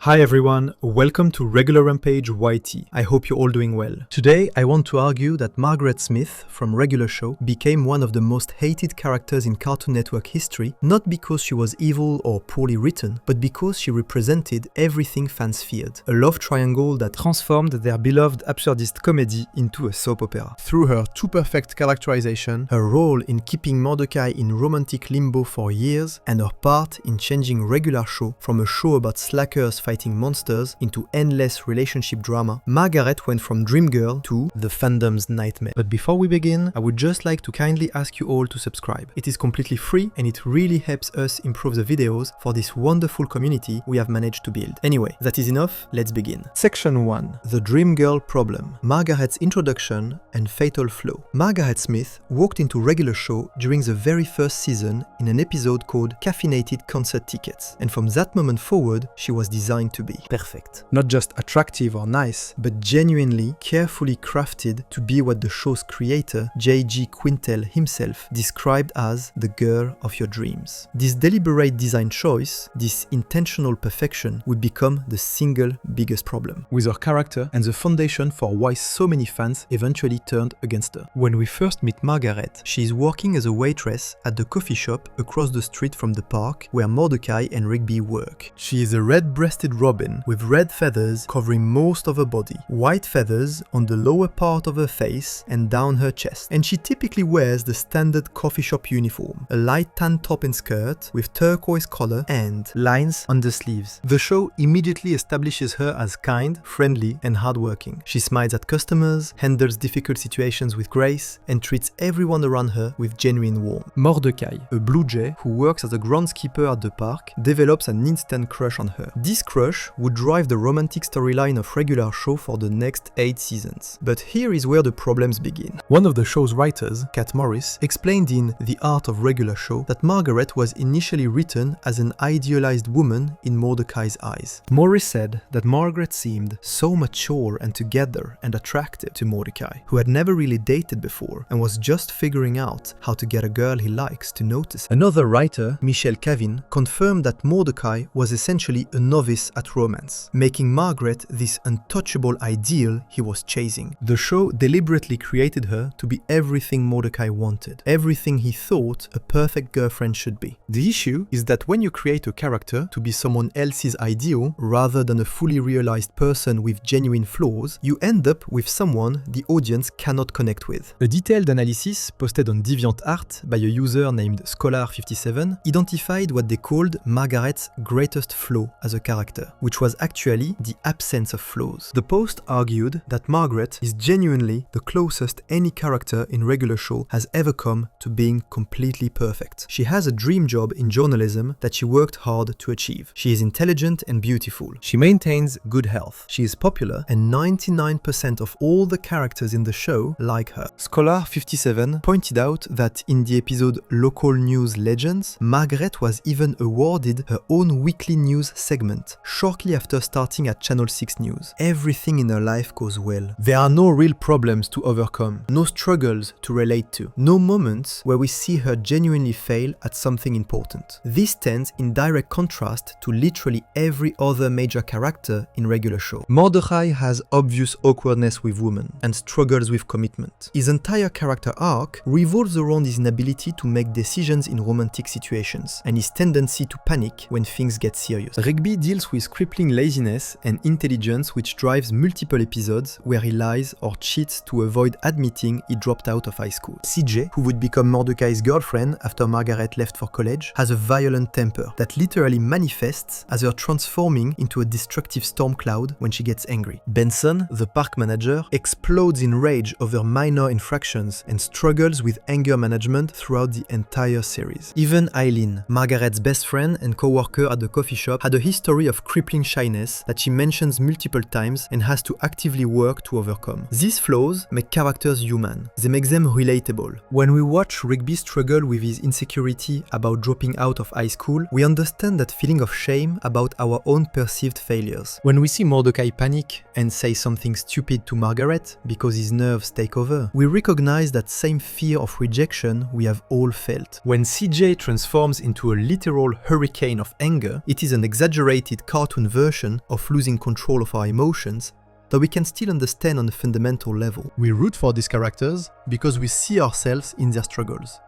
Hi everyone, welcome to Regular Rampage YT. I hope you're all doing well. Today I want to argue that Margaret Smith from Regular Show became one of the most hated characters in Cartoon Network history, not because she was evil or poorly written, but because she represented everything fans feared. A love triangle that transformed their beloved absurdist comedy into a soap opera. Through her too perfect characterization, her role in keeping Mordecai in romantic limbo for years, and her part in changing Regular Show from a show about slackers fighting monsters into endless relationship drama, Margaret went from dream girl to the fandom's nightmare. But before we begin, I would just like to kindly ask you all to subscribe. It is completely free and it really helps us improve the videos for this wonderful community we have managed to build. Anyway, that is enough, let's begin. Section 1. The Dream Girl Problem. Margaret's introduction and fatal flaw. Margaret Smith walked into Regular Show during the very first season in an episode called Caffeinated Concert Tickets, and from that moment forward, she was designed to be perfect. Not just attractive or nice, but genuinely, carefully crafted to be what the show's creator, J.G. Quintel himself, described as the girl of your dreams. This deliberate design choice, this intentional perfection, would become the single biggest problem with her character and the foundation for why so many fans eventually turned against her. When we first meet Margaret, she is working as a waitress at the coffee shop across the street from the park where Mordecai and Rigby work. She is a red-breasted robin with red feathers covering most of her body, white feathers on the lower part of her face and down her chest, and she typically wears the standard coffee shop uniform, a light tan top and skirt with turquoise collar and lines on the sleeves. The show immediately establishes her as kind, friendly and hardworking. She smiles at customers, handles difficult situations with grace, and treats everyone around her with genuine warmth. Mordecai, a blue jay who works as a groundskeeper at the park, develops an instant crush on her. This crush would drive the romantic storyline of Regular Show for the next 8 seasons. But here is where the problems begin. One of the show's writers, Kat Morris, explained in The Art of Regular Show that Margaret was initially written as an idealized woman in Mordecai's eyes. Morris said that Margaret seemed so mature and together and attractive to Mordecai, who had never really dated before and was just figuring out how to get a girl he likes to notice. Another writer, Michelle Cavin, confirmed that Mordecai was essentially a novice at romance, making Margaret this untouchable ideal he was chasing. The show deliberately created her to be everything Mordecai wanted, everything he thought a perfect girlfriend should be. The issue is that when you create a character to be someone else's ideal rather than a fully realized person with genuine flaws, you end up with someone the audience cannot connect with. A detailed analysis posted on DeviantArt by a user named Scholar57 identified what they called Margaret's greatest flaw as a character, which was actually the absence of flaws. The post argued that Margaret is genuinely the closest any character in Regular Show has ever come to being completely perfect. She has a dream job in journalism that she worked hard to achieve. She is intelligent and beautiful. She maintains good health. She is popular, and 99% of all the characters in the show like her. Scholar57 pointed out that in the episode Local News Legends, Margaret was even awarded her own weekly news segment shortly after starting at Channel 6 News. Everything in her life goes well. There are no real problems to overcome, no struggles to relate to, no moments where we see her genuinely fail at something important. This stands in direct contrast to literally every other major character in Regular Show. Mordecai has obvious awkwardness with women and struggles with commitment. His entire character arc revolves around his inability to make decisions in romantic situations and his tendency to panic when things get serious. Rigby deals with crippling laziness and intelligence, which drives multiple episodes where he lies or cheats to avoid admitting he dropped out of high school. CJ, who would become Mordecai's girlfriend after Margaret left for college, has a violent temper that literally manifests as her transforming into a destructive storm cloud when she gets angry. Benson, the park manager, explodes in rage over minor infractions and struggles with anger management throughout the entire series. Even Eileen, Margaret's best friend and co-worker at the coffee shop, had a history of crippling shyness that she mentions multiple times and has to actively work to overcome. These flaws make characters human. They make them relatable. When we watch Rigby struggle with his insecurity about dropping out of high school, we understand that feeling of shame about our own perceived failures. When we see Mordecai panic and say something stupid to Margaret because his nerves take over, we recognize that same fear of rejection we have all felt. When CJ transforms into a literal hurricane of anger, it is an exaggerated cartoon version of losing control of our emotions that we can still understand on a fundamental level. We root for these characters because we see ourselves in their struggles.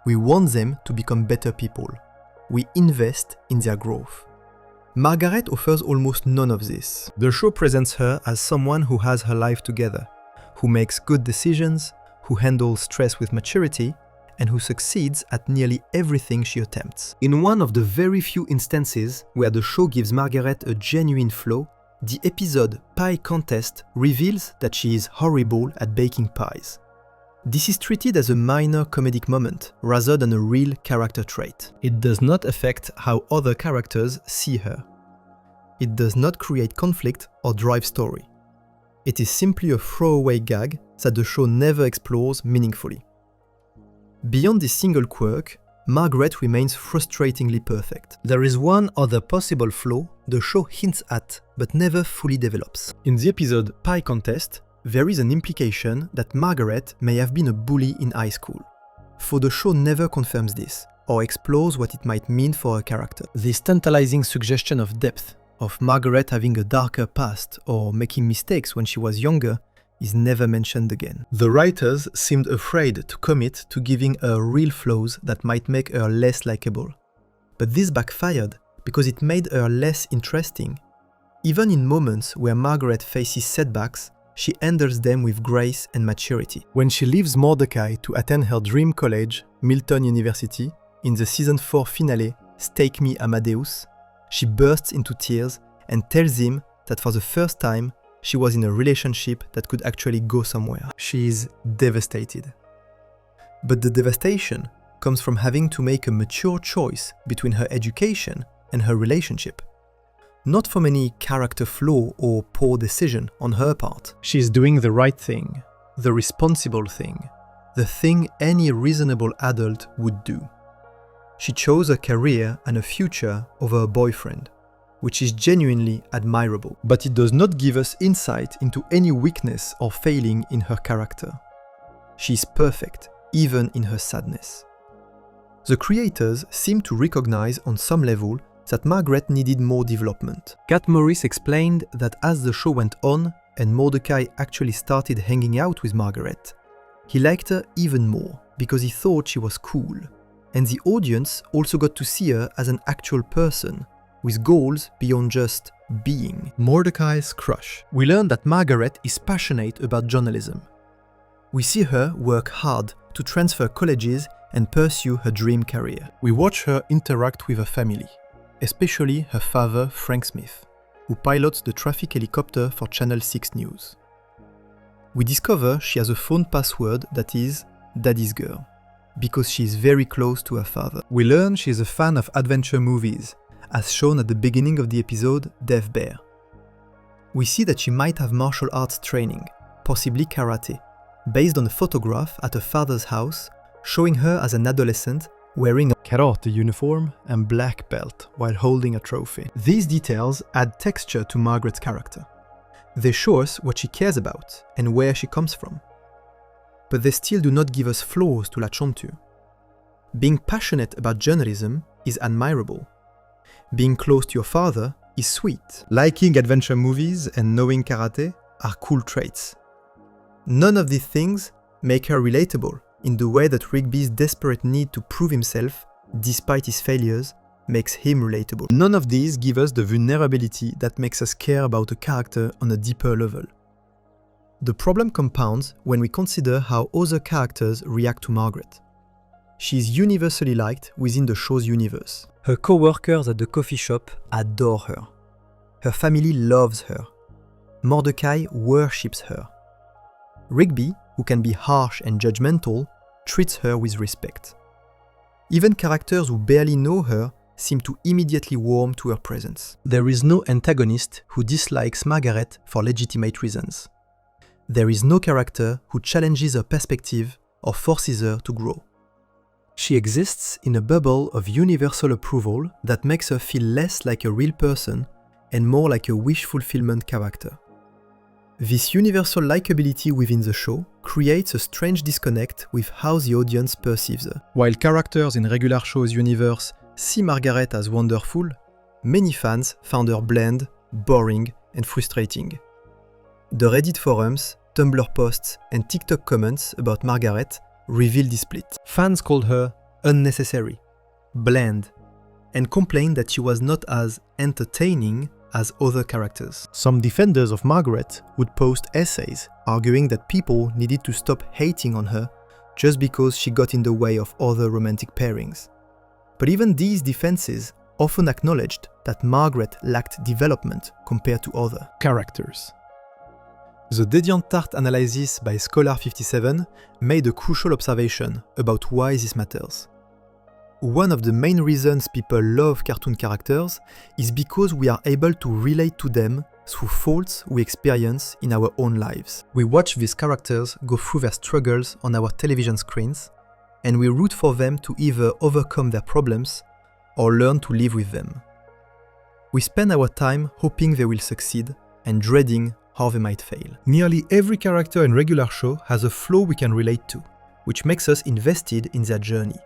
We want them to become better people. We invest in their growth. Margaret offers almost none of this. The show presents her as someone who has her life together, who makes good decisions, who handles stress with maturity, and who succeeds at nearly everything she attempts. In one of the very few instances where the show gives Margaret a genuine flaw, the episode Pie Contest reveals that she is horrible at baking pies. This is treated as a minor comedic moment rather than a real character trait. It does not affect how other characters see her. It does not create conflict or drive story. It is simply a throwaway gag that the show never explores meaningfully. Beyond this single quirk, Margaret remains frustratingly perfect. There is one other possible flaw the show hints at but never fully develops. In the episode Pie Contest, there is an implication that Margaret may have been a bully in high school. For the show never confirms this, or explores what it might mean for her character. This tantalizing suggestion of depth, of Margaret having a darker past or making mistakes when she was younger, is never mentioned again. The writers seemed afraid to commit to giving her real flaws that might make her less likable. But this backfired because it made her less interesting. Even in moments where Margaret faces setbacks, she handles them with grace and maturity. When she leaves Mordecai to attend her dream college, Milton University, in the season 4 finale, Stake Me Amadeus, she bursts into tears and tells him that for the first time, she was in a relationship that could actually go somewhere. She is devastated. But the devastation comes from having to make a mature choice between her education and her relationship. Not from any character flaw or poor decision on her part. She is doing the right thing, the responsible thing, the thing any reasonable adult would do. She chose a career and a future over a boyfriend, which is genuinely admirable. But it does not give us insight into any weakness or failing in her character. She is perfect, even in her sadness. The creators seem to recognize on some level that Margaret needed more development. Kat Morris explained that as the show went on and Mordecai actually started hanging out with Margaret, he liked her even more because he thought she was cool. And the audience also got to see her as an actual person, with goals beyond just being. Mordecai's crush. We learn that Margaret is passionate about journalism. We see her work hard to transfer colleges and pursue her dream career. We watch her interact with her family, especially her father, Frank Smith, who pilots the traffic helicopter for Channel 6 News. We discover she has a phone password that is Daddy's Girl, because she is very close to her father. We learn she is a fan of adventure movies, as shown at the beginning of the episode Death Bear. We see that she might have martial arts training, possibly karate, based on a photograph at her father's house showing her as an adolescent wearing a karate uniform and black belt while holding a trophy. These details add texture to Margaret's character. They show us what she cares about and where she comes from. But they still do not give us flaws to latch onto. Being passionate about journalism is admirable. Being close to your father is sweet. Liking adventure movies and knowing karate are cool traits. None of these things make her relatable in the way that Rigby's desperate need to prove himself, despite his failures, makes him relatable. None of these give us the vulnerability that makes us care about a character on a deeper level. The problem compounds when we consider how other characters react to Margaret. She is universally liked within the show's universe. Her co-workers at the coffee shop adore her. Her family loves her. Mordecai worships her. Rigby, who can be harsh and judgmental, treats her with respect. Even characters who barely know her seem to immediately warm to her presence. There is no antagonist who dislikes Margaret for legitimate reasons. There is no character who challenges her perspective or forces her to grow. She exists in a bubble of universal approval that makes her feel less like a real person and more like a wish fulfillment character. This universal likability within the show creates a strange disconnect with how the audience perceives her. While characters in regular show's universe see Margaret as wonderful, many fans found her bland, boring, and frustrating. The Reddit forums, Tumblr posts, and TikTok comments about Margaret revealed this split. Fans called her unnecessary, bland, and complained that she was not as entertaining as other characters. Some defenders of Margaret would post essays arguing that people needed to stop hating on her just because she got in the way of other romantic pairings. But even these defenses often acknowledged that Margaret lacked development compared to other characters. The DeviantArt analysis by Scholar57 made a crucial observation about why this matters. One of the main reasons people love cartoon characters is because we are able to relate to them through faults we experience in our own lives. We watch these characters go through their struggles on our television screens, and we root for them to either overcome their problems or learn to live with them. We spend our time hoping they will succeed and dreading how they might fail. Nearly every character in Regular Show has a flaw we can relate to, which makes us invested in their journey.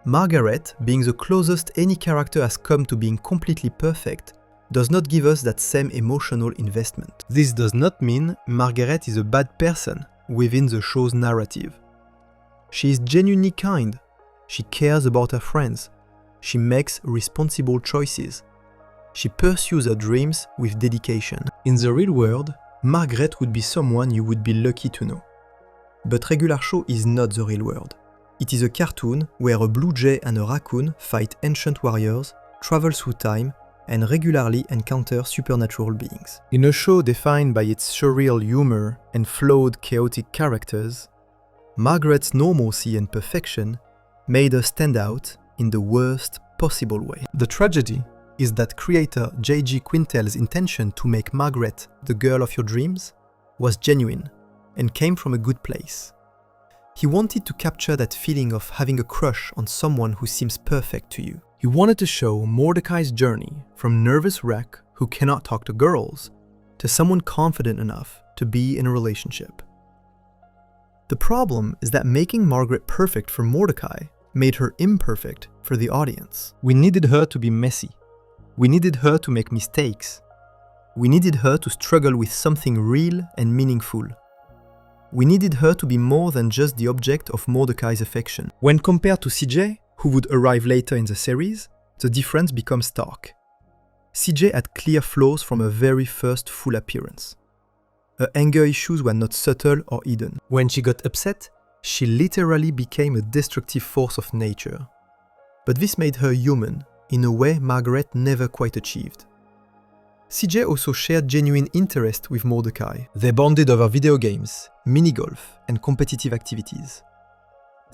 Margaret, being the closest any character has come to being completely perfect, does not give us that same emotional investment. This does not mean Margaret is a bad person within the show's narrative. She is genuinely kind, she cares about her friends, she makes responsible choices, she pursues her dreams with dedication. In the real world, Margaret would be someone you would be lucky to know. But Regular Show is not the real world. It is a cartoon where a blue jay and a raccoon fight ancient warriors, travel through time, and regularly encounter supernatural beings. In a show defined by its surreal humor and flawed, chaotic characters, Margaret's normalcy and perfection made her stand out in the worst possible way. The tragedy is that creator J.G. Quintel's intention to make Margaret the girl of your dreams was genuine and came from a good place. He wanted to capture that feeling of having a crush on someone who seems perfect to you. He wanted to show Mordecai's journey from nervous wreck who cannot talk to girls to someone confident enough to be in a relationship. The problem is that making Margaret perfect for Mordecai made her imperfect for the audience. We needed her to be messy. We needed her to make mistakes. We needed her to struggle with something real and meaningful. We needed her to be more than just the object of Mordecai's affection. When compared to CJ, who would arrive later in the series, the difference becomes stark. CJ had clear flaws from her very first full appearance. Her anger issues were not subtle or hidden. When she got upset, she literally became a destructive force of nature. But this made her human, in a way Margaret never quite achieved. CJ also shared genuine interest with Mordecai. They bonded over video games, mini-golf, and competitive activities.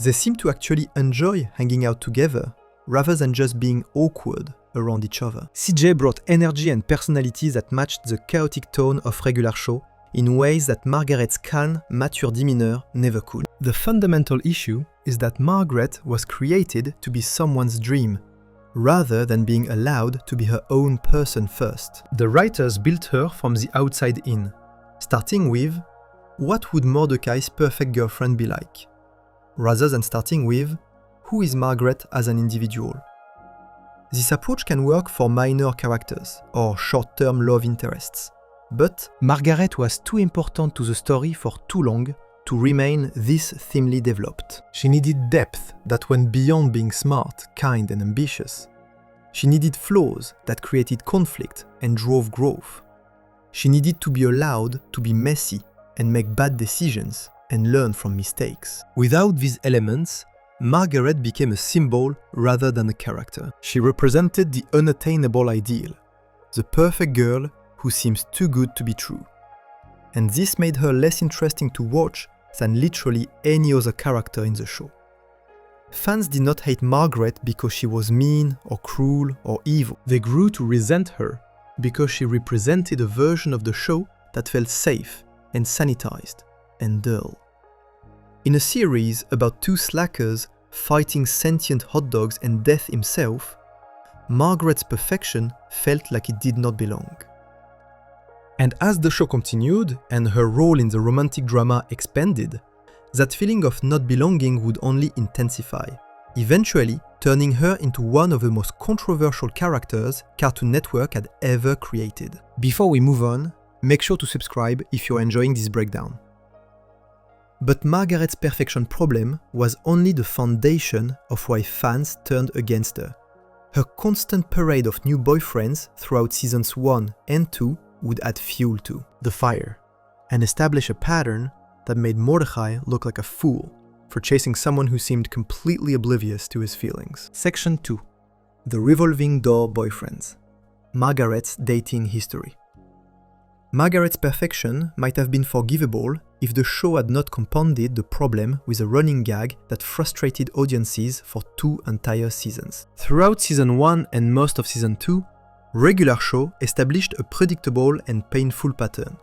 They seemed to actually enjoy hanging out together, rather than just being awkward around each other. CJ brought energy and personality that matched the chaotic tone of Regular Show in ways that Margaret's calm, mature demeanor never could. The fundamental issue is that Margaret was created to be someone's dream, rather than being allowed to be her own person first. The writers built her from the outside in, starting with, what would Mordecai's perfect girlfriend be like? Rather than starting with, who is Margaret as an individual? This approach can work for minor characters or short-term love interests, but Margaret was too important to the story for too long to remain this thinly developed. She needed depth that went beyond being smart, kind, and ambitious. She needed flaws that created conflict and drove growth. She needed to be allowed to be messy and make bad decisions and learn from mistakes. Without these elements, Margaret became a symbol rather than a character. She represented the unattainable ideal, the perfect girl who seems too good to be true. And this made her less interesting to watch than literally any other character in the show. Fans did not hate Margaret because she was mean or cruel or evil. They grew to resent her because she represented a version of the show that felt safe and sanitized and dull. In a series about two slackers fighting sentient hot dogs and death himself, Margaret's perfection felt like it did not belong. And as the show continued and her role in the romantic drama expanded, that feeling of not belonging would only intensify. eventually turning her into one of the most controversial characters Cartoon Network had ever created. Before we move on, make sure to subscribe if you're enjoying this breakdown. But Margaret's perfection problem was only the foundation of why fans turned against her. Her constant parade of new boyfriends throughout seasons 1 and 2 would add fuel to the fire, and establish a pattern that made Mordecai look like a fool for chasing someone who seemed completely oblivious to his feelings. Section 2. The Revolving Door Boyfriends. Margaret's dating history. Margaret's perfection might have been forgivable if the show had not compounded the problem with a running gag that frustrated audiences for 2 entire seasons. Throughout season 1 and most of season 2, regular show established a predictable and painful pattern.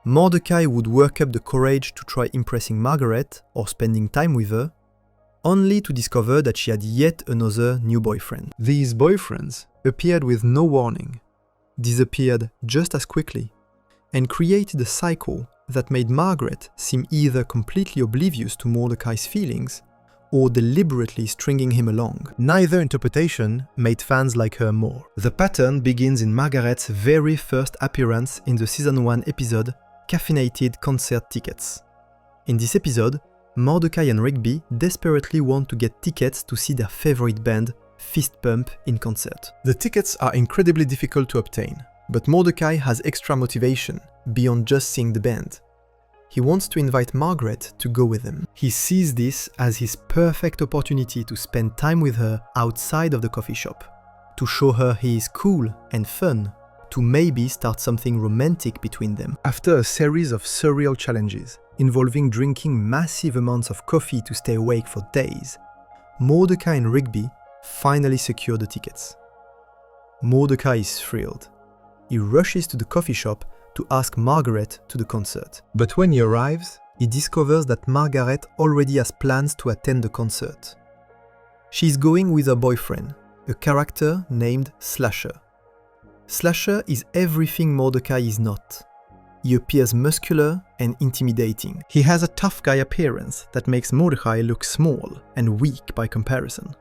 Mordecai would work up the courage to try impressing Margaret or spending time with her, only to discover that she had yet another new boyfriend. These boyfriends appeared with no warning, disappeared just as quickly, and created a cycle that made Margaret seem either completely oblivious to Mordecai's feelings or deliberately stringing him along. Neither interpretation made fans like her more. The pattern begins in Margaret's very first appearance in the season 1 episode Caffeinated Concert Tickets. In this episode, Mordecai and Rigby desperately want to get tickets to see their favorite band, Fist Pump, in concert. The tickets are incredibly difficult to obtain, but Mordecai has extra motivation beyond just seeing the band. He wants to invite Margaret to go with him. He sees this as his perfect opportunity to spend time with her outside of the coffee shop, to show her he is cool and fun, to maybe start something romantic between them. After a series of surreal challenges, involving drinking massive amounts of coffee to stay awake for days, Mordecai and Rigby finally secure the tickets. Mordecai is thrilled. He rushes to the coffee shop to ask Margaret to the concert. But when he arrives, he discovers that Margaret already has plans to attend the concert. She's going with her boyfriend, a character named Slasher. Slasher is everything Mordecai is not. He appears muscular and intimidating. He has a tough guy appearance that makes Mordecai look small and weak by comparison.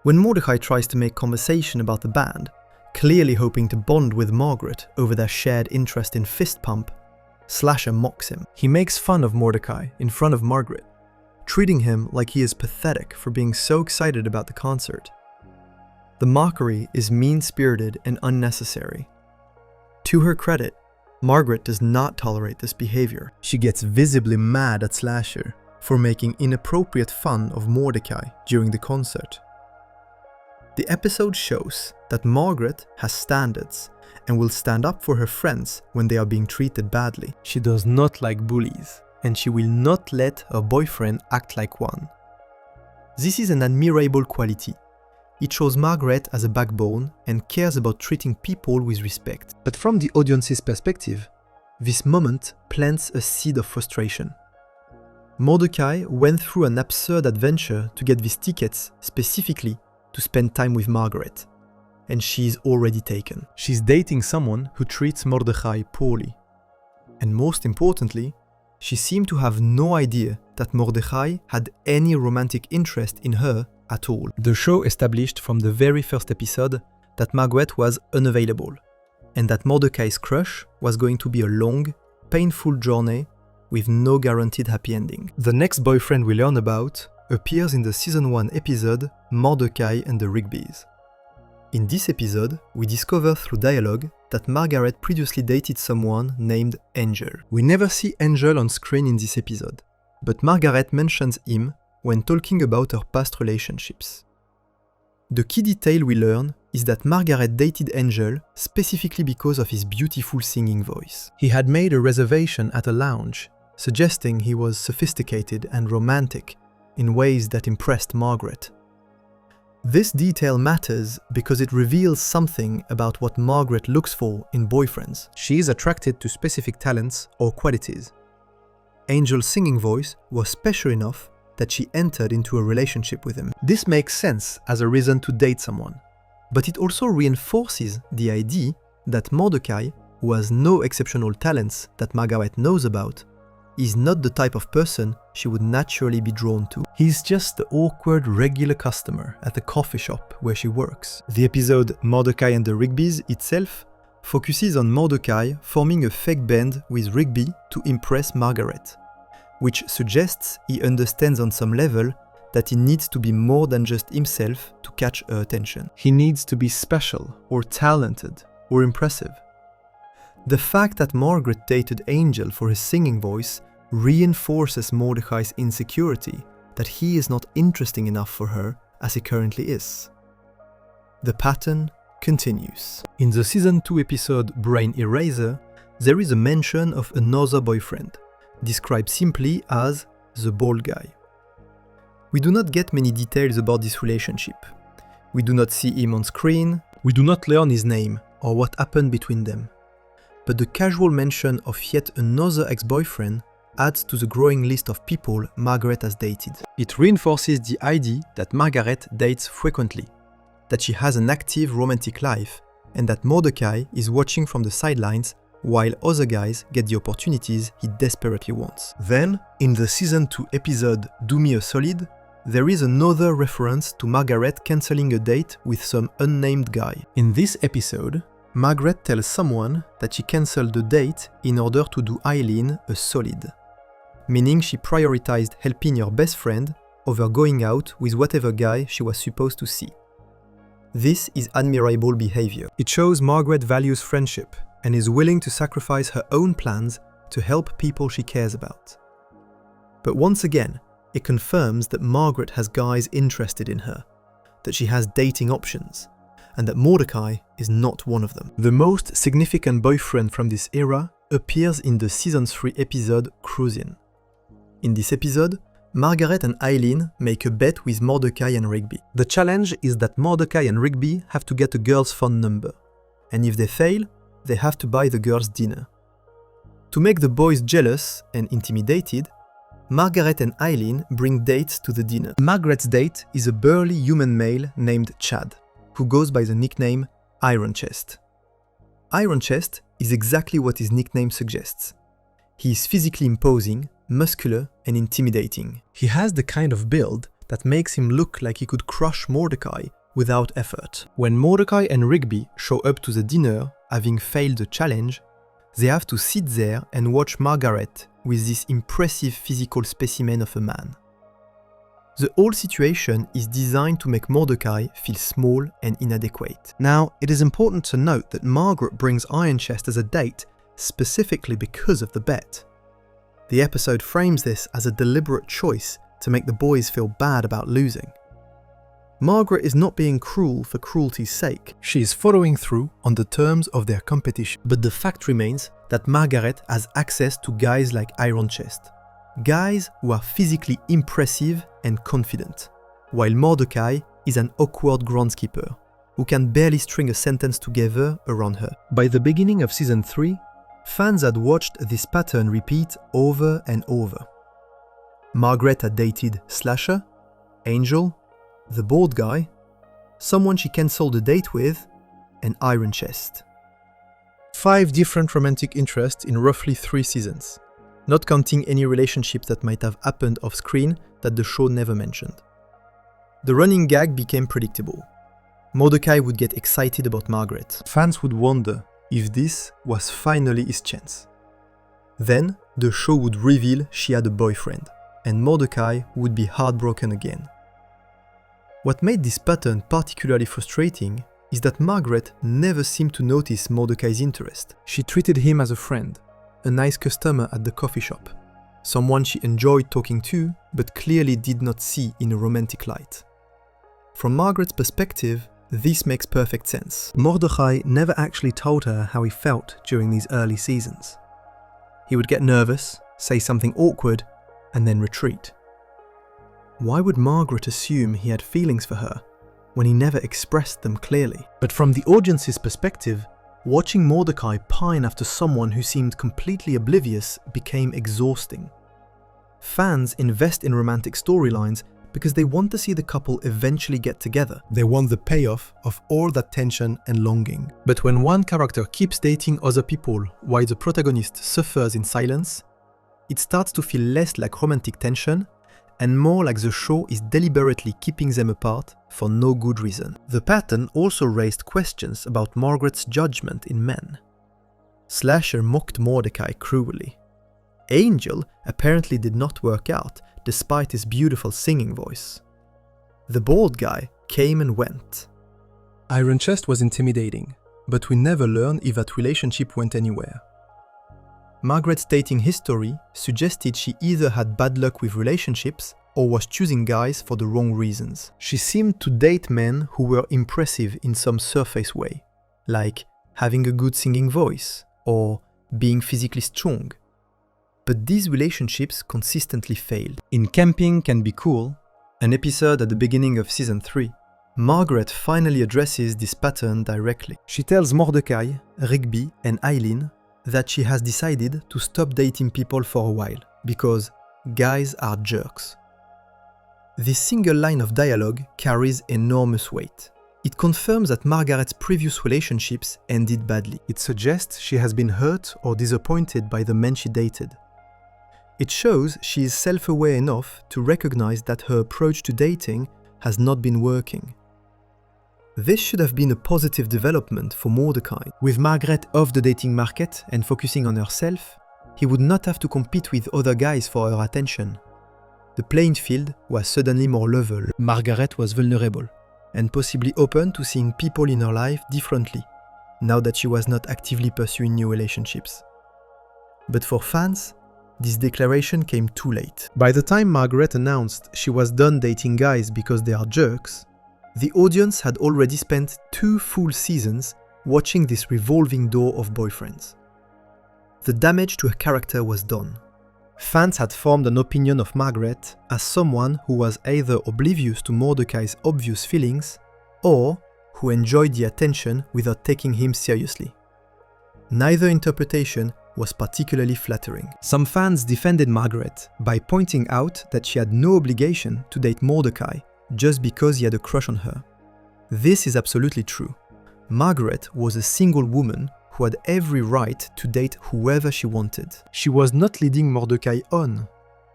When Mordecai tries to make conversation about the band, clearly hoping to bond with Margaret over their shared interest in Fist Pump, Slasher mocks him. He makes fun of Mordecai in front of Margaret, treating him like he is pathetic for being so excited about the concert. The mockery is mean-spirited and unnecessary. To her credit, Margaret does not tolerate this behavior. She gets visibly mad at Slasher for making inappropriate fun of Mordecai during the concert. The episode shows that Margaret has standards and will stand up for her friends when they are being treated badly. She does not like bullies, and she will not let her boyfriend act like one. This is an admirable quality. It shows Margaret as a backbone and cares about treating people with respect. But from the audience's perspective, this moment plants a seed of frustration. Mordecai went through an absurd adventure to get these tickets specifically to spend time with Margaret, and she's already taken. She's dating someone who treats Mordecai poorly. And most importantly, she seemed to have no idea that Mordecai had any romantic interest in her at all. The show established from the very first episode that Margaret was unavailable, and that Mordecai's crush was going to be a long, painful journey with no guaranteed happy ending. The next boyfriend we learn about appears in the season 1 episode Mordecai and the Rigbys. In this episode, we discover through dialogue that Margaret previously dated someone named Angel. We never see Angel on screen in this episode, but Margaret mentions him when talking about her past relationships. The key detail we learn is that Margaret dated Angel specifically because of his beautiful singing voice. He had made a reservation at a lounge, suggesting he was sophisticated and romantic in ways that impressed Margaret. This detail matters because it reveals something about what Margaret looks for in boyfriends. She is attracted to specific talents or qualities. Angel's singing voice was special enough that she entered into a relationship with him. This makes sense as a reason to date someone, but it also reinforces the idea that Mordecai, who has no exceptional talents that Margaret knows about, is not the type of person she would naturally be drawn to. He's just the awkward regular customer at the coffee shop where she works. The episode Mordecai and the Rigbys itself focuses on Mordecai forming a fake band with Rigby to impress Margaret, which suggests he understands on some level that he needs to be more than just himself to catch her attention. He needs to be special, or talented, or impressive. The fact that Margaret dated Angel for his singing voice reinforces Mordecai's insecurity that he is not interesting enough for her as he currently is. The pattern continues. In the Season 2 episode Brain Eraser, there is a mention of another boyfriend, described simply as the bald guy. We do not get many details about this relationship. We do not see him on screen, we do not learn his name or what happened between them. But the casual mention of yet another ex-boyfriend adds to the growing list of people Margaret has dated. It reinforces the idea that Margaret dates frequently, that she has an active romantic life, and that Mordecai is watching from the sidelines while other guys get the opportunities he desperately wants. Then, in the Season 2 episode Do Me a Solid, there is another reference to Margaret cancelling a date with some unnamed guy. In this episode, Margaret tells someone that she cancelled the date in order to do Eileen a solid, meaning she prioritized helping her best friend over going out with whatever guy she was supposed to see. This is admirable behavior. It shows Margaret values friendship and is willing to sacrifice her own plans to help people she cares about. But once again, it confirms that Margaret has guys interested in her, that she has dating options, and that Mordecai is not one of them. The most significant boyfriend from this era appears in the Season 3 episode Cruisin'. In this episode, Margaret and Eileen make a bet with Mordecai and Rigby. The challenge is that Mordecai and Rigby have to get a girl's phone number, and if they fail, they have to buy the girls dinner. To make the boys jealous and intimidated, Margaret and Eileen bring dates to the dinner. Margaret's date is a burly human male named Chad, who goes by the nickname Iron Chest. Iron Chest is exactly what his nickname suggests. He is physically imposing, muscular, and intimidating. He has the kind of build that makes him look like he could crush Mordecai without effort. When Mordecai and Rigby show up to the dinner, having failed the challenge, they have to sit there and watch Margaret with this impressive physical specimen of a man. The whole situation is designed to make Mordecai feel small and inadequate. Now, it is important to note that Margaret brings Iron Chest as a date specifically because of the bet. The episode frames this as a deliberate choice to make the boys feel bad about losing. Margaret is not being cruel for cruelty's sake. She is following through on the terms of their competition. But the fact remains that Margaret has access to guys like Iron Chest. Guys who are physically impressive and confident, while Mordecai is an awkward groundskeeper who can barely string a sentence together around her. By the beginning of Season 3, fans had watched this pattern repeat over and over. Margaret had dated Slasher, Angel, the bald guy, someone she cancelled a date with, and Iron Chest. 5 different romantic interests in roughly 3 seasons, not counting any relationships that might have happened off screen that the show never mentioned. The running gag became predictable. Mordecai would get excited about Margaret. Fans would wonder if this was finally his chance. Then, the show would reveal she had a boyfriend, and Mordecai would be heartbroken again. What made this pattern particularly frustrating is that Margaret never seemed to notice Mordecai's interest. She treated him as a friend, a nice customer at the coffee shop, someone she enjoyed talking to but clearly did not see in a romantic light. From Margaret's perspective, this makes perfect sense. Mordecai never actually told her how he felt during these early seasons. He would get nervous, say something awkward, and then retreat. Why would Margaret assume he had feelings for her when he never expressed them clearly? But from the audience's perspective, watching Mordecai pine after someone who seemed completely oblivious became exhausting. Fans invest in romantic storylines because they want to see the couple eventually get together. They want the payoff of all that tension and longing. But when one character keeps dating other people while the protagonist suffers in silence, it starts to feel less like romantic tension and more like the show is deliberately keeping them apart for no good reason. The pattern also raised questions about Margaret's judgment in men. Slasher mocked Mordecai cruelly. Angel apparently did not work out despite his beautiful singing voice. The bald guy came and went. Iron Chest was intimidating, but we never learned if that relationship went anywhere. Margaret's dating history suggested she either had bad luck with relationships or was choosing guys for the wrong reasons. She seemed to date men who were impressive in some surface way, like having a good singing voice or being physically strong. But these relationships consistently failed. In Camping Can Be Cool, an episode at the beginning of season 3, Margaret finally addresses this pattern directly. She tells Mordecai, Rigby and Eileen that she has decided to stop dating people for a while, because guys are jerks. This single line of dialogue carries enormous weight. It confirms that Margaret's previous relationships ended badly. It suggests she has been hurt or disappointed by the men she dated. It shows she is self-aware enough to recognize that her approach to dating has not been working. This should have been a positive development for Mordecai. With Margaret off the dating market and focusing on herself, he would not have to compete with other guys for her attention. The playing field was suddenly more level. Margaret was vulnerable and possibly open to seeing people in her life differently, now that she was not actively pursuing new relationships. But for fans, this declaration came too late. By the time Margaret announced she was done dating guys because they are jerks, the audience had already spent 2 full seasons watching this revolving door of boyfriends. The damage to her character was done. Fans had formed an opinion of Margaret as someone who was either oblivious to Mordecai's obvious feelings or who enjoyed the attention without taking him seriously. Neither interpretation was particularly flattering. Some fans defended Margaret by pointing out that she had no obligation to date Mordecai just because he had a crush on her. This is absolutely true. Margaret was a single woman who had every right to date whoever she wanted. She was not leading Mordecai on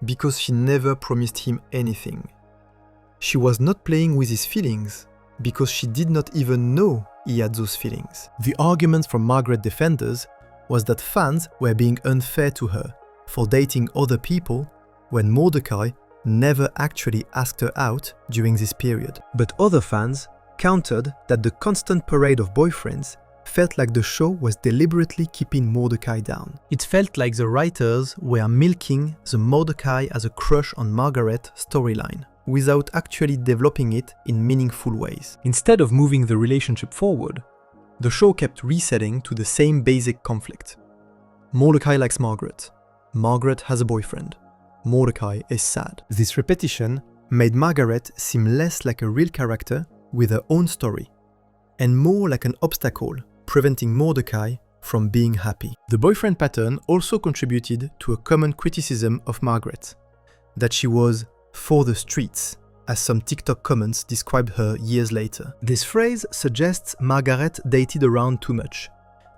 because she never promised him anything. She was not playing with his feelings because she did not even know he had those feelings. The argument from Margaret defenders was that fans were being unfair to her for dating other people when Mordecai never actually asked her out during this period. But other fans countered that the constant parade of boyfriends felt like the show was deliberately keeping Mordecai down. It felt like the writers were milking the Mordecai as a crush on Margaret storyline, without actually developing it in meaningful ways. Instead of moving the relationship forward, the show kept resetting to the same basic conflict. Mordecai likes Margaret. Margaret has a boyfriend. Mordecai is sad. This repetition made Margaret seem less like a real character with her own story, and more like an obstacle preventing Mordecai from being happy. The boyfriend pattern also contributed to a common criticism of Margaret, that she was for the streets, as some TikTok comments described her years later. This phrase suggests Margaret dated around too much,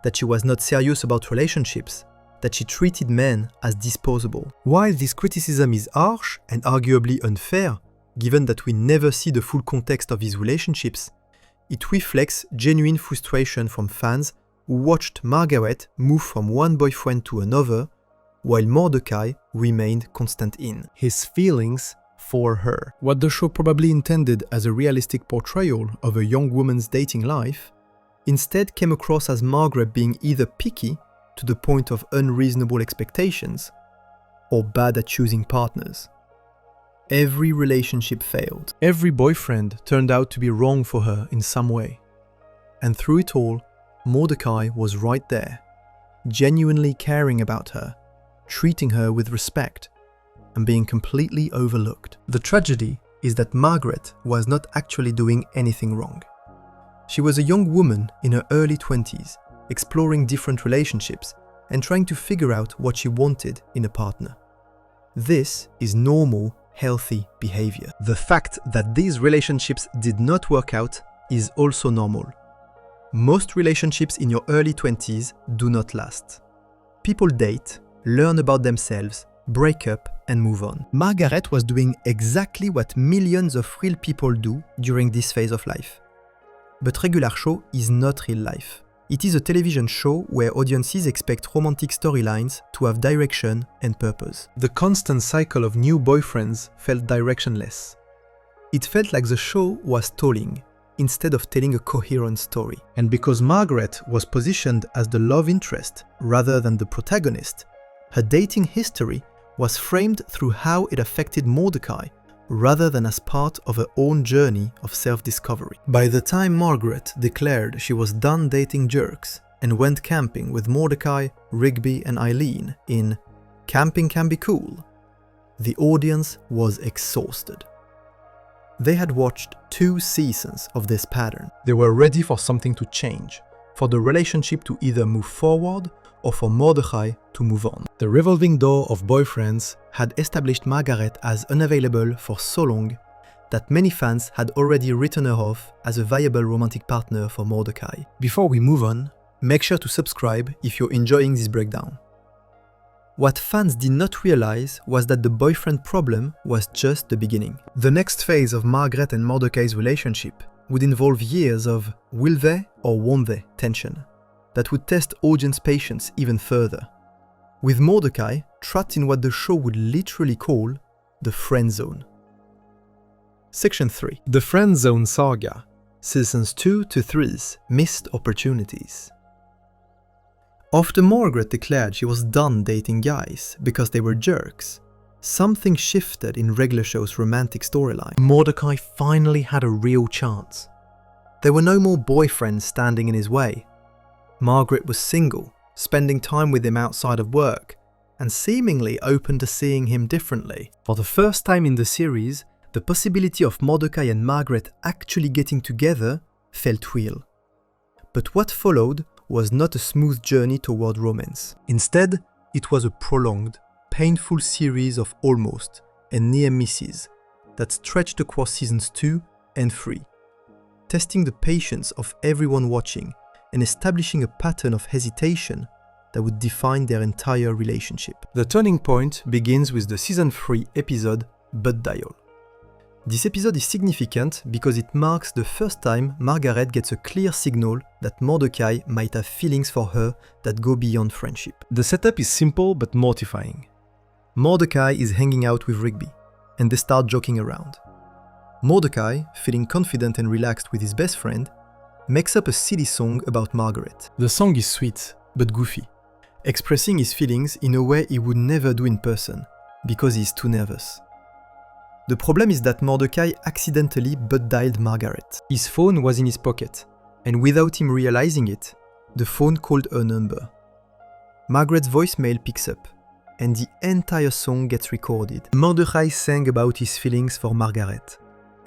that she was not serious about relationships, that she treated men as disposable. While this criticism is harsh and arguably unfair, given that we never see the full context of these relationships, it reflects genuine frustration from fans who watched Margaret move from one boyfriend to another, while Mordecai remained constant in his feelings for her. What the show probably intended as a realistic portrayal of a young woman's dating life, instead came across as Margaret being either picky to the point of unreasonable expectations, or bad at choosing partners. Every relationship failed. Every boyfriend turned out to be wrong for her in some way. And through it all, Mordecai was right there, genuinely caring about her, treating her with respect, and being completely overlooked. The tragedy is that Margaret was not actually doing anything wrong. She was a young woman in her early 20s, exploring different relationships and trying to figure out what she wanted in a partner. This is normal, healthy behavior. The fact that these relationships did not work out is also normal. Most relationships in your early 20s do not last. People date, learn about themselves, break up, and move on. Margaret was doing exactly what millions of real people do during this phase of life. But regular show is not real life. It is a television show where audiences expect romantic storylines to have direction and purpose. The constant cycle of new boyfriends felt directionless. It felt like the show was stalling, instead of telling a coherent story. And because Margaret was positioned as the love interest rather than the protagonist, her dating history was framed through how it affected Mordecai rather than as part of her own journey of self-discovery. By the time Margaret declared she was done dating jerks and went camping with Mordecai, Rigby and Eileen in Camping Can Be Cool, the audience was exhausted. They had watched 2 seasons of this pattern. They were ready for something to change, for the relationship to either move forward or for Mordecai to move on. The revolving door of boyfriends had established Margaret as unavailable for so long that many fans had already written her off as a viable romantic partner for Mordecai. Before we move on, make sure to subscribe if you're enjoying this breakdown. What fans did not realize was that the boyfriend problem was just the beginning. The next phase of Margaret and Mordecai's relationship would involve years of will they or won't they tension that would test audience patience even further, with Mordecai trapped in what the show would literally call the friend zone. Section 3. The Friend Zone Saga, Seasons 2 to 3's Missed Opportunities. After Margaret declared she was done dating guys because they were jerks, something shifted in regular show's romantic storyline. Mordecai finally had a real chance. There were no more boyfriends standing in his way. Margaret was single, spending time with him outside of work, and seemingly open to seeing him differently. For the first time in the series, the possibility of Mordecai and Margaret actually getting together felt real. But what followed was not a smooth journey toward romance. Instead, it was a prolonged, painful series of almost and near misses that stretched across seasons 2 and 3, testing the patience of everyone watching and establishing a pattern of hesitation that would define their entire relationship. The turning point begins with the season 3 episode Butt Dial. This episode is significant because it marks the first time Margaret gets a clear signal that Mordecai might have feelings for her that go beyond friendship. The setup is simple but mortifying. Mordecai is hanging out with Rigby, and they start joking around. Mordecai, feeling confident and relaxed with his best friend, makes up a silly song about Margaret. The song is sweet, but goofy, expressing his feelings in a way he would never do in person, because he is too nervous. The problem is that Mordecai accidentally butt-dialed Margaret. His phone was in his pocket, and without him realizing it, the phone called her number. Margaret's voicemail picks up, and the entire song gets recorded. Mordecai sang about his feelings for Margaret,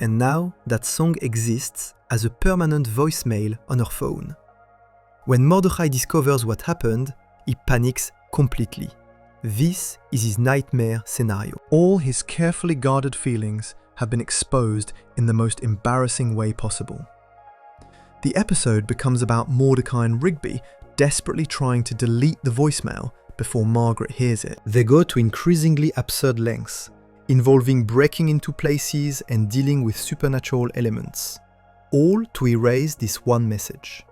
and now that song exists as a permanent voicemail on her phone. When Mordecai discovers what happened, he panics completely. This is his nightmare scenario. All his carefully guarded feelings have been exposed in the most embarrassing way possible. The episode becomes about Mordecai and Rigby desperately trying to delete the voicemail before Margaret hears it. They go to increasingly absurd lengths, involving breaking into places and dealing with supernatural elements, all to erase this one message.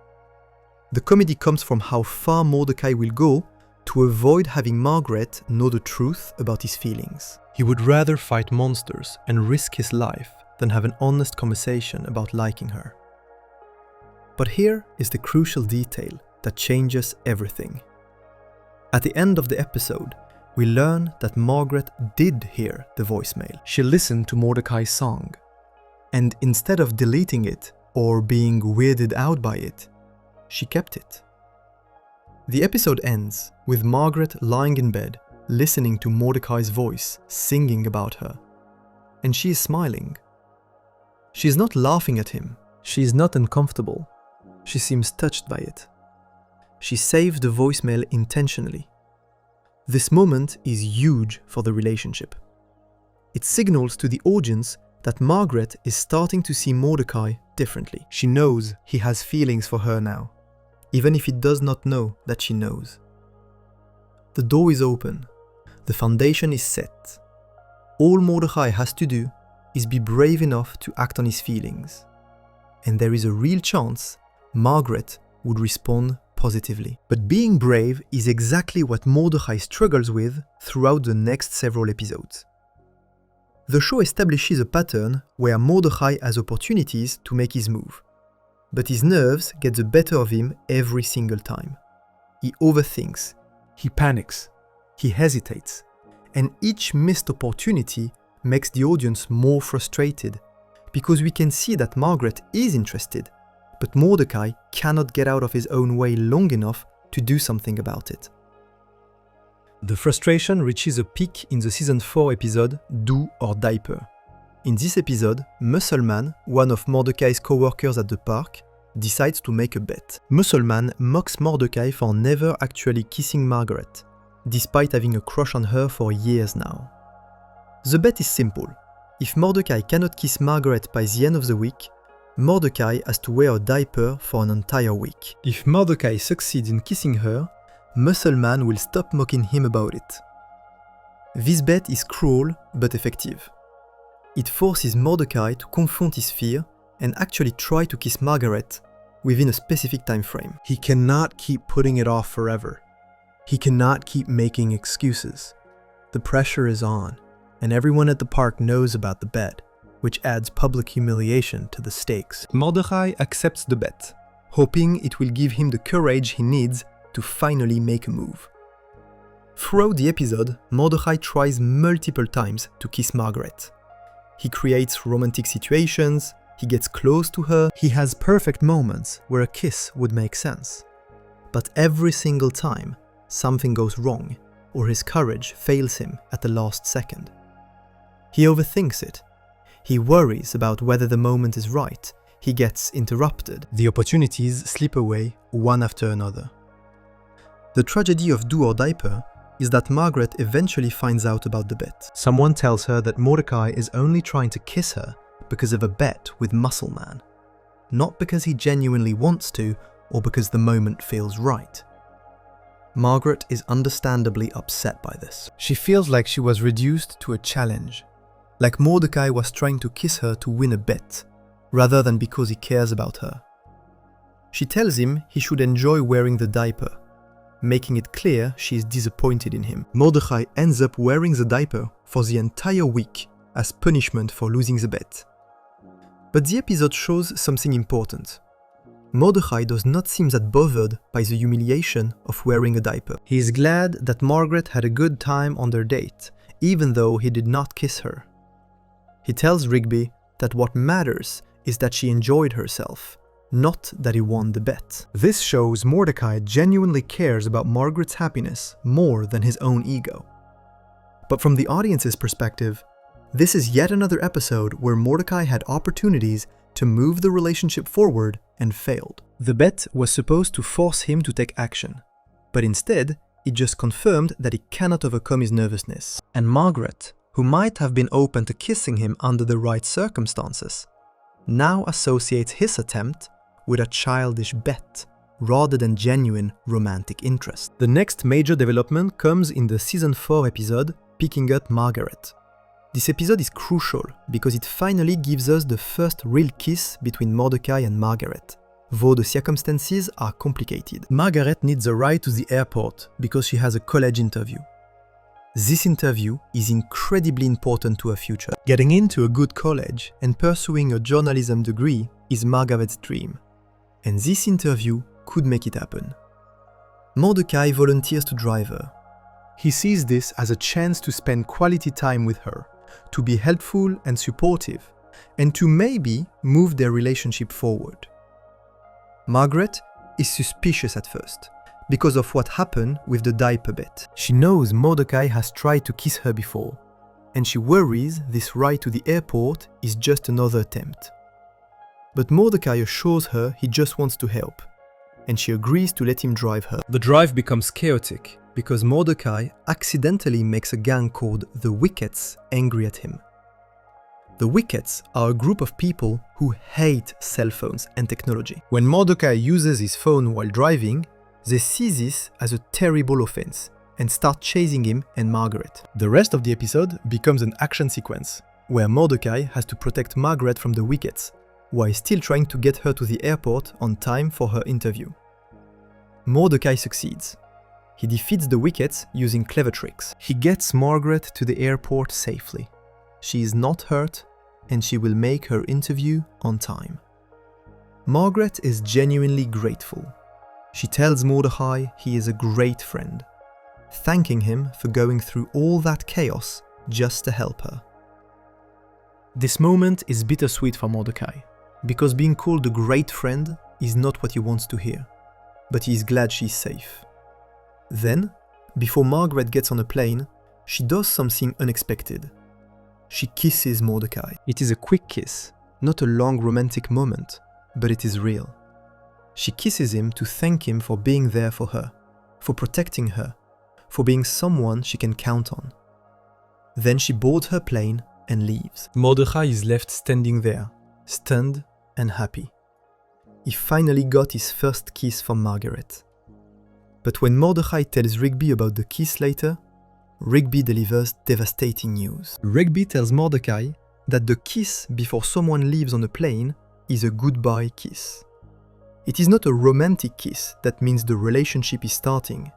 The comedy comes from how far Mordecai will go to avoid having Margaret know the truth about his feelings. He would rather fight monsters and risk his life than have an honest conversation about liking her. But here is the crucial detail that changes everything. At the end of the episode, we learn that Margaret did hear the voicemail. She listened to Mordecai's song, and instead of deleting it or being weirded out by it, she kept it. The episode ends with Margaret lying in bed, listening to Mordecai's voice singing about her, and she is smiling. She is not laughing at him. She is not uncomfortable. She seems touched by it. She saved the voicemail intentionally. This moment is huge for the relationship. It signals to the audience that Margaret is starting to see Mordecai differently. She knows he has feelings for her now, even if he does not know that she knows. The door is open. The foundation is set. All Mordecai has to do is be brave enough to act on his feelings. And there is a real chance Margaret would respond positively. But being brave is exactly what Mordecai struggles with throughout the next several episodes. The show establishes a pattern where Mordecai has opportunities to make his move, but his nerves get the better of him every single time. He overthinks, he panics, he hesitates, and each missed opportunity makes the audience more frustrated because we can see that Margaret is interested, but Mordecai cannot get out of his own way long enough to do something about it. The frustration reaches a peak in the season 4 episode Do or Diaper. In this episode, Muscleman, one of Mordecai's co-workers at the park, decides to make a bet. Muscleman mocks Mordecai for never actually kissing Margaret, despite having a crush on her for years now. The bet is simple. If Mordecai cannot kiss Margaret by the end of the week, Mordecai has to wear a diaper for an entire week. If Mordecai succeeds in kissing her, Muscleman will stop mocking him about it. This bet is cruel but effective. It forces Mordecai to confront his fear and actually try to kiss Margaret within a specific time frame. He cannot keep putting it off forever. He cannot keep making excuses. The pressure is on, and everyone at the park knows about the bet, which adds public humiliation to the stakes. Mordecai accepts the bet, hoping it will give him the courage he needs to finally make a move. Throughout the episode, Mordecai tries multiple times to kiss Margaret. He creates romantic situations, he gets close to her, he has perfect moments where a kiss would make sense. But every single time, something goes wrong, or his courage fails him at the last second. He overthinks it. He worries about whether the moment is right. He gets interrupted. The opportunities slip away one after another. The tragedy of Do or Diaper is that Margaret eventually finds out about the bet. Someone tells her that Mordecai is only trying to kiss her because of a bet with Muscleman, not because he genuinely wants to or because the moment feels right. Margaret is understandably upset by this. She feels like she was reduced to a challenge, like Mordecai was trying to kiss her to win a bet, rather than because he cares about her. She tells him he should enjoy wearing the diaper, making it clear she is disappointed in him. Mordecai ends up wearing the diaper for the entire week as punishment for losing the bet. But the episode shows something important. Mordecai does not seem that bothered by the humiliation of wearing a diaper. He is glad that Margaret had a good time on their date, even though he did not kiss her. He tells Rigby that what matters is that she enjoyed herself, not that he won the bet. This shows Mordecai genuinely cares about Margaret's happiness more than his own ego. But from the audience's perspective, this is yet another episode where Mordecai had opportunities to move the relationship forward and failed. The bet was supposed to force him to take action, but instead, it just confirmed that he cannot overcome his nervousness. And Margaret, who might have been open to kissing him under the right circumstances, now associates his attempt with a childish bet, rather than genuine romantic interest. The next major development comes in the season 4 episode, Picking Up Margaret. This episode is crucial because it finally gives us the first real kiss between Mordecai and Margaret, though the circumstances are complicated. Margaret needs a ride to the airport because she has a college interview. This interview is incredibly important to her future. Getting into a good college and pursuing a journalism degree is Margaret's dream, and this interview could make it happen. Mordecai volunteers to drive her. He sees this as a chance to spend quality time with her, to be helpful and supportive, and to maybe move their relationship forward. Margaret is suspicious at first, because of what happened with the diaper bet. She knows Mordecai has tried to kiss her before, and she worries this ride to the airport is just another attempt. But Mordecai assures her he just wants to help, and she agrees to let him drive her. The drive becomes chaotic, because Mordecai accidentally makes a gang called the Wickets angry at him. The Wickets are a group of people who hate cell phones and technology. When Mordecai uses his phone while driving, they see this as a terrible offense and start chasing him and Margaret. The rest of the episode becomes an action sequence, where Mordecai has to protect Margaret from the Wickets, while still trying to get her to the airport on time for her interview. Mordecai succeeds. He defeats the Wickets using clever tricks. He gets Margaret to the airport safely. She is not hurt, and she will make her interview on time. Margaret is genuinely grateful. She tells Mordecai he is a great friend, thanking him for going through all that chaos just to help her. This moment is bittersweet for Mordecai, because being called a great friend is not what he wants to hear, but he is glad she's safe. Then, before Margaret gets on a plane, she does something unexpected. She kisses Mordecai. It is a quick kiss, not a long romantic moment, but it is real. She kisses him to thank him for being there for her, for protecting her, for being someone she can count on. Then she boards her plane and leaves. Mordecai is left standing there, stunned and happy. He finally got his first kiss from Margaret. But when Mordecai tells Rigby about the kiss later, Rigby delivers devastating news. Rigby tells Mordecai that the kiss before someone leaves on a plane is a goodbye kiss. It is not a romantic kiss that means the relationship is starting.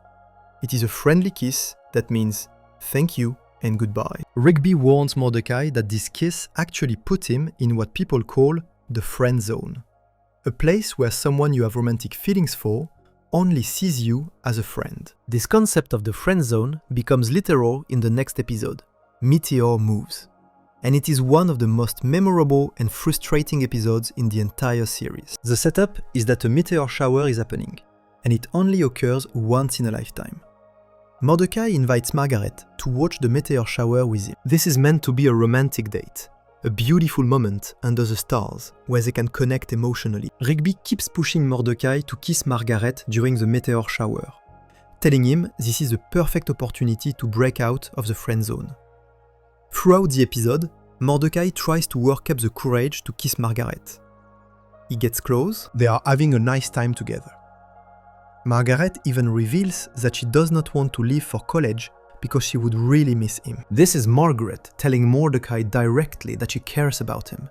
It is a friendly kiss that means thank you and goodbye. Rigby warns Mordecai that this kiss actually put him in what people call the friend zone, a place where someone you have romantic feelings for only sees you as a friend. This concept of the friend zone becomes literal in the next episode, Meteor Moves, and it is one of the most memorable and frustrating episodes in the entire series. The setup is that a meteor shower is happening, and it only occurs once in a lifetime. Mordecai invites Margaret to watch the meteor shower with him. This is meant to be a romantic date, a beautiful moment under the stars where they can connect emotionally. Rigby keeps pushing Mordecai to kiss Margaret during the meteor shower, telling him this is a perfect opportunity to break out of the friend zone. Throughout the episode, Mordecai tries to work up the courage to kiss Margaret. He gets close. They are having a nice time together. Margaret even reveals that she does not want to leave for college because she would really miss him. This is Margaret telling Mordecai directly that she cares about him,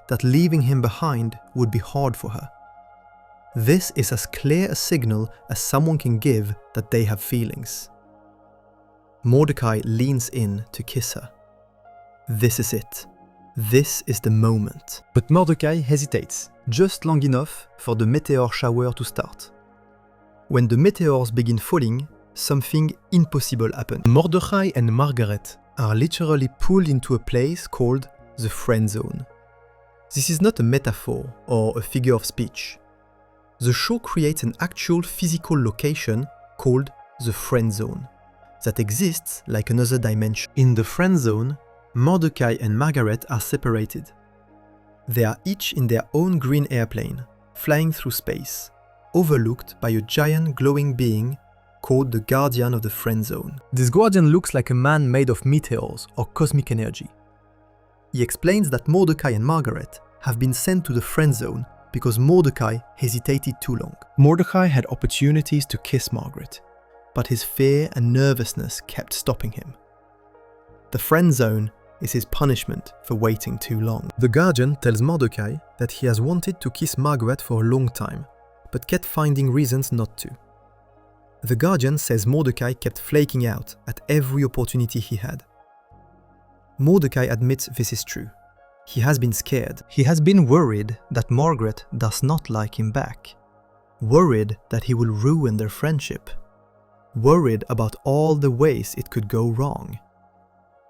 that leaving him behind would be hard for her. This is as clear a signal as someone can give that they have feelings. Mordecai leans in to kiss her. This is it. This is the moment. But Mordecai hesitates, just long enough for the meteor shower to start. When the meteors begin falling, something impossible happens. Mordecai and Margaret are literally pulled into a place called the friend zone. This is not a metaphor or a figure of speech. The show creates an actual physical location called the friend zone that exists like another dimension. In the friend zone, Mordecai and Margaret are separated. They are each in their own green airplane, flying through space, overlooked by a giant glowing being called the Guardian of the Friend Zone. This Guardian looks like a man made of meteors or cosmic energy. He explains that Mordecai and Margaret have been sent to the Friend Zone because Mordecai hesitated too long. Mordecai had opportunities to kiss Margaret, but his fear and nervousness kept stopping him. The Friend Zone is his punishment for waiting too long. The Guardian tells Mordecai that he has wanted to kiss Margaret for a long time, but kept finding reasons not to. The Guardian says Mordecai kept flaking out at every opportunity he had. Mordecai admits this is true. He has been scared. He has been worried that Margaret does not like him back. Worried that he will ruin their friendship. Worried about all the ways it could go wrong.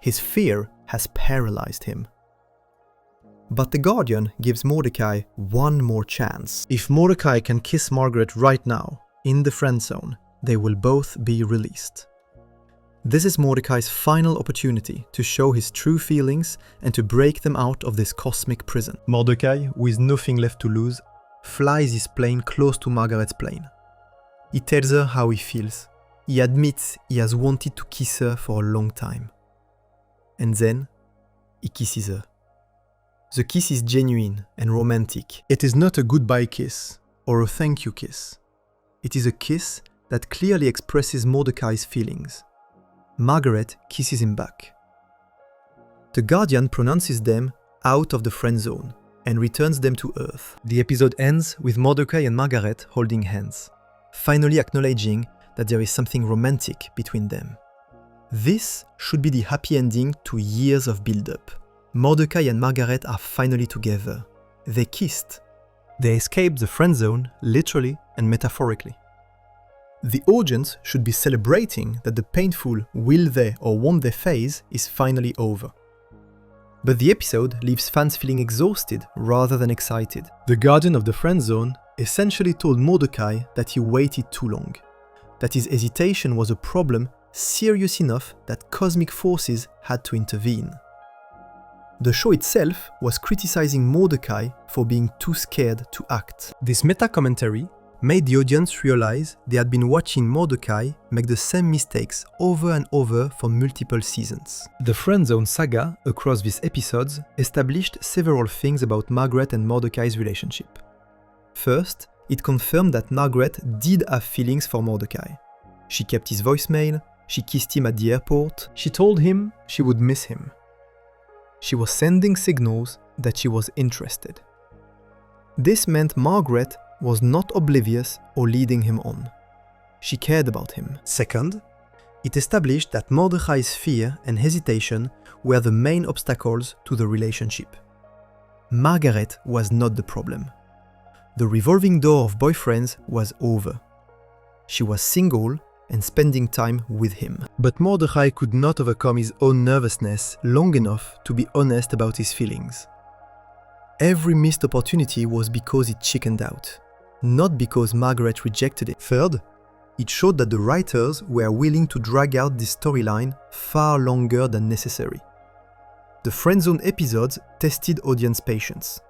His fear has paralyzed him. But the Guardian gives Mordecai one more chance. If Mordecai can kiss Margaret right now, in the friend zone, they will both be released. This is Mordecai's final opportunity to show his true feelings and to break them out of this cosmic prison. Mordecai, with nothing left to lose, flies his plane close to Margaret's plane. He tells her how he feels. He admits he has wanted to kiss her for a long time. And then, he kisses her. The kiss is genuine and romantic. It is not a goodbye kiss or a thank you kiss. It is a kiss that clearly expresses Mordecai's feelings. Margaret kisses him back. The Guardian pronounces them out of the friend zone and returns them to Earth. The episode ends with Mordecai and Margaret holding hands, finally acknowledging that there is something romantic between them. This should be the happy ending to years of build-up. Mordecai and Margaret are finally together. They kissed. They escaped the friend zone, literally and metaphorically. The audience should be celebrating that the painful will they or won't they phase is finally over. But the episode leaves fans feeling exhausted rather than excited. The guardian of the friend zone essentially told Mordecai that he waited too long, that his hesitation was a problem serious enough that cosmic forces had to intervene. The show itself was criticizing Mordecai for being too scared to act. This meta-commentary made the audience realize they had been watching Mordecai make the same mistakes over and over for multiple seasons. The Friendzone saga across these episodes established several things about Margaret and Mordecai's relationship. First, it confirmed that Margaret did have feelings for Mordecai. She kept his voicemail, she kissed him at the airport, she told him she would miss him. She was sending signals that she was interested. This meant Margaret was not oblivious or leading him on. She cared about him. Second, it established that Mordecai's fear and hesitation were the main obstacles to the relationship. Margaret was not the problem. The revolving door of boyfriends was over. She was single and spending time with him. But Mordecai could not overcome his own nervousness long enough to be honest about his feelings. Every missed opportunity was because it chickened out, not because Margaret rejected it. Third, it showed that the writers were willing to drag out this storyline far longer than necessary. The Friendzone episodes tested audience patience.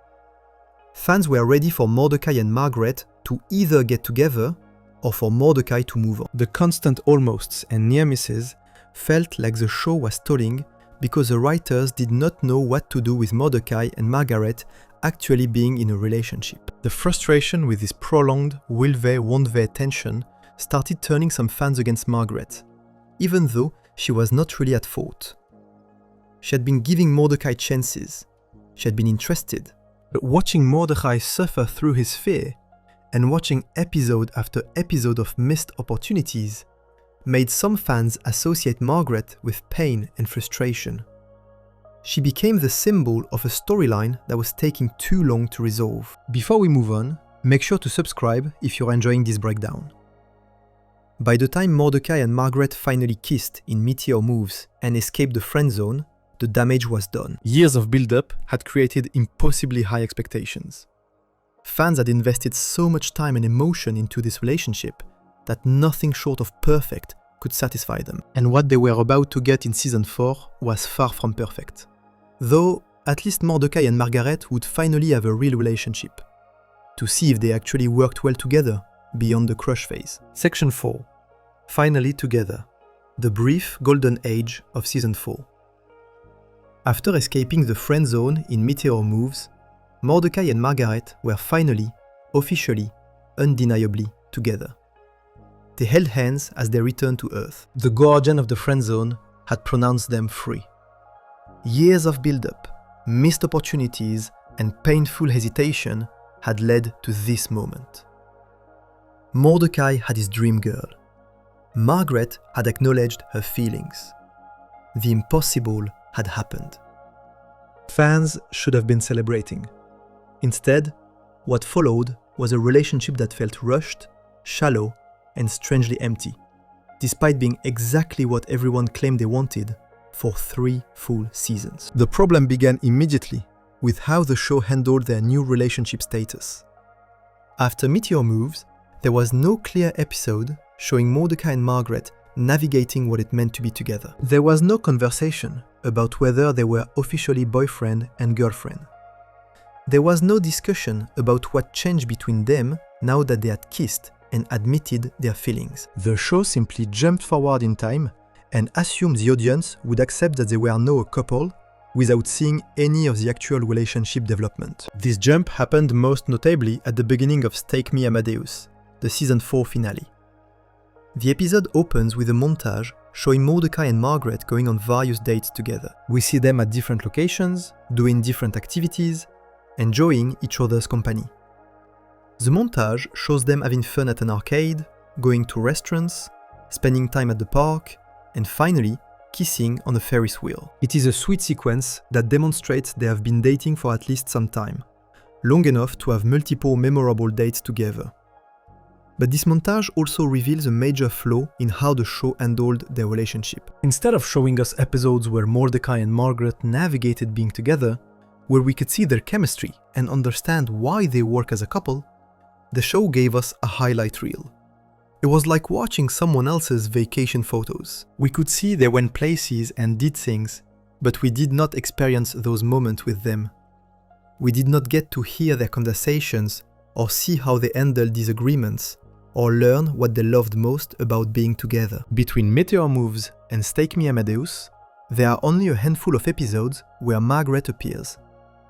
Fans were ready for Mordecai and Margaret to either get together or for Mordecai to move on. The constant almosts and near misses felt like the show was stalling because the writers did not know what to do with Mordecai and Margaret actually being in a relationship. The frustration with this prolonged will they, won't they tension started turning some fans against Margaret, even though she was not really at fault. She had been giving Mordecai chances. She had been interested. But watching Mordecai suffer through his fear and watching episode after episode of missed opportunities made some fans associate Margaret with pain and frustration. She became the symbol of a storyline that was taking too long to resolve. Before we move on, make sure to subscribe if you're enjoying this breakdown. By the time Mordecai and Margaret finally kissed in Meteor Moves and escaped the friend zone, the damage was done. Years of build-up had created impossibly high expectations. Fans had invested so much time and emotion into this relationship that nothing short of perfect could satisfy them. And what they were about to get in season 4 was far from perfect. Though, at least Mordecai and Margaret would finally have a real relationship, to see if they actually worked well together beyond the crush phase. Section 4. Finally together. The brief golden age of season 4. After escaping the friend zone in Meteor Moves, Mordecai and Margaret were finally, officially, undeniably together. They held hands as they returned to Earth. The guardian of the friend zone had pronounced them free. Years of build-up, missed opportunities, and painful hesitation had led to this moment. Mordecai had his dream girl. Margaret had acknowledged her feelings. The impossible had happened. Fans should have been celebrating. Instead, what followed was a relationship that felt rushed, shallow, and strangely empty, despite being exactly what everyone claimed they wanted for 3 full seasons. The problem began immediately with how the show handled their new relationship status. After Meteor Moves, there was no clear episode showing Mordecai and Margaret navigating what it meant to be together. There was no conversation about whether they were officially boyfriend and girlfriend. There was no discussion about what changed between them now that they had kissed and admitted their feelings. The show simply jumped forward in time and assumed the audience would accept that they were now a couple without seeing any of the actual relationship development. This jump happened most notably at the beginning of Stake Me Amadeus, the season 4 finale. The episode opens with a montage showing Mordecai and Margaret going on various dates together. We see them at different locations, doing different activities, enjoying each other's company. The montage shows them having fun at an arcade, going to restaurants, spending time at the park, and finally, kissing on a Ferris wheel. It is a sweet sequence that demonstrates they have been dating for at least some time, long enough to have multiple memorable dates together. But this montage also reveals a major flaw in how the show handled their relationship. Instead of showing us episodes where Mordecai and Margaret navigated being together, where we could see their chemistry and understand why they work as a couple, the show gave us a highlight reel. It was like watching someone else's vacation photos. We could see they went places and did things, but we did not experience those moments with them. We did not get to hear their conversations or see how they handled disagreements, or learn what they loved most about being together. Between Meteor Moves and Stake Me Amadeus, there are only a handful of episodes where Margaret appears,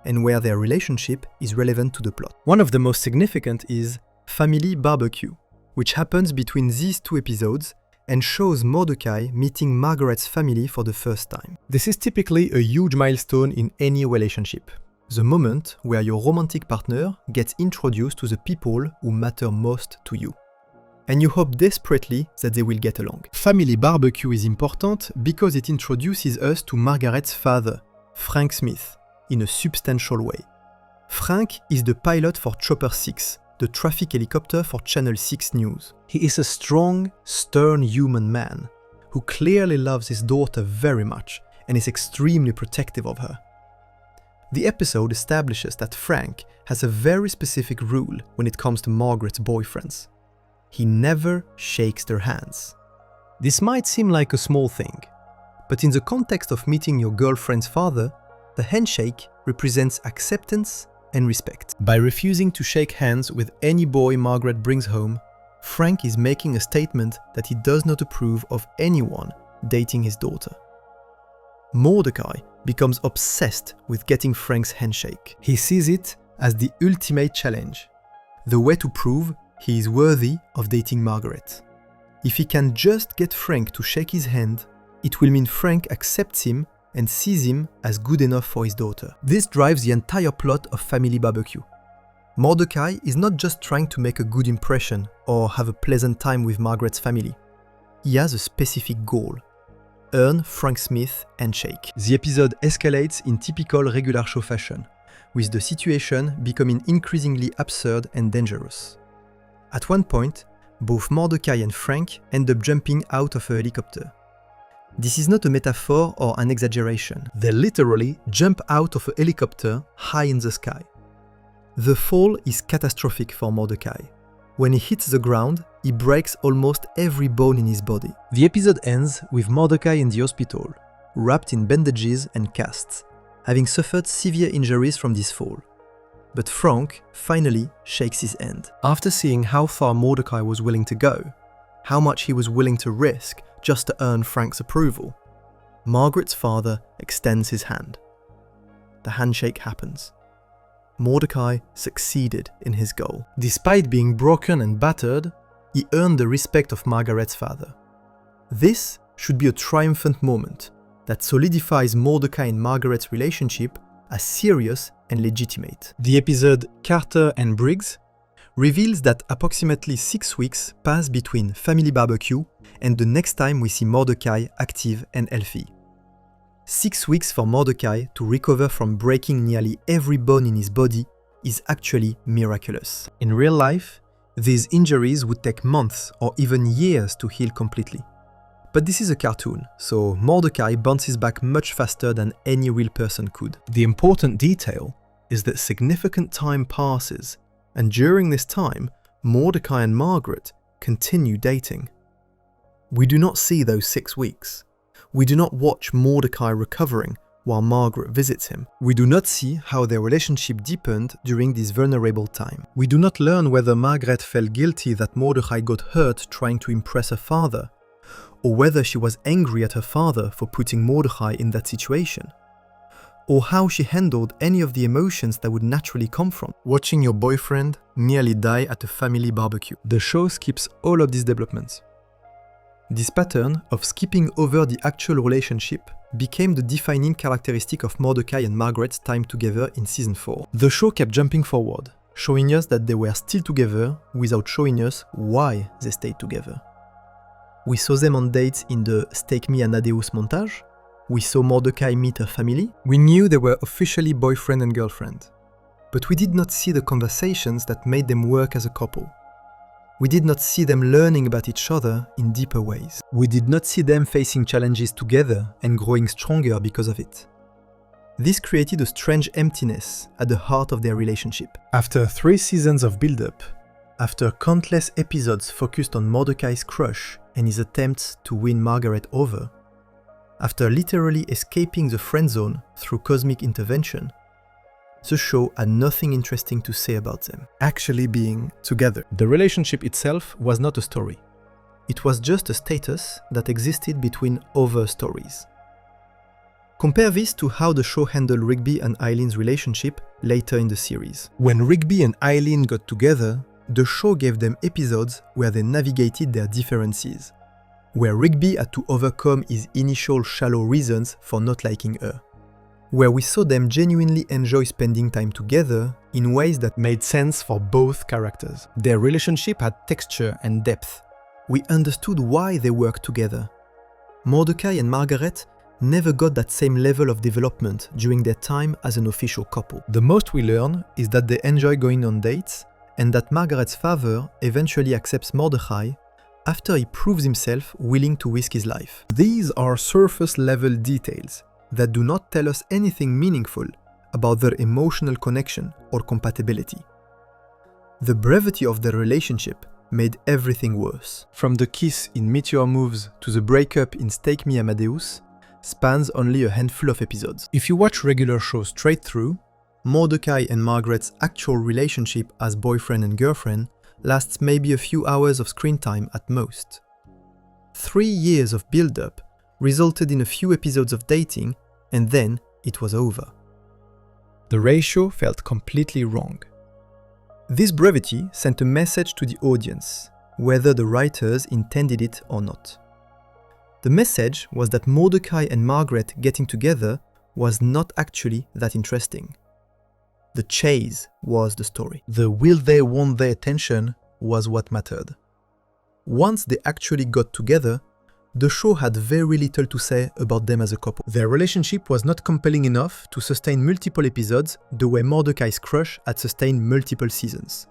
and where their relationship is relevant to the plot. One of the most significant is Family Barbecue, which happens between these two episodes and shows Mordecai meeting Margaret's family for the first time. This is typically a huge milestone in any relationship. The moment where your romantic partner gets introduced to the people who matter most to you. And you hope desperately that they will get along. Family Barbecue is important because it introduces us to Margaret's father, Frank Smith, in a substantial way. Frank is the pilot for Chopper 6, the traffic helicopter for Channel 6 News. He is a strong, stern human man who clearly loves his daughter very much and is extremely protective of her. The episode establishes that Frank has a very specific rule when it comes to Margaret's boyfriends. He never shakes their hands. This might seem like a small thing, but in the context of meeting your girlfriend's father, the handshake represents acceptance and respect. By refusing to shake hands with any boy Margaret brings home, Frank is making a statement that he does not approve of anyone dating his daughter. Mordecai becomes obsessed with getting Frank's handshake. He sees it as the ultimate challenge, the way to prove he is worthy of dating Margaret. If he can just get Frank to shake his hand, it will mean Frank accepts him and sees him as good enough for his daughter. This drives the entire plot of Family Barbecue. Mordecai is not just trying to make a good impression or have a pleasant time with Margaret's family. He has a specific goal: earn Frank Smith's handshake. The episode escalates in typical regular show fashion, with the situation becoming increasingly absurd and dangerous. At one point, both Mordecai and Frank end up jumping out of a helicopter. This is not a metaphor or an exaggeration. They literally jump out of a helicopter high in the sky. The fall is catastrophic for Mordecai. When he hits the ground, he breaks almost every bone in his body. The episode ends with Mordecai in the hospital, wrapped in bandages and casts, having suffered severe injuries from this fall. But Frank finally shakes his hand. After seeing how far Mordecai was willing to go, how much he was willing to risk just to earn Frank's approval, Margaret's father extends his hand. The handshake happens. Mordecai succeeded in his goal. Despite being broken and battered, he earned the respect of Margaret's father. This should be a triumphant moment that solidifies Mordecai and Margaret's relationship as serious and legitimate. The episode Carter and Briggs reveals that approximately 6 weeks pass between Family Barbecue and the next time we see Mordecai active and healthy. 6 weeks for Mordecai to recover from breaking nearly every bone in his body is actually miraculous. In real life, these injuries would take months or even years to heal completely. But this is a cartoon, so Mordecai bounces back much faster than any real person could. The important detail is that significant time passes, and during this time, Mordecai and Margaret continue dating. We do not see those 6 weeks. We do not watch Mordecai recovering while Margaret visits him. We do not see how their relationship deepened during this vulnerable time. We do not learn whether Margaret felt guilty that Mordecai got hurt trying to impress her father, or whether she was angry at her father for putting Mordecai in that situation, or how she handled any of the emotions that would naturally come from watching your boyfriend nearly die at a family barbecue. The show skips all of these developments. This pattern of skipping over the actual relationship became the defining characteristic of Mordecai and Margaret's time together in season 4. The show kept jumping forward, showing us that they were still together without showing us why they stayed together. We saw them on dates in the Stake Me Amadeus montage. We saw Mordecai meet her family. We knew they were officially boyfriend and girlfriend. But we did not see the conversations that made them work as a couple. We did not see them learning about each other in deeper ways. We did not see them facing challenges together and growing stronger because of it. This created a strange emptiness at the heart of their relationship. After 3 seasons of build-up, after countless episodes focused on Mordecai's crush and his attempts to win Margaret over, after literally escaping the friend zone through cosmic intervention, the show had nothing interesting to say about them actually being together. The relationship itself was not a story. It was just a status that existed between other stories. Compare this to how the show handled Rigby and Eileen's relationship later in the series. When Rigby and Eileen got together, the show gave them episodes where they navigated their differences, where Rigby had to overcome his initial shallow reasons for not liking her, where we saw them genuinely enjoy spending time together in ways that made sense for both characters. Their relationship had texture and depth. We understood why they worked together. Mordecai and Margaret never got that same level of development during their time as an official couple. The most we learn is that they enjoy going on dates and that Margaret's father eventually accepts Mordecai after he proves himself willing to risk his life. These are surface-level details that do not tell us anything meaningful about their emotional connection or compatibility. The brevity of their relationship made everything worse. From the kiss in Meteor Moves to the breakup in Stake Me Amadeus spans only a handful of episodes. If you watch regular shows straight through, Mordecai and Margaret's actual relationship as boyfriend and girlfriend lasts maybe a few hours of screen time at most. 3 years of build-up resulted in a few episodes of dating, and then it was over. The ratio felt completely wrong. This brevity sent a message to the audience, whether the writers intended it or not. The message was that Mordecai and Margaret getting together was not actually that interesting. The chase was the story. The will they want their attention was what mattered. Once they actually got together, the show had very little to say about them as a couple. Their relationship was not compelling enough to sustain multiple episodes the way Mordecai's crush had sustained multiple seasons.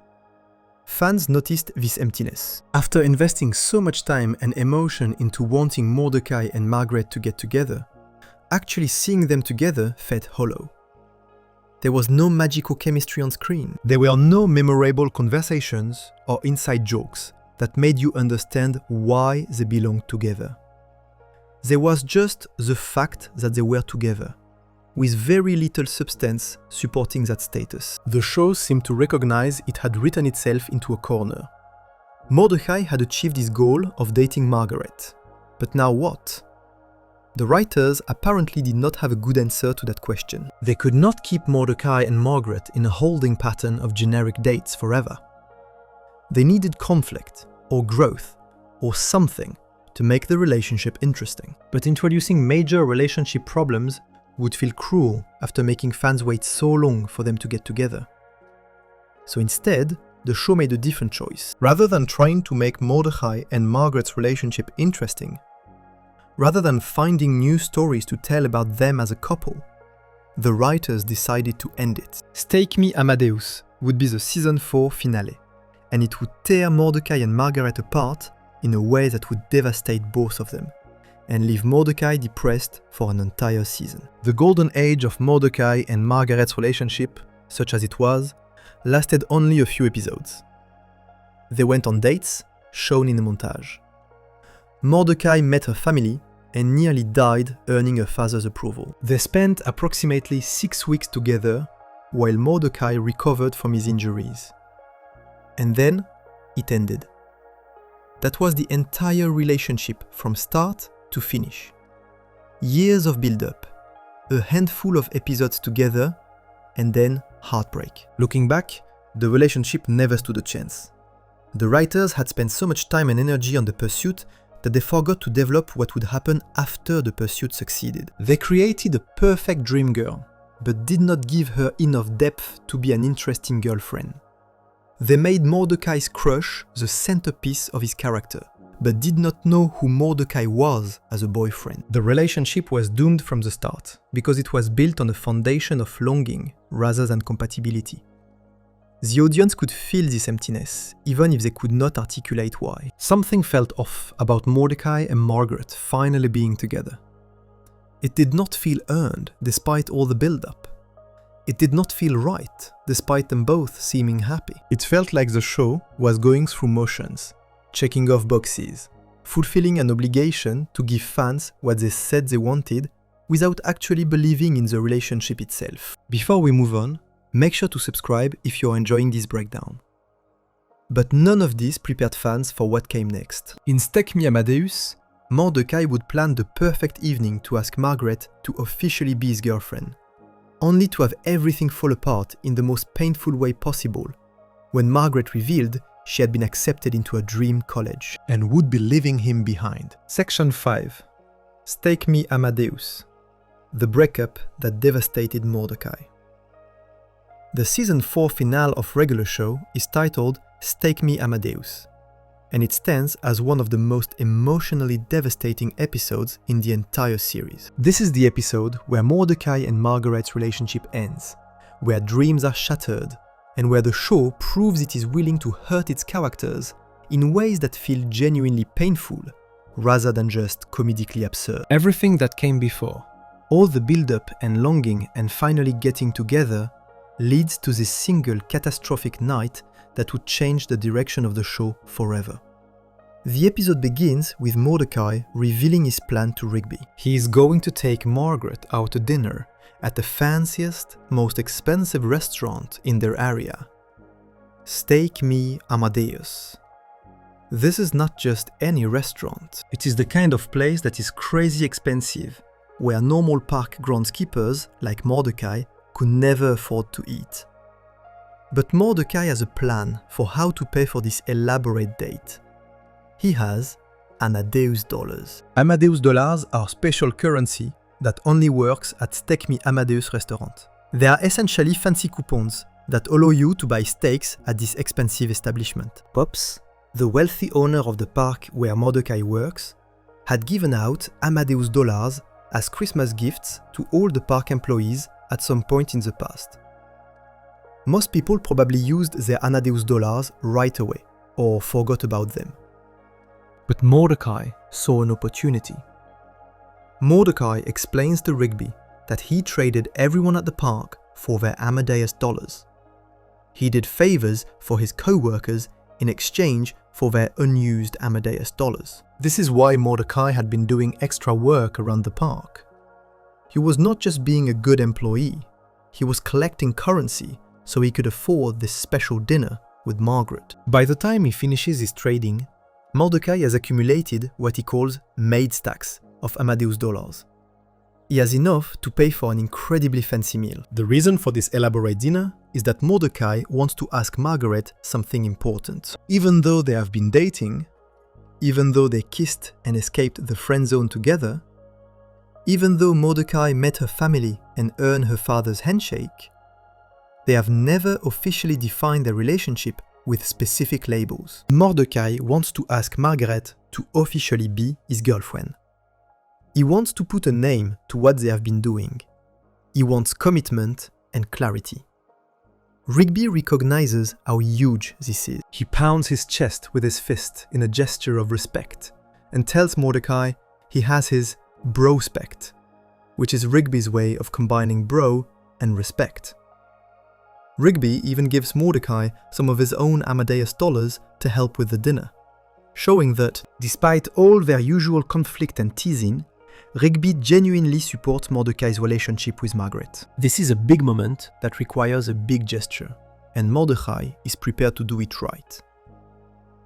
Fans noticed this emptiness. After investing so much time and emotion into wanting Mordecai and Margaret to get together, actually seeing them together felt hollow. There was no magical chemistry on screen. There were no memorable conversations or inside jokes that made you understand why they belonged together. There was just the fact that they were together, with very little substance supporting that status. The show seemed to recognize it had written itself into a corner. Mordecai had achieved his goal of dating Margaret. But now what? The writers apparently did not have a good answer to that question. They could not keep Mordecai and Margaret in a holding pattern of generic dates forever. They needed conflict, or growth, or something to make the relationship interesting. But introducing major relationship problems would feel cruel after making fans wait so long for them to get together. So instead, the show made a different choice. Rather than trying to make Mordecai and Margaret's relationship interesting, rather than finding new stories to tell about them as a couple, the writers decided to end it. Stake Me Amadeus would be the season 4 finale, and it would tear Mordecai and Margaret apart in a way that would devastate both of them, and leave Mordecai depressed for an entire season. The golden age of Mordecai and Margaret's relationship, such as it was, lasted only a few episodes. They went on dates, shown in a montage. Mordecai met her family and nearly died earning her father's approval. They spent approximately 6 weeks together while Mordecai recovered from his injuries. And then it ended. That was the entire relationship from start to finish. Years of build-up, a handful of episodes together, and then heartbreak. Looking back, the relationship never stood a chance. The writers had spent so much time and energy on the pursuit that they forgot to develop what would happen after the pursuit succeeded. They created a perfect dream girl, but did not give her enough depth to be an interesting girlfriend. They made Mordecai's crush the centerpiece of his character, but did not know who Mordecai was as a boyfriend. The relationship was doomed from the start, because it was built on a foundation of longing rather than compatibility. The audience could feel this emptiness, even if they could not articulate why. Something felt off about Mordecai and Margaret finally being together. It did not feel earned, despite all the build-up. It did not feel right, despite them both seeming happy. It felt like the show was going through motions, checking off boxes, fulfilling an obligation to give fans what they said they wanted without actually believing in the relationship itself. Before we move on, make sure to subscribe if you're enjoying this breakdown. But none of this prepared fans for what came next. In Take Me Amadeus, Mordecai would plan the perfect evening to ask Margaret to officially be his girlfriend, only to have everything fall apart in the most painful way possible, when Margaret revealed she had been accepted into a dream college and would be leaving him behind. Section 5. Take Me Amadeus. The breakup that devastated Mordecai. The season 4 finale of regular show is titled Take Me Amadeus, and it stands as one of the most emotionally devastating episodes in the entire series. This is the episode where Mordecai and Margaret's relationship ends, where dreams are shattered, and where the show proves it is willing to hurt its characters in ways that feel genuinely painful, rather than just comedically absurd. Everything that came before, all the build-up and longing and finally getting together, leads to this single catastrophic night that would change the direction of the show forever. The episode begins with Mordecai revealing his plan to Rigby. He is going to take Margaret out to dinner at the fanciest, most expensive restaurant in their area. Take Me Amadeus. This is not just any restaurant. It is the kind of place that is crazy expensive, where normal park groundskeepers like Mordecai could never afford to eat. But Mordecai has a plan for how to pay for this elaborate date. He has Amadeus dollars. Amadeus dollars are special currency that only works at Take Me Amadeus restaurant. They are essentially fancy coupons that allow you to buy steaks at this expensive establishment. Pops, the wealthy owner of the park where Mordecai works, had given out Amadeus dollars as Christmas gifts to all the park employees at some point in the past. Most people probably used their Amadeus dollars right away, or forgot about them. But Mordecai saw an opportunity. Mordecai explains to Rigby that he traded everyone at the park for their Amadeus dollars. He did favors for his co-workers in exchange for their unused Amadeus dollars. This is why Mordecai had been doing extra work around the park. He was not just being a good employee, he was collecting currency so he could afford this special dinner with Margaret. By the time he finishes his trading, Mordecai has accumulated what he calls maid stacks of Amadeus dollars. He has enough to pay for an incredibly fancy meal. The reason for this elaborate dinner is that Mordecai wants to ask Margaret something important. Even though they have been dating, even though they kissed and escaped the friend zone together, even though Mordecai met her family and earned her father's handshake, they have never officially defined their relationship with specific labels. Mordecai wants to ask Margaret to officially be his girlfriend. He wants to put a name to what they have been doing. He wants commitment and clarity. Rigby recognizes how huge this is. He pounds his chest with his fist in a gesture of respect and tells Mordecai he has his brospect, which is Rigby's way of combining bro and respect. Rigby even gives Mordecai some of his own Amadeus dollars to help with the dinner, showing that, despite all their usual conflict and teasing, Rigby genuinely supports Mordecai's relationship with Margaret. This is a big moment that requires a big gesture, and Mordecai is prepared to do it right.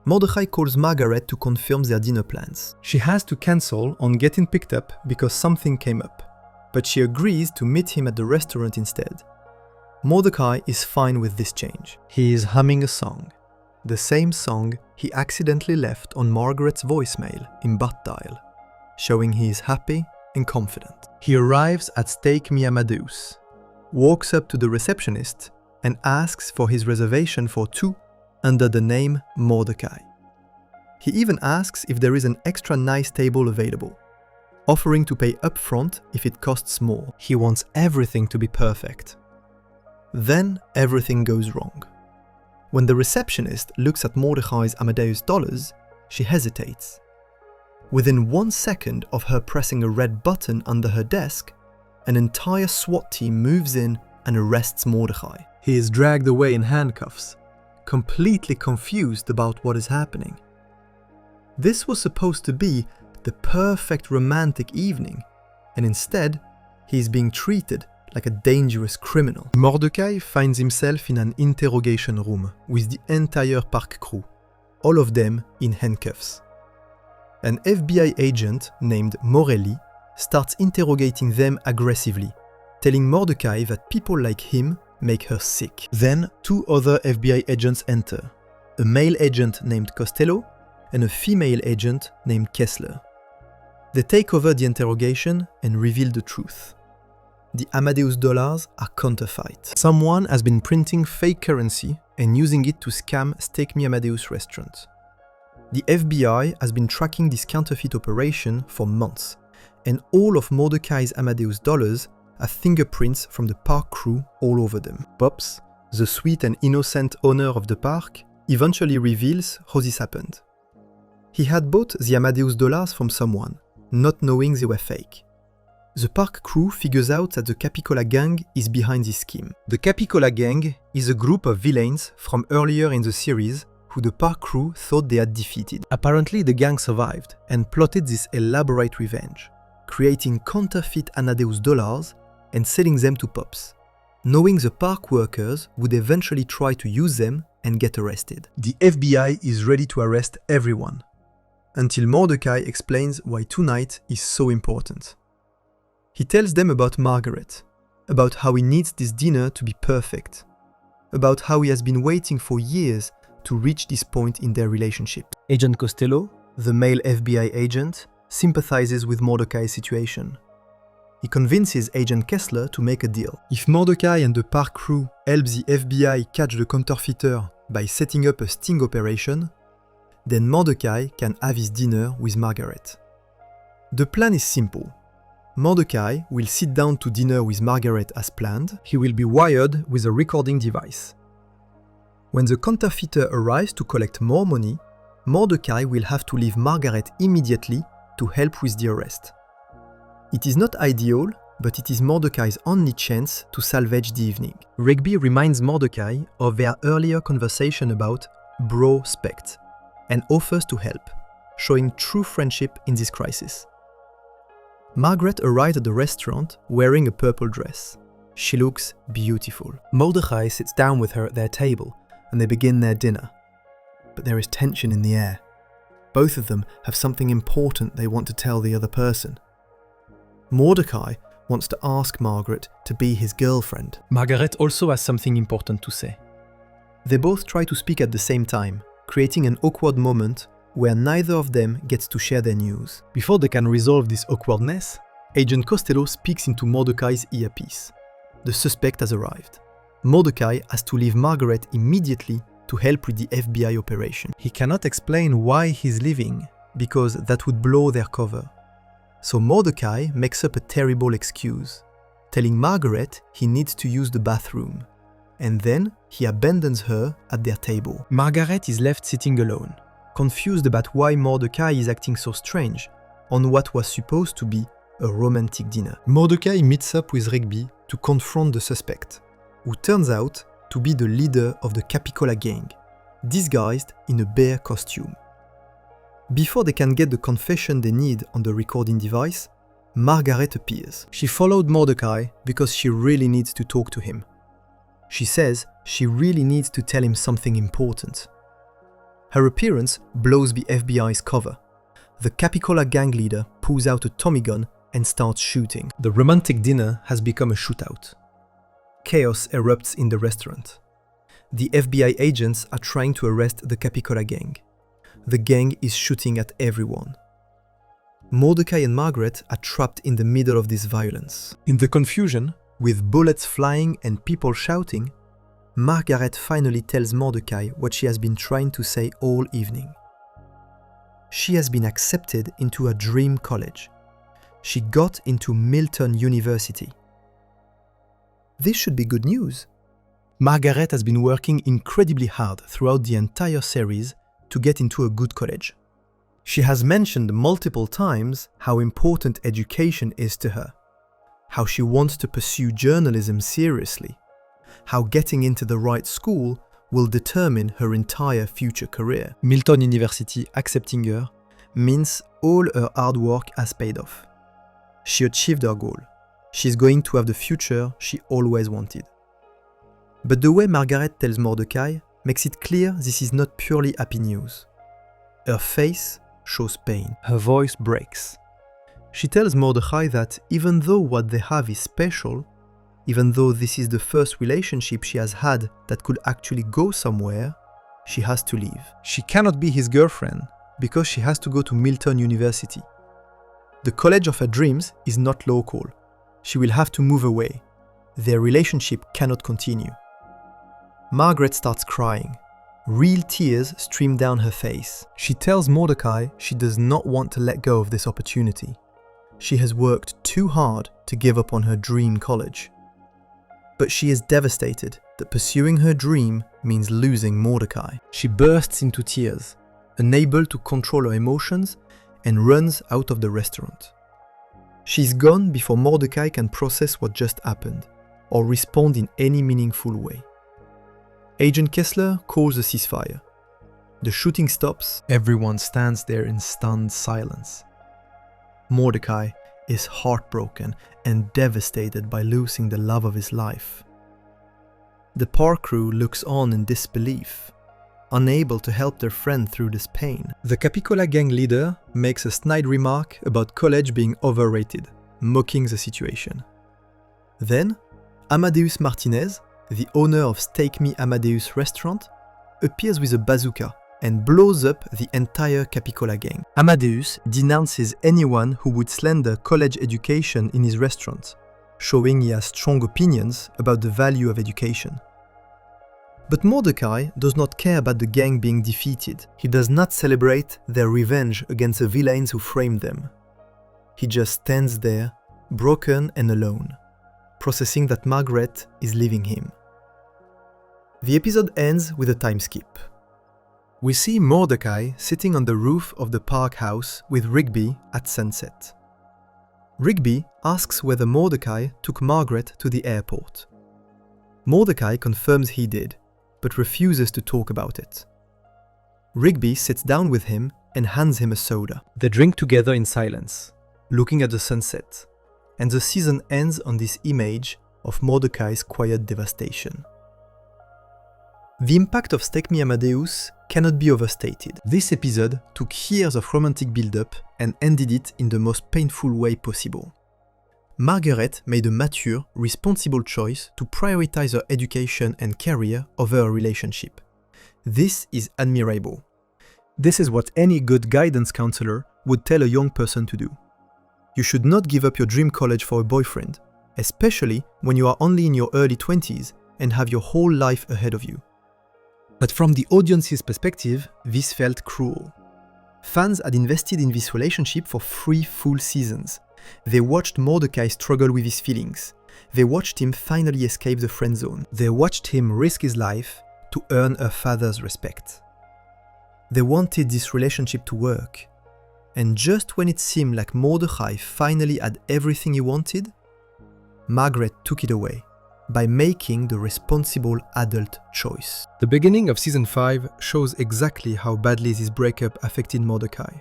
Mordecai calls Margaret to confirm their dinner plans. She has to cancel on getting picked up because something came up, but she agrees to meet him at the restaurant instead. Mordecai is fine with this change. He is humming a song, the same song he accidentally left on Margaret's voicemail in butt dial, showing he is happy and confident. He arrives at Steak Me Amadeus, walks up to the receptionist and asks for his reservation for two under the name Mordecai. He even asks if there is an extra nice table available, offering to pay upfront if it costs more. He wants everything to be perfect. Then everything goes wrong. When the receptionist looks at Mordecai's Amadeus dollars, she hesitates. Within 1 second of her pressing a red button under her desk, an entire SWAT team moves in and arrests Mordecai. He is dragged away in handcuffs, completely confused about what is happening. This was supposed to be the perfect romantic evening, and instead, he is being treated like a dangerous criminal. Mordecai finds himself in an interrogation room with the entire park crew, all of them in handcuffs. An FBI agent named Morelli starts interrogating them aggressively, telling Mordecai that people like him make her sick. Then, two other FBI agents enter, a male agent named Costello and a female agent named Kessler. They take over the interrogation and reveal the truth. The Amadeus dollars are counterfeit. Someone has been printing fake currency and using it to scam Steak Me Amadeus restaurant. The FBI has been tracking this counterfeit operation for months, and all of Mordecai's Amadeus dollars have fingerprints from the park crew all over them. Pops, the sweet and innocent owner of the park, eventually reveals how this happened. He had bought the Amadeus dollars from someone, not knowing they were fake. The park crew figures out that the Capicola gang is behind this scheme. The Capicola gang is a group of villains from earlier in the series who the park crew thought they had defeated. Apparently the gang survived and plotted this elaborate revenge, creating counterfeit Amadeus dollars and selling them to Pops, knowing the park workers would eventually try to use them and get arrested. The FBI is ready to arrest everyone, until Mordecai explains why tonight is so important. He tells them about Margaret, about how he needs this dinner to be perfect, about how he has been waiting for years to reach this point in their relationship. Agent Costello, the male FBI agent, sympathizes with Mordecai's situation. He convinces Agent Kessler to make a deal. If Mordecai and the park crew help the FBI catch the counterfeiter by setting up a sting operation, then Mordecai can have his dinner with Margaret. The plan is simple. Mordecai will sit down to dinner with Margaret as planned. He will be wired with a recording device. When the counterfeiter arrives to collect more money, Mordecai will have to leave Margaret immediately to help with the arrest. It is not ideal, but it is Mordecai's only chance to salvage the evening. Rigby reminds Mordecai of their earlier conversation about bro-spect and offers to help, showing true friendship in this crisis. Margaret arrives at the restaurant wearing a purple dress. She looks beautiful. Mordecai sits down with her at their table and they begin their dinner. But there is tension in the air. Both of them have something important they want to tell the other person. Mordecai wants to ask Margaret to be his girlfriend. Margaret also has something important to say. They both try to speak at the same time, creating an awkward moment where neither of them gets to share their news. Before they can resolve this awkwardness, Agent Costello speaks into Mordecai's earpiece. The suspect has arrived. Mordecai has to leave Margaret immediately to help with the FBI operation. He cannot explain why he's leaving, because that would blow their cover. So Mordecai makes up a terrible excuse, telling Margaret he needs to use the bathroom. And then he abandons her at their table. Margaret is left sitting alone, confused about why Mordecai is acting so strange on what was supposed to be a romantic dinner. Mordecai meets up with Rigby to confront the suspect, who turns out to be the leader of the Capicola gang, disguised in a bear costume. Before they can get the confession they need on the recording device, Margaret appears. She followed Mordecai because she really needs to talk to him. She says she really needs to tell him something important. Her appearance blows the FBI's cover. The Capicola gang leader pulls out a Tommy gun and starts shooting. The romantic dinner has become a shootout. Chaos erupts in the restaurant. the FBI agents are trying to arrest the Capicola gang. The gang is shooting at everyone. Mordecai and Margaret are trapped in the middle of this violence. In the confusion, with bullets flying and people shouting, Margaret finally tells Mordecai what she has been trying to say all evening. She has been accepted into a dream college. She got into Milton University. This should be good news. Margaret has been working incredibly hard throughout the entire series to get into a good college. She has mentioned multiple times how important education is to her, how she wants to pursue journalism seriously, how getting into the right school will determine her entire future career. Milton University accepting her means all her hard work has paid off. She achieved her goal. She's going to have the future she always wanted. But the way Margaret tells Mordecai makes it clear this is not purely happy news. Her face shows pain. Her voice breaks. She tells Mordecai that even though what they have is special, even though this is the first relationship she has had that could actually go somewhere, she has to leave. She cannot be his girlfriend because she has to go to Milton University. The college of her dreams is not local. She will have to move away. Their relationship cannot continue. Margaret starts crying. Real tears stream down her face. She tells Mordecai she does not want to let go of this opportunity. She has worked too hard to give up on her dream college. But she is devastated that pursuing her dream means losing Mordecai. She bursts into tears, unable to control her emotions, and runs out of the restaurant. She's gone before Mordecai can process what just happened, or respond in any meaningful way. Agent Kessler calls a ceasefire. The shooting stops. Everyone stands there in stunned silence. Mordecai is heartbroken and devastated by losing the love of his life. The park crew looks on in disbelief, unable to help their friend through this pain. The Capicola gang leader makes a snide remark about college being overrated, mocking the situation. Then, Amadeus Martinez, the owner of Steak Me Amadeus restaurant, appears with a bazooka and blows up the entire Capicola gang. Amadeus denounces anyone who would slander college education in his restaurant, showing he has strong opinions about the value of education. But Mordecai does not care about the gang being defeated. He does not celebrate their revenge against the villains who framed them. He just stands there, broken and alone, processing that Margaret is leaving him. The episode ends with a time skip. We see Mordecai sitting on the roof of the park house with Rigby at sunset. Rigby asks whether Mordecai took Margaret to the airport. Mordecai confirms he did, but refuses to talk about it. Rigby sits down with him and hands him a soda. They drink together in silence, looking at the sunset, and the season ends on this image of Mordecai's quiet devastation. The impact of Steak Me Amadeus cannot be overstated. This episode took years of romantic build-up and ended it in the most painful way possible. Margaret made a mature, responsible choice to prioritize her education and career over a relationship. This is admirable. This is what any good guidance counselor would tell a young person to do. You should not give up your dream college for a boyfriend, especially when you are only in your early 20s and have your whole life ahead of you. But from the audience's perspective, this felt cruel. Fans had invested in this relationship for 3 full seasons. They watched Mordecai struggle with his feelings. They watched him finally escape the friend zone. They watched him risk his life to earn her father's respect. They wanted this relationship to work. And just when it seemed like Mordecai finally had everything he wanted, Margaret took it away by making the responsible adult choice. The beginning of season 5 shows exactly how badly this breakup affected Mordecai.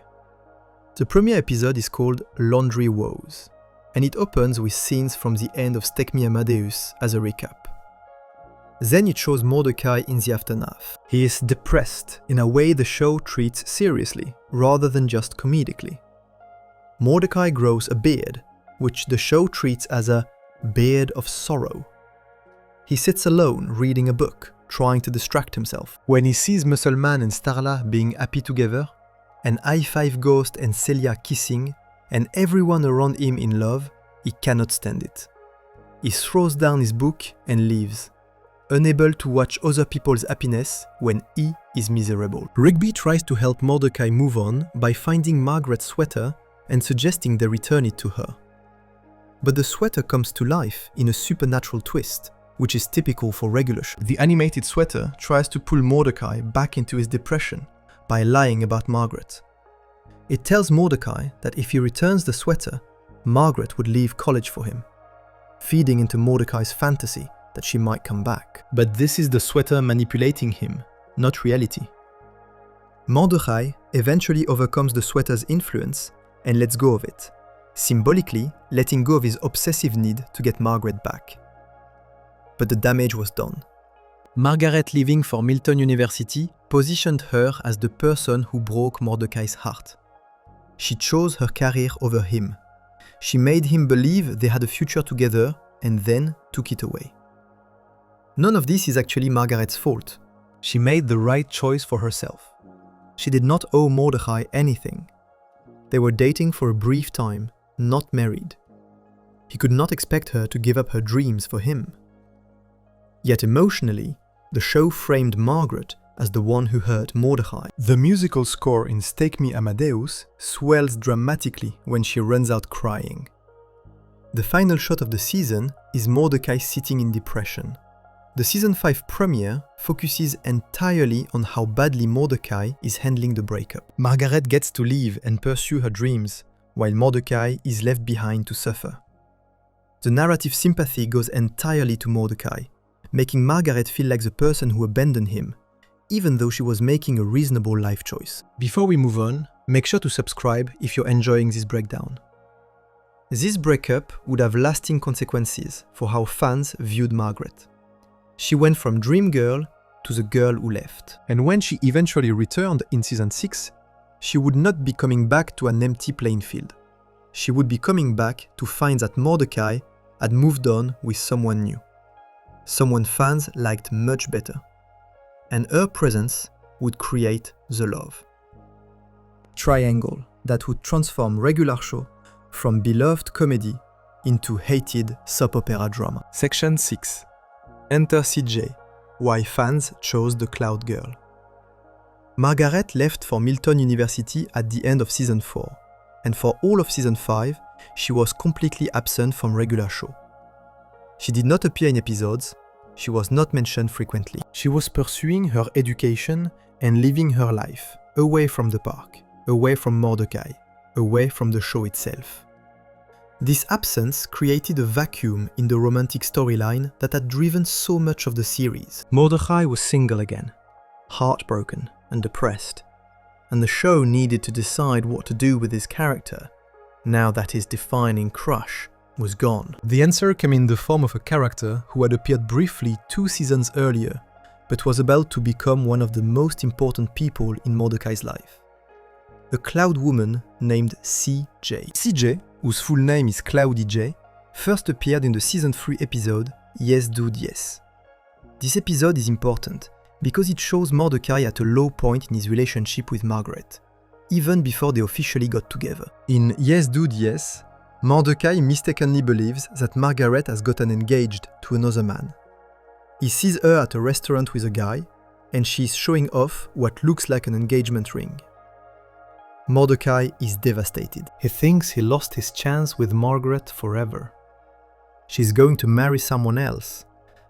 The premiere episode is called Laundry Woes, and it opens with scenes from the end of Steak Me Amadeus as a recap. Then it shows Mordecai in the aftermath. He is depressed in a way the show treats seriously, rather than just comedically. Mordecai grows a beard, which the show treats as a beard of sorrow. He sits alone reading a book, trying to distract himself. When he sees Muscleman and Starla being happy together, and I-5 Ghost and Celia kissing, and everyone around him in love, he cannot stand it. He throws down his book and leaves, unable to watch other people's happiness when he is miserable. Rigby tries to help Mordecai move on by finding Margaret's sweater and suggesting they return it to her. But the sweater comes to life in a supernatural twist, which is typical for regular shows. The animated sweater tries to pull Mordecai back into his depression by lying about Margaret. It tells Mordecai that if he returns the sweater, Margaret would leave college for him, feeding into Mordecai's fantasy that she might come back. But this is the sweater manipulating him, not reality. Mordecai eventually overcomes the sweater's influence and lets go of it, symbolically letting go of his obsessive need to get Margaret back. But the damage was done. Margaret leaving for Milton University positioned her as the person who broke Mordecai's heart. She chose her career over him. She made him believe they had a future together and then took it away. None of this is actually Margaret's fault. She made the right choice for herself. She did not owe Mordecai anything. They were dating for a brief time, not married. He could not expect her to give up her dreams for him. Yet emotionally, the show framed Margaret as the one who hurt Mordecai. The musical score in Stake Me Amadeus swells dramatically when she runs out crying. The final shot of the season is Mordecai sitting in depression. The season 5 premiere focuses entirely on how badly Mordecai is handling the breakup. Margaret gets to live and pursue her dreams, while Mordecai is left behind to suffer. The narrative sympathy goes entirely to Mordecai, making Margaret feel like the person who abandoned him, even though she was making a reasonable life choice. Before we move on, make sure to subscribe if you're enjoying this breakdown. This breakup would have lasting consequences for how fans viewed Margaret. She went from dream girl to the girl who left. And when she eventually returned in season 6, she would not be coming back to an empty playing field. She would be coming back to find that Mordecai had moved on with someone new. Someone fans liked much better. And her presence would create the love. Triangle that would transform regular show from beloved comedy into hated soap opera drama. Section 6. Enter CJ, why fans chose the Cloud Girl. Margaret left for Milton University at the end of season 4, and for all of season 5, she was completely absent from regular show. She did not appear in episodes, she was not mentioned frequently. She was pursuing her education and living her life, away from the park, away from Mordecai, away from the show itself. This absence created a vacuum in the romantic storyline that had driven so much of the series. Mordecai was single again, heartbroken and depressed, and the show needed to decide what to do with his character, now that his defining crush was gone. The answer came in the form of a character who had appeared briefly 2 seasons earlier, but was about to become one of the most important people in Mordecai's life. A cloud woman named CJ. CJ, whose full name is Cloudy J, first appeared in the season 3 episode Yes Dude Yes. This episode is important because it shows Mordecai at a low point in his relationship with Margaret, even before they officially got together. In Yes Dude Yes, Mordecai mistakenly believes that Margaret has gotten engaged to another man. He sees her at a restaurant with a guy, and she is showing off what looks like an engagement ring. Mordecai is devastated. He thinks he lost his chance with Margaret forever. She's going to marry someone else,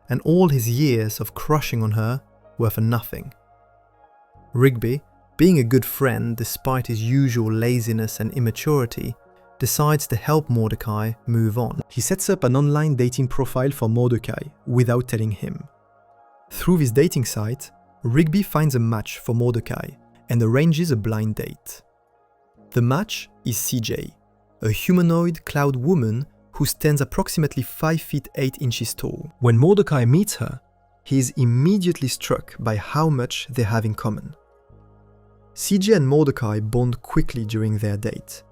and all his years of crushing on her were for nothing. Rigby, being a good friend despite his usual laziness and immaturity, decides to help Mordecai move on. He sets up an online dating profile for Mordecai without telling him. Through this dating site, Rigby finds a match for Mordecai and arranges a blind date. The match is CJ, a humanoid cloud woman who stands approximately 5 feet 8 inches tall. When Mordecai meets her, he is immediately struck by how much they have in common. CJ and Mordecai bond quickly during their date.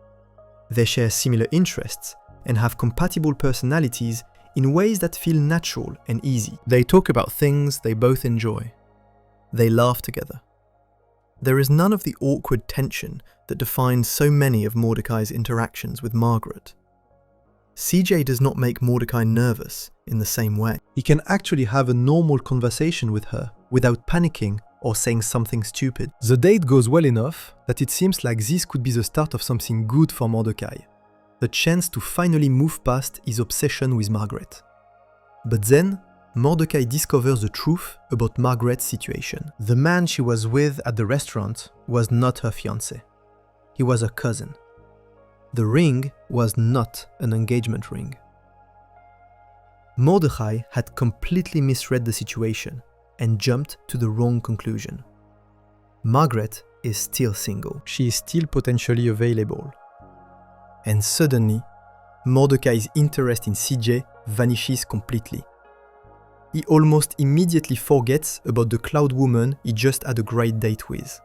They share similar interests and have compatible personalities in ways that feel natural and easy. They talk about things they both enjoy. They laugh together. There is none of the awkward tension that defines so many of Mordecai's interactions with Margaret. CJ does not make Mordecai nervous in the same way. He can actually have a normal conversation with her without panicking or saying something stupid. The date goes well enough that it seems like this could be the start of something good for Mordecai. The chance to finally move past his obsession with Margaret. But then, Mordecai discovers the truth about Margaret's situation. The man she was with at the restaurant was not her fiancé. He was her cousin. The ring was not an engagement ring. Mordecai had completely misread the situation and jumped to the wrong conclusion. Margaret is still single. She is still potentially available. And suddenly, Mordecai's interest in CJ vanishes completely. He almost immediately forgets about the cloud woman he just had a great date with,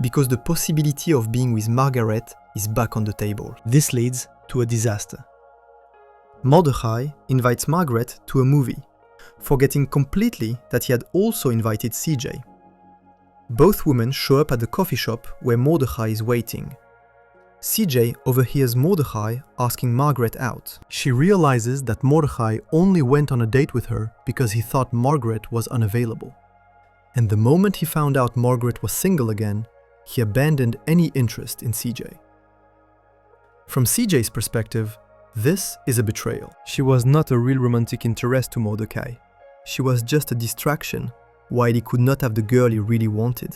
because the possibility of being with Margaret is back on the table. This leads to a disaster. Mordecai invites Margaret to a movie, forgetting completely that he had also invited CJ. Both women show up at the coffee shop where Mordecai is waiting. CJ overhears Mordecai asking Margaret out. She realizes that Mordecai only went on a date with her because he thought Margaret was unavailable. And the moment he found out Margaret was single again, he abandoned any interest in CJ. From CJ's perspective, this is a betrayal. She was not a real romantic interest to Mordecai. She was just a distraction, while he could not have the girl he really wanted.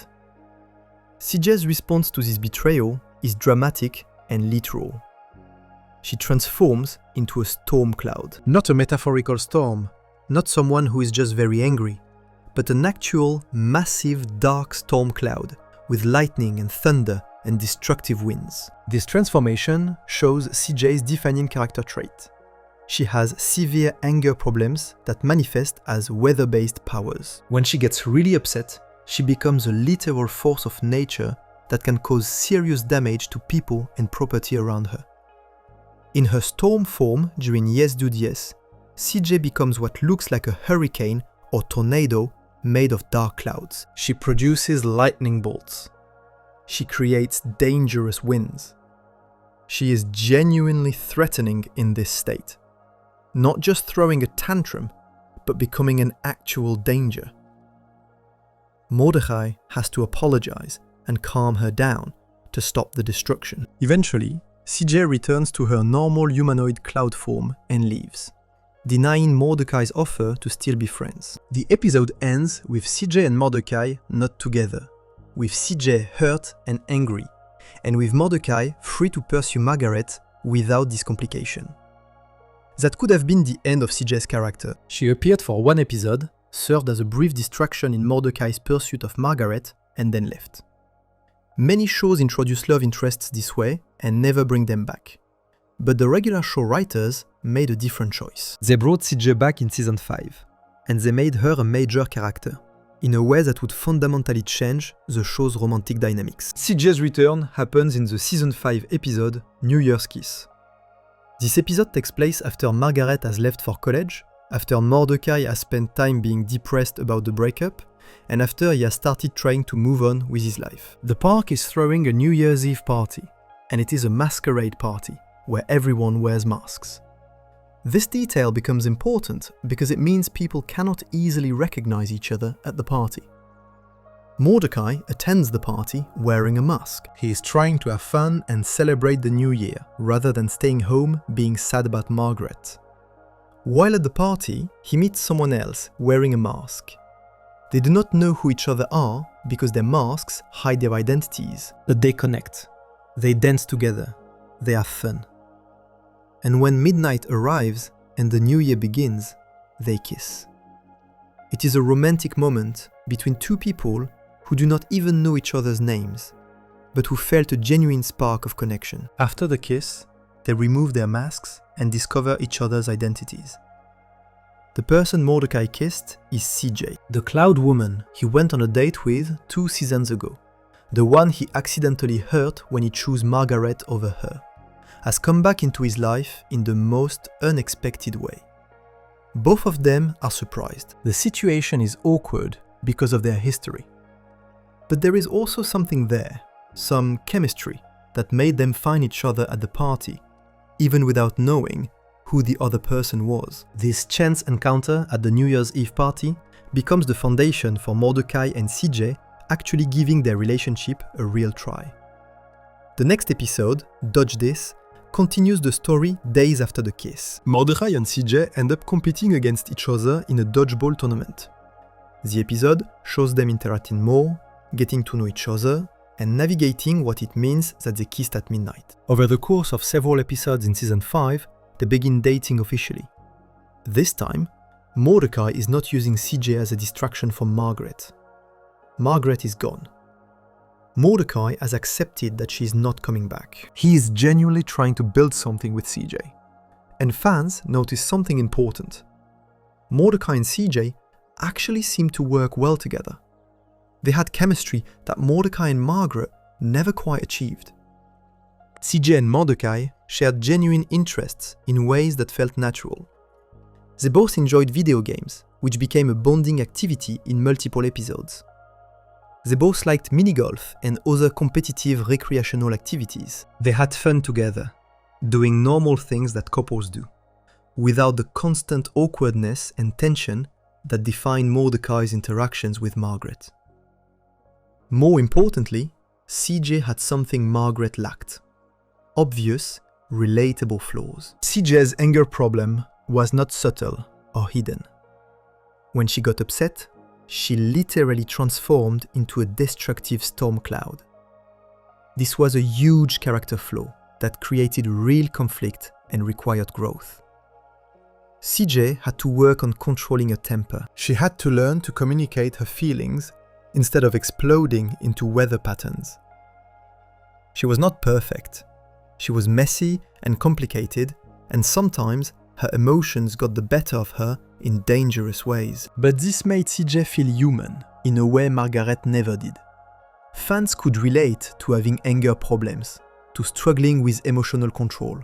CJ's response to this betrayal is dramatic and literal. She transforms into a storm cloud. Not a metaphorical storm, not someone who is just very angry, but an actual, massive, dark storm cloud with lightning and thunder and destructive winds. This transformation shows CJ's defining character trait. She has severe anger problems that manifest as weather-based powers. When she gets really upset, she becomes a literal force of nature that can cause serious damage to people and property around her. In her storm form during Yes Dude Yes, CJ becomes what looks like a hurricane or tornado made of dark clouds. She produces lightning bolts. She creates dangerous winds. She is genuinely threatening in this state. Not just throwing a tantrum, but becoming an actual danger. Mordecai has to apologize and calm her down to stop the destruction. Eventually, CJ returns to her normal humanoid cloud form and leaves, denying Mordecai's offer to still be friends. The episode ends with CJ and Mordecai not together, with CJ hurt and angry, and with Mordecai free to pursue Margaret without this complication. That could have been the end of CJ's character. She appeared for one episode, served as a brief distraction in Mordecai's pursuit of Margaret, and then left. Many shows introduce love interests this way and never bring them back. But the regular show writers made a different choice. They brought CJ back in season 5, and they made her a major character, in a way that would fundamentally change the show's romantic dynamics. CJ's return happens in the season 5 episode New Year's Kiss. This episode takes place after Margaret has left for college, after Mordecai has spent time being depressed about the breakup, and after he has started trying to move on with his life. The park is throwing a New Year's Eve party, and it is a masquerade party, where everyone wears masks. This detail becomes important because it means people cannot easily recognize each other at the party. Mordecai attends the party wearing a mask. He is trying to have fun and celebrate the new year, rather than staying home being sad about Margaret. While at the party, he meets someone else wearing a mask. They do not know who each other are because their masks hide their identities. But they connect. They dance together. They have fun. And when midnight arrives and the new year begins, they kiss. It is a romantic moment between two people who do not even know each other's names, but who felt a genuine spark of connection. After the kiss, they remove their masks and discover each other's identities. The person Mordecai kissed is CJ, the cloud woman he went on a date with 2 seasons ago. The one he accidentally hurt when he chose Margaret over her, has come back into his life in the most unexpected way. Both of them are surprised. The situation is awkward because of their history. But there is also something there, some chemistry, that made them find each other at the party, even without knowing who the other person was. This chance encounter at the New Year's Eve party becomes the foundation for Mordecai and CJ actually giving their relationship a real try. The next episode, Dodge This, continues the story days after the kiss. Mordecai and CJ end up competing against each other in a dodgeball tournament. The episode shows them interacting more, getting to know each other, and navigating what it means that they kissed at midnight. Over the course of several episodes in Season 5, they begin dating officially. This time, Mordecai is not using CJ as a distraction from Margaret. Margaret is gone. Mordecai has accepted that she is not coming back. He is genuinely trying to build something with CJ. And fans notice something important. Mordecai and CJ actually seem to work well together. They had chemistry that Mordecai and Margaret never quite achieved. CJ and Mordecai shared genuine interests in ways that felt natural. They both enjoyed video games, which became a bonding activity in multiple episodes. They both liked mini-golf and other competitive recreational activities. They had fun together, doing normal things that couples do, without the constant awkwardness and tension that define Mordecai's interactions with Margaret. More importantly, CJ had something Margaret lacked: obvious, relatable flaws. CJ's anger problem was not subtle or hidden. When she got upset, she literally transformed into a destructive storm cloud. This was a huge character flaw that created real conflict and required growth. CJ had to work on controlling her temper. She had to learn to communicate her feelings instead of exploding into weather patterns. She was not perfect. She was messy and complicated, and sometimes her emotions got the better of her in dangerous ways. But this made CJ feel human in a way Margaret never did. Fans could relate to having anger problems, to struggling with emotional control,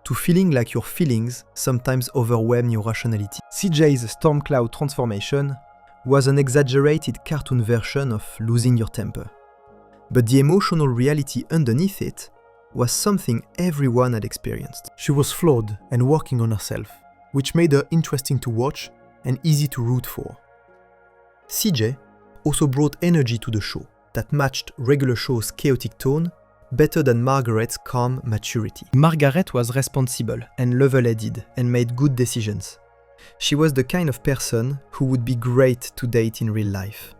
to feeling like your feelings sometimes overwhelm your rationality. CJ's storm cloud transformation was an exaggerated cartoon version of losing your temper. But the emotional reality underneath it was something everyone had experienced. She was flawed and working on herself, which made her interesting to watch and easy to root for. CJ also brought energy to the show that matched regular show's chaotic tone better than Margaret's calm maturity. Margaret was responsible and level-headed and made good decisions. She was the kind of person who would be great to date in real life.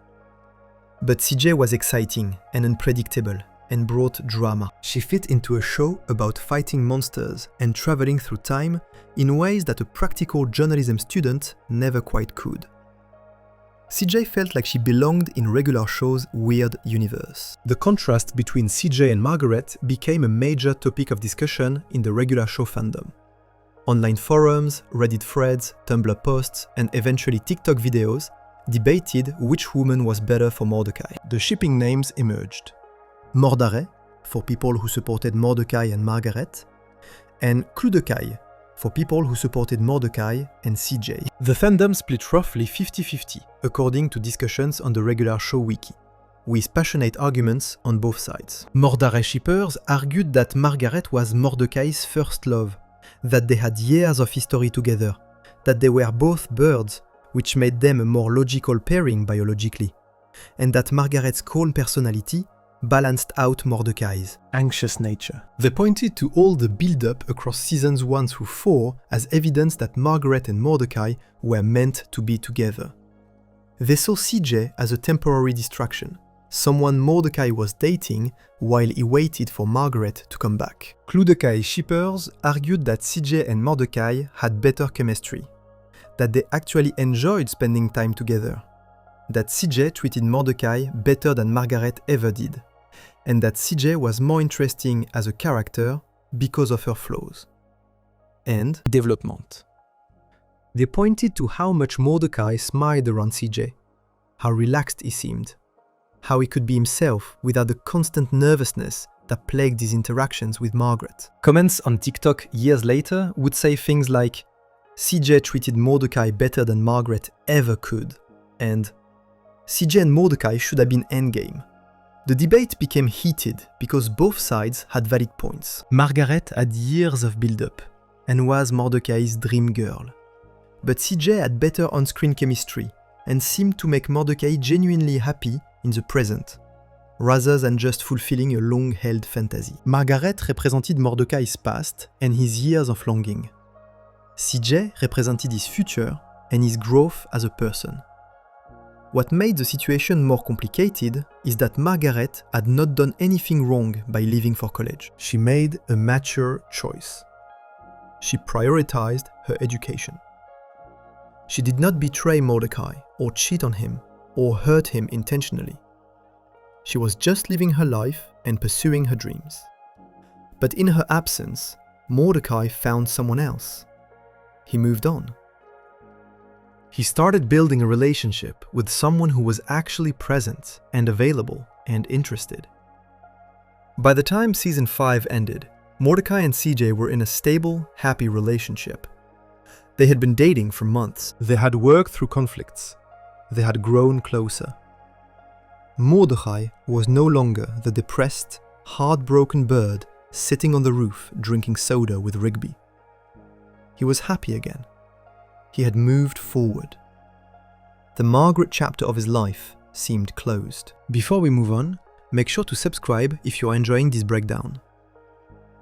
But CJ was exciting and unpredictable and brought drama. She fit into a show about fighting monsters and traveling through time in ways that a practical journalism student never quite could. CJ felt like she belonged in regular show's weird universe. The contrast between CJ and Margaret became a major topic of discussion in the regular show fandom. Online forums, Reddit threads, Tumblr posts, and eventually TikTok videos debated which woman was better for Mordecai. The shipping names emerged: Mordare, for people who supported Mordecai and Margaret, and Cludekai, for people who supported Mordecai and CJ. The fandom split roughly 50-50, according to discussions on the regular show wiki, with passionate arguments on both sides. Mordare shippers argued that Margaret was Mordecai's first love, that they had years of history together, that they were both birds, which made them a more logical pairing biologically, and that Margaret's calm personality balanced out Mordecai's anxious nature. They pointed to all the build-up across seasons 1 through 4 as evidence that Margaret and Mordecai were meant to be together. They saw CJ as a temporary distraction, someone Mordecai was dating while he waited for Margaret to come back. Cludekai shippers argued that CJ and Mordecai had better chemistry, that they actually enjoyed spending time together, that CJ treated Mordecai better than Margaret ever did, and that CJ was more interesting as a character because of her flaws. And development. They pointed to how much Mordecai smiled around CJ, how relaxed he seemed, how he could be himself without the constant nervousness that plagued his interactions with Margaret. Comments on TikTok years later would say things like, CJ treated Mordecai better than Margaret ever could, and CJ and Mordecai should have been endgame. The debate became heated because both sides had valid points. Margaret had years of build-up and was Mordecai's dream girl. But CJ had better on-screen chemistry and seemed to make Mordecai genuinely happy in the present, rather than just fulfilling a long-held fantasy. Margaret represented Mordecai's past and his years of longing. CJ represented his future and his growth as a person. What made the situation more complicated is that Margaret had not done anything wrong by leaving for college. She made a mature choice. She prioritized her education. She did not betray Mordecai or cheat on him or hurt him intentionally. She was just living her life and pursuing her dreams. But in her absence, Mordecai found someone else. He moved on. He started building a relationship with someone who was actually present and available and interested. By the time season 5 ended, Mordecai and CJ were in a stable, happy relationship. They had been dating for months. They had worked through conflicts. They had grown closer. Mordecai was no longer the depressed, heartbroken bird sitting on the roof drinking soda with Rigby. He was happy again. He had moved forward. The Margaret chapter of his life seemed closed. Before we move on, make sure to subscribe if you are enjoying this breakdown.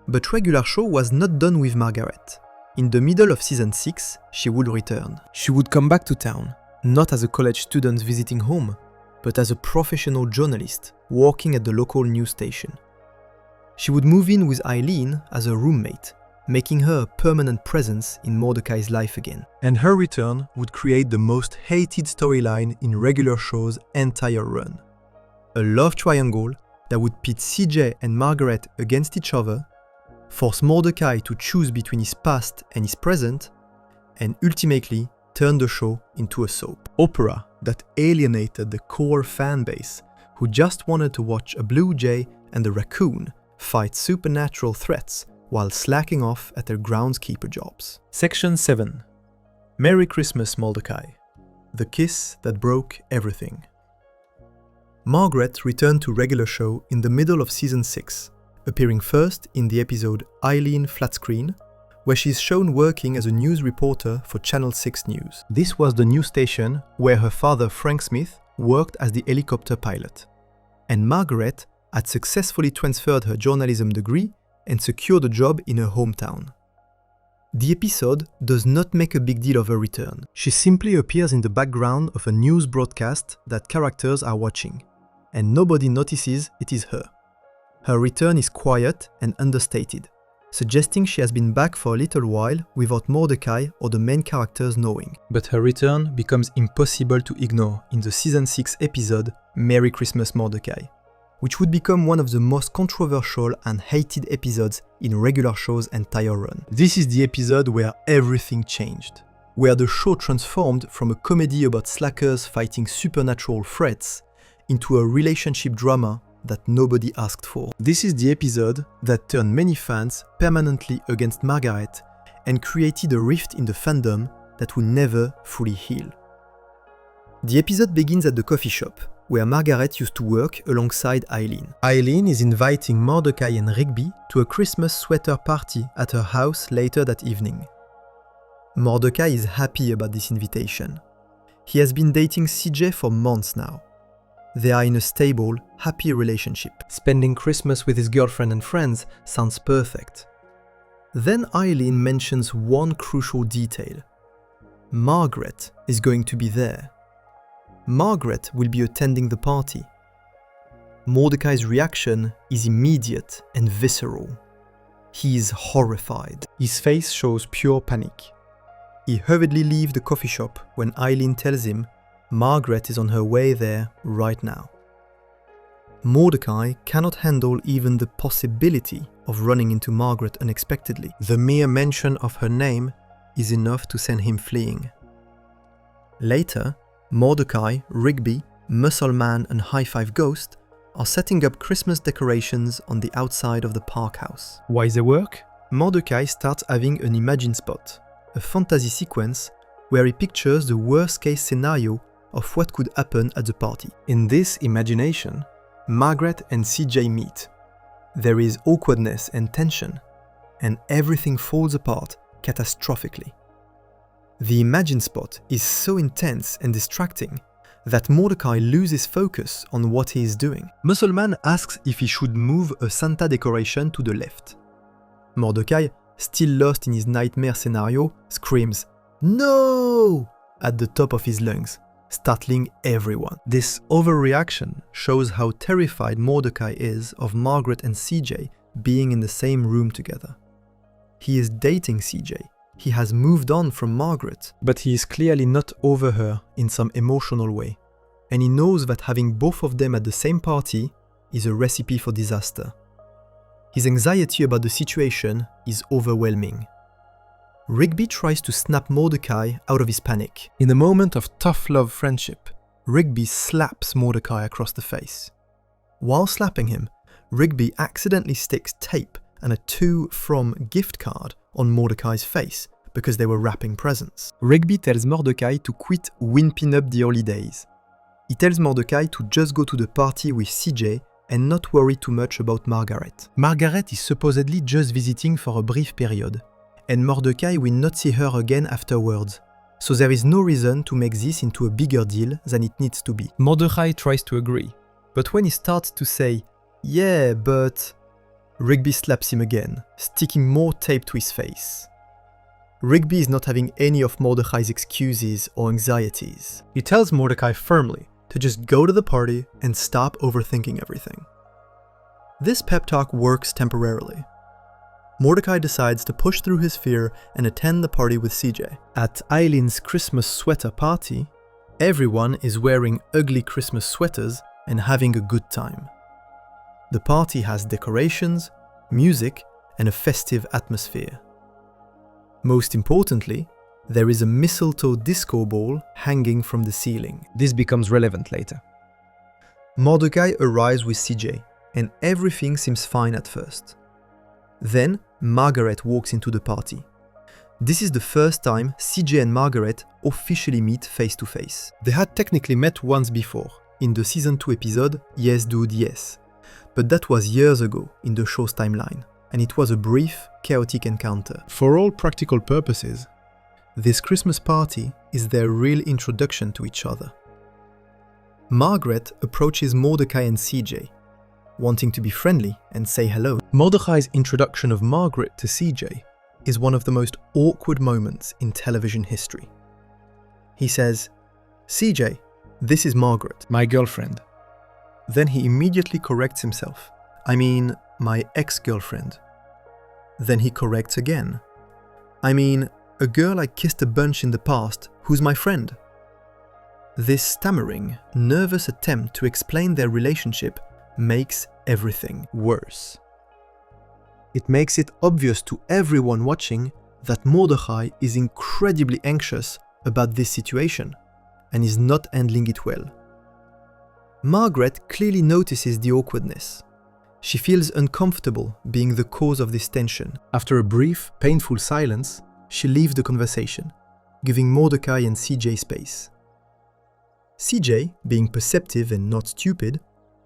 But Regular Show was not done with Margaret. In the middle of season 6, she would return. She would come back to town, not as a college student visiting home, but as a professional journalist working at the local news station. She would move in with Eileen as a roommate, making her a permanent presence in Mordecai's life again. And her return would create the most hated storyline in Regular Show's entire run. A love triangle that would pit CJ and Margaret against each other, force Mordecai to choose between his past and his present, and ultimately turn the show into a soap opera that alienated the core fan base who just wanted to watch a blue jay and a raccoon fight supernatural threats while slacking off at their groundskeeper jobs. Section 7. Merry Christmas, Mordecai. The kiss that broke everything. Margaret returned to Regular Show in the middle of season 6, appearing first in the episode Eileen Flat Screen, where she is shown working as a news reporter for Channel 6 News. This was the news station where her father Frank Smith worked as the helicopter pilot. And Margaret had successfully transferred her journalism degree and secured a job in her hometown. The episode does not make a big deal of her return. She simply appears in the background of a news broadcast that characters are watching, and nobody notices it is her. Her return is quiet and understated, suggesting she has been back for a little while without Mordecai or the main characters knowing. But her return becomes impossible to ignore in the season 6 episode Merry Christmas, Mordecai, which would become one of the most controversial and hated episodes in Regular Show's entire run. This is the episode where everything changed, where the show transformed from a comedy about slackers fighting supernatural threats into a relationship drama that nobody asked for. This is the episode that turned many fans permanently against Margaret and created a rift in the fandom that will never fully heal. The episode begins at the coffee shop, where Margaret used to work alongside Eileen. Eileen is inviting Mordecai and Rigby to a Christmas sweater party at her house later that evening. Mordecai is happy about this invitation. He has been dating CJ for months now. They are in a stable, happy relationship. Spending Christmas with his girlfriend and friends sounds perfect. Then Eileen mentions one crucial detail. Margaret is going to be there. Margaret will be attending the party. Mordecai's reaction is immediate and visceral. He is horrified. His face shows pure panic. He hurriedly leaves the coffee shop when Eileen tells him Margaret is on her way there right now. Mordecai cannot handle even the possibility of running into Margaret unexpectedly. The mere mention of her name is enough to send him fleeing. Later, Mordecai, Rigby, Muscle Man and High Five Ghost are setting up Christmas decorations on the outside of the park house. While they work, Mordecai starts having an imagined spot, a fantasy sequence where he pictures the worst-case scenario of what could happen at the party. In this imagination, Margaret and CJ meet. There is awkwardness and tension, and everything falls apart catastrophically. The imagined spot is so intense and distracting that Mordecai loses focus on what he is doing. Musselman asks if he should move a Santa decoration to the left. Mordecai, still lost in his nightmare scenario, screams, "No!" at the top of his lungs, startling everyone. This overreaction shows how terrified Mordecai is of Margaret and CJ being in the same room together. He is dating CJ. He has moved on from Margaret, but he is clearly not over her in some emotional way. And he knows that having both of them at the same party is a recipe for disaster. His anxiety about the situation is overwhelming. Rigby tries to snap Mordecai out of his panic. In a moment of tough love friendship, Rigby slaps Mordecai across the face. While slapping him, Rigby accidentally sticks tape and a "to" from gift card on Mordecai's face because they were wrapping presents. Rigby tells Mordecai to quit wimping up the holidays. He tells Mordecai to just go to the party with CJ and not worry too much about Margaret. Margaret is supposedly just visiting for a brief period, and Mordecai will not see her again afterwards, so there is no reason to make this into a bigger deal than it needs to be. Mordecai tries to agree, but when he starts to say, "Yeah, but..." Rigby slaps him again, sticking more tape to his face. Rigby is not having any of Mordecai's excuses or anxieties. He tells Mordecai firmly to just go to the party and stop overthinking everything. This pep talk works temporarily. Mordecai decides to push through his fear and attend the party with CJ. At Eileen's Christmas sweater party, everyone is wearing ugly Christmas sweaters and having a good time. The party has decorations, music, and a festive atmosphere. Most importantly, there is a mistletoe disco ball hanging from the ceiling. This becomes relevant later. Mordecai arrives with CJ, and everything seems fine at first. Then, Margaret walks into the party. This is the first time CJ and Margaret officially meet face to face. They had technically met once before, in the season 2 episode, Yes Dude Yes. But that was years ago in the show's timeline, and it was a brief, chaotic encounter. For all practical purposes, this Christmas party is their real introduction to each other. Margaret approaches Mordecai and CJ, wanting to be friendly and say hello. Mordecai's introduction of Margaret to CJ is one of the most awkward moments in television history. He says, "CJ, this is Margaret, my girlfriend." Then he immediately corrects himself. "I mean, my ex-girlfriend." Then he corrects again. "I mean, a girl I kissed a bunch in the past who's my friend." This stammering, nervous attempt to explain their relationship makes everything worse. It makes it obvious to everyone watching that Mordecai is incredibly anxious about this situation and is not handling it well. Margaret clearly notices the awkwardness. She feels uncomfortable being the cause of this tension. After a brief, painful silence, she leaves the conversation, giving Mordecai and CJ space. CJ, being perceptive and not stupid,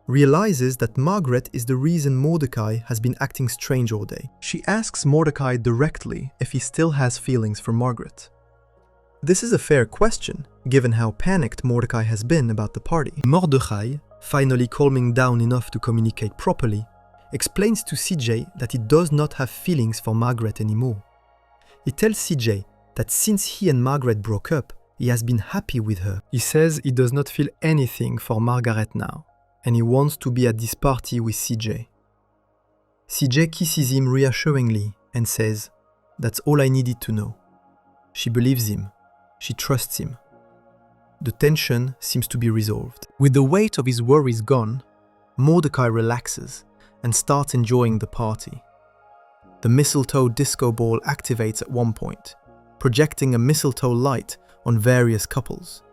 realizes that Margaret is the reason Mordecai has been acting strange all day. She asks Mordecai directly if he still has feelings for Margaret. This is a fair question, given how panicked Mordecai has been about the party. Mordecai, finally calming down enough to communicate properly, explains to CJ that he does not have feelings for Margaret anymore. He tells CJ that since he and Margaret broke up, he has been happy with her. He says he does not feel anything for Margaret now, and he wants to be at this party with CJ. CJ kisses him reassuringly and says, "That's all I needed to know." She believes him. She trusts him. The tension seems to be resolved. With the weight of his worries gone, Mordecai relaxes and starts enjoying the party. The mistletoe disco ball activates at one point, projecting a mistletoe light on various couples.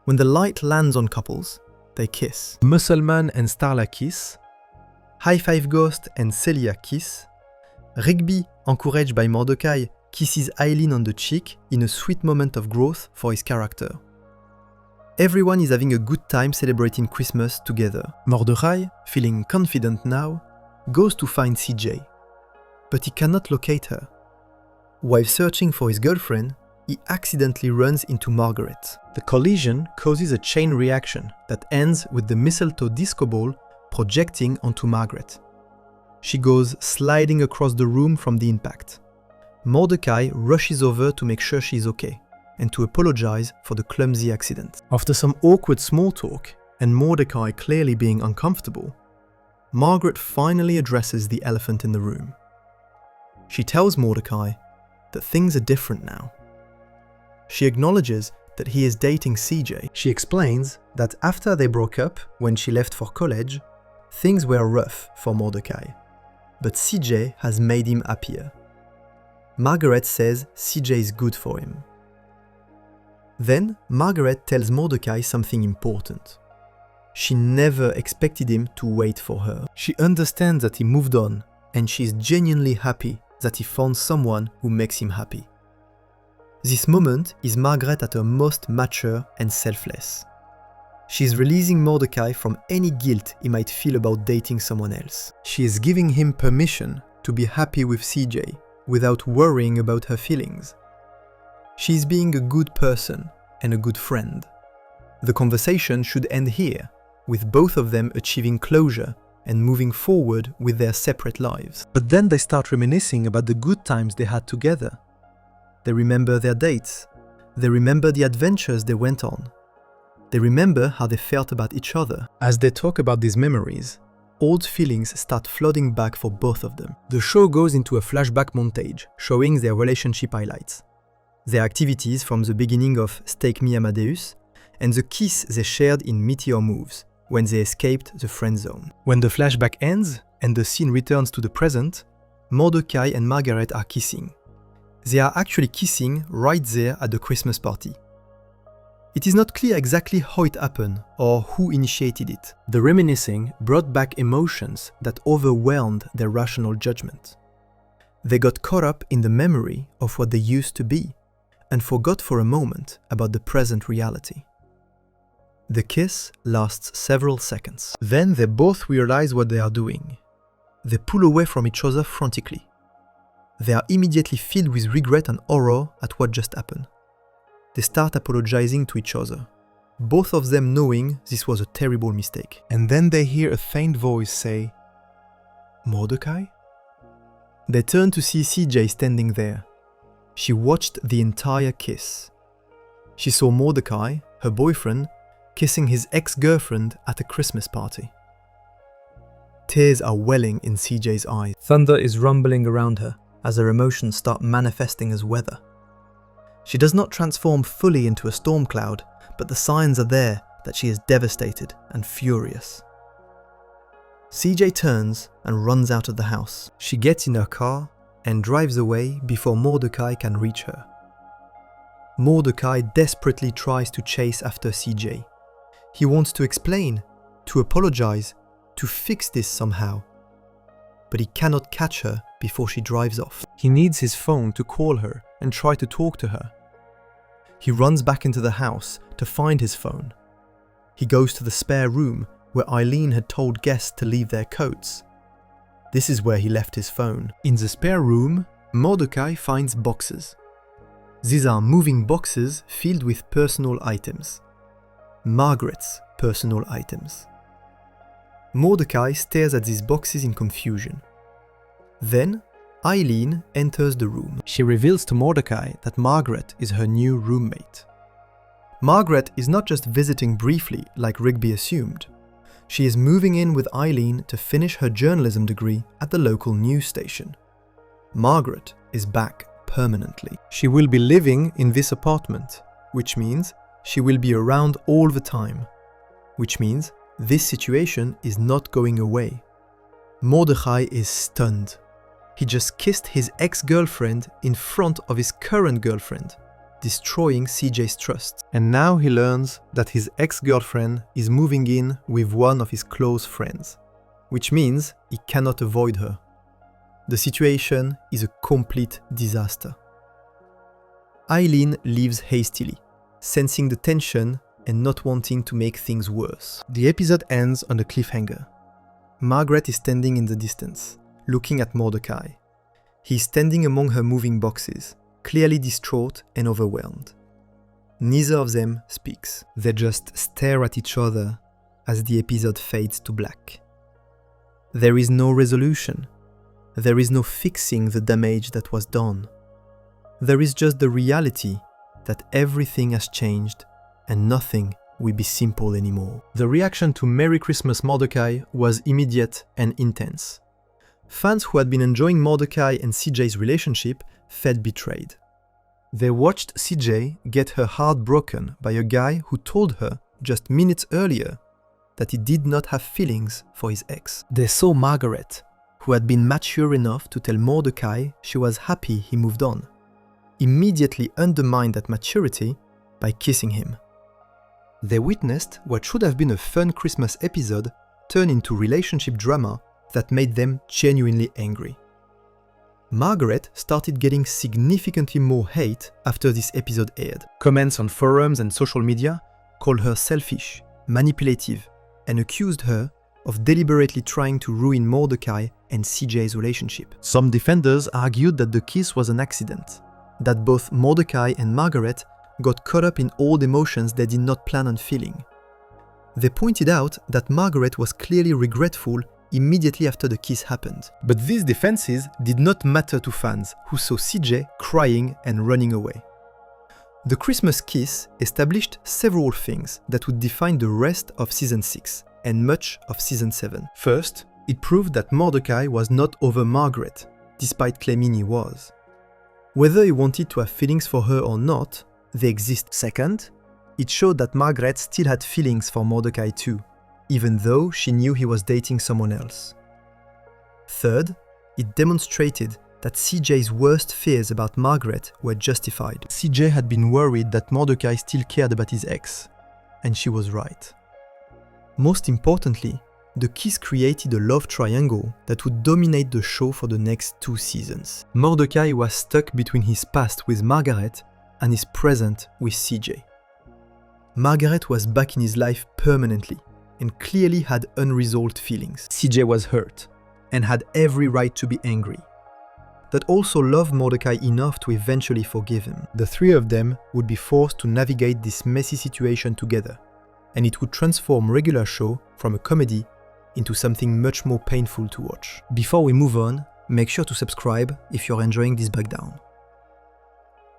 When the light lands on couples, they kiss. Musselman and Starla kiss. High Five Ghost and Celia kiss. Rigby, encouraged by Mordecai, kisses Eileen on the cheek in a sweet moment of growth for his character. Everyone is having a good time celebrating Christmas together. Mordechai, feeling confident now, goes to find CJ, but he cannot locate her. While searching for his girlfriend, he accidentally runs into Margaret. The collision causes a chain reaction that ends with the mistletoe disco ball projecting onto Margaret. She goes sliding across the room from the impact. Mordecai rushes over to make sure she's okay and to apologize for the clumsy accident. After some awkward small talk and Mordecai clearly being uncomfortable, Margaret finally addresses the elephant in the room. She tells Mordecai that things are different now. She acknowledges that he is dating CJ. She explains that after they broke up when she left for college, things were rough for Mordecai, but CJ has made him happier. Margaret says CJ is good for him. Then Margaret tells Mordecai something important. She never expected him to wait for her. She understands that he moved on, and she is genuinely happy that he found someone who makes him happy. This moment is Margaret at her most mature and selfless. She is releasing Mordecai from any guilt he might feel about dating someone else. She is giving him permission to be happy with CJ without worrying about her feelings. She is being a good person and a good friend. The conversation should end here, with both of them achieving closure and moving forward with their separate lives. But then they start reminiscing about the good times they had together. They remember their dates. They remember the adventures they went on. They remember how they felt about each other. As they talk about these memories, old feelings start flooding back for both of them. The show goes into a flashback montage, showing their relationship highlights, their activities from the beginning of Stake Me Amadeus, and the kiss they shared in Meteor Moves, when they escaped the friend zone. When the flashback ends and the scene returns to the present, Mordecai and Margaret are kissing. They are actually kissing right there at the Christmas party. It is not clear exactly how it happened or who initiated it. The reminiscing brought back emotions that overwhelmed their rational judgment. They got caught up in the memory of what they used to be and forgot for a moment about the present reality. The kiss lasts several seconds. Then they both realize what they are doing. They pull away from each other frantically. They are immediately filled with regret and horror at what just happened. They start apologizing to each other, both of them knowing this was a terrible mistake. And then they hear a faint voice say, "Mordecai?" They turn to see CJ standing there. She watched the entire kiss. She saw Mordecai, her boyfriend, kissing his ex-girlfriend at a Christmas party. Tears are welling in CJ's eyes. Thunder is rumbling around her as her emotions start manifesting as weather. She does not transform fully into a storm cloud, but the signs are there that she is devastated and furious. CJ turns and runs out of the house. She gets in her car and drives away before Mordecai can reach her. Mordecai desperately tries to chase after CJ. He wants to explain, to apologize, to fix this somehow. But he cannot catch her before she drives off. He needs his phone to call her and try to talk to her. He runs back into the house to find his phone. He goes to the spare room where Eileen had told guests to leave their coats. This is where he left his phone. In the spare room, Mordecai finds boxes. These are moving boxes filled with personal items. Margaret's personal items. Mordecai stares at these boxes in confusion. Then, Eileen enters the room. She reveals to Mordecai that Margaret is her new roommate. Margaret is not just visiting briefly like Rigby assumed. She is moving in with Eileen to finish her journalism degree at the local news station. Margaret is back permanently. She will be living in this apartment, which means she will be around all the time, which means this situation is not going away. Mordecai is stunned. He just kissed his ex-girlfriend in front of his current girlfriend, destroying CJ's trust. And now he learns that his ex-girlfriend is moving in with one of his close friends, which means he cannot avoid her. The situation is a complete disaster. Eileen leaves hastily, sensing the tension and not wanting to make things worse. The episode ends on a cliffhanger. Margaret is standing in the distance, looking at Mordecai. He is standing among her moving boxes, clearly distraught and overwhelmed. Neither of them speaks. They just stare at each other as the episode fades to black. There is no resolution. There is no fixing the damage that was done. There is just the reality that everything has changed and nothing will be simple anymore. The reaction to Merry Christmas Mordecai was immediate and intense. Fans who had been enjoying Mordecai and CJ's relationship felt betrayed. They watched CJ get her heart broken by a guy who told her just minutes earlier that he did not have feelings for his ex. They saw Margaret, who had been mature enough to tell Mordecai she was happy he moved on, immediately undermine that maturity by kissing him. They witnessed what should have been a fun Christmas episode turn into relationship drama that made them genuinely angry. Margaret started getting significantly more hate after this episode aired. Comments on forums and social media called her selfish, manipulative, and accused her of deliberately trying to ruin Mordecai and CJ's relationship. Some defenders argued that the kiss was an accident, that both Mordecai and Margaret got caught up in old emotions they did not plan on feeling. They pointed out that Margaret was clearly regretful immediately after the kiss happened. But these defenses did not matter to fans who saw CJ crying and running away. The Christmas kiss established several things that would define the rest of Season 6 and much of Season 7. First, it proved that Mordecai was not over Margaret, despite claiming he was. Whether he wanted to have feelings for her or not, they exist. Second, it showed that Margaret still had feelings for Mordecai too, even though she knew he was dating someone else. Third, it demonstrated that CJ's worst fears about Margaret were justified. CJ had been worried that Mordecai still cared about his ex, and she was right. Most importantly, the kiss created a love triangle that would dominate the show for the next 2 seasons. Mordecai was stuck between his past with Margaret and his present with CJ. Margaret was back in his life permanently and clearly had unresolved feelings. CJ was hurt and had every right to be angry, but also loved Mordecai enough to eventually forgive him. The three of them would be forced to navigate this messy situation together, and it would transform regular show from a comedy into something much more painful to watch. Before we move on, make sure to subscribe if you're enjoying this breakdown.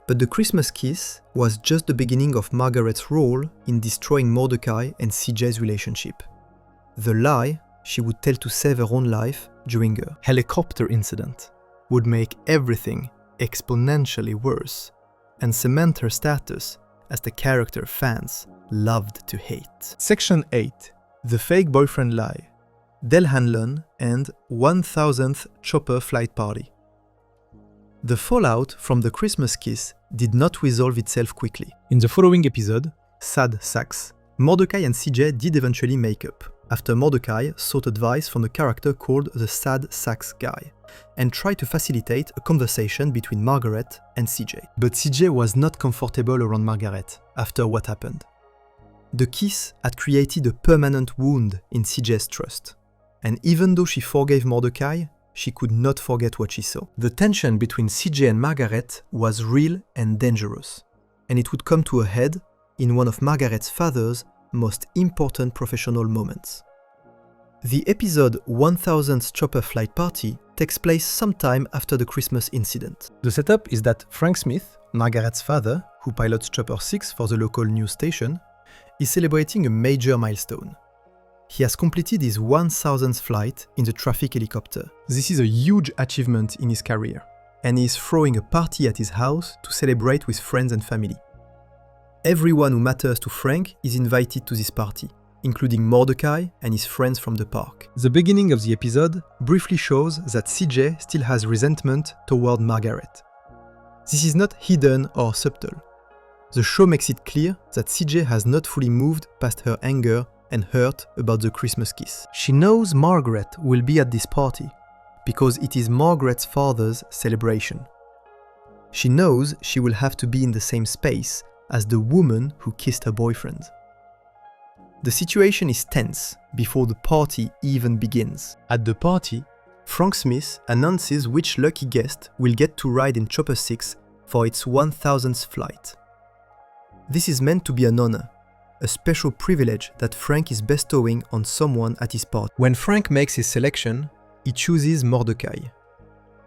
But the Christmas kiss was just the beginning of Margaret's role in destroying Mordecai and CJ's relationship. The lie she would tell to save her own life during a helicopter incident would make everything exponentially worse and cement her status as the character fans loved to hate. Section 8. The Fake Boyfriend Lie. Del Hanlon and 1000th Chopper Flight Party. The fallout from the Christmas kiss did not resolve itself quickly. In the following episode, Sad Sax, Mordecai and CJ did eventually make up, after Mordecai sought advice from a character called the Sad Sax Guy, and tried to facilitate a conversation between Margaret and CJ. But CJ was not comfortable around Margaret after what happened. The kiss had created a permanent wound in CJ's trust, and even though she forgave Mordecai, she could not forget what she saw. The tension between CJ and Margaret was real and dangerous, and it would come to a head in one of Margaret's father's most important professional moments. The episode 1000th Chopper Flight Party takes place sometime after the Christmas incident. The setup is that Frank Smith, Margaret's father, who pilots Chopper 6 for the local news station, is celebrating a major milestone. He has completed his 1000th flight in the traffic helicopter. This is a huge achievement in his career, and he is throwing a party at his house to celebrate with friends and family. Everyone who matters to Frank is invited to this party, including Mordecai and his friends from the park. The beginning of the episode briefly shows that CJ still has resentment toward Margaret. This is not hidden or subtle. The show makes it clear that CJ has not fully moved past her anger and hurt about the Christmas kiss. She knows Margaret will be at this party because it is Margaret's father's celebration. She knows she will have to be in the same space as the woman who kissed her boyfriend. The situation is tense before the party even begins. At the party, Frank Smith announces which lucky guest will get to ride in Chopper 6 for its 1000th flight. This is meant to be an honor, a special privilege that Frank is bestowing on someone at his party. When Frank makes his selection, he chooses Mordecai.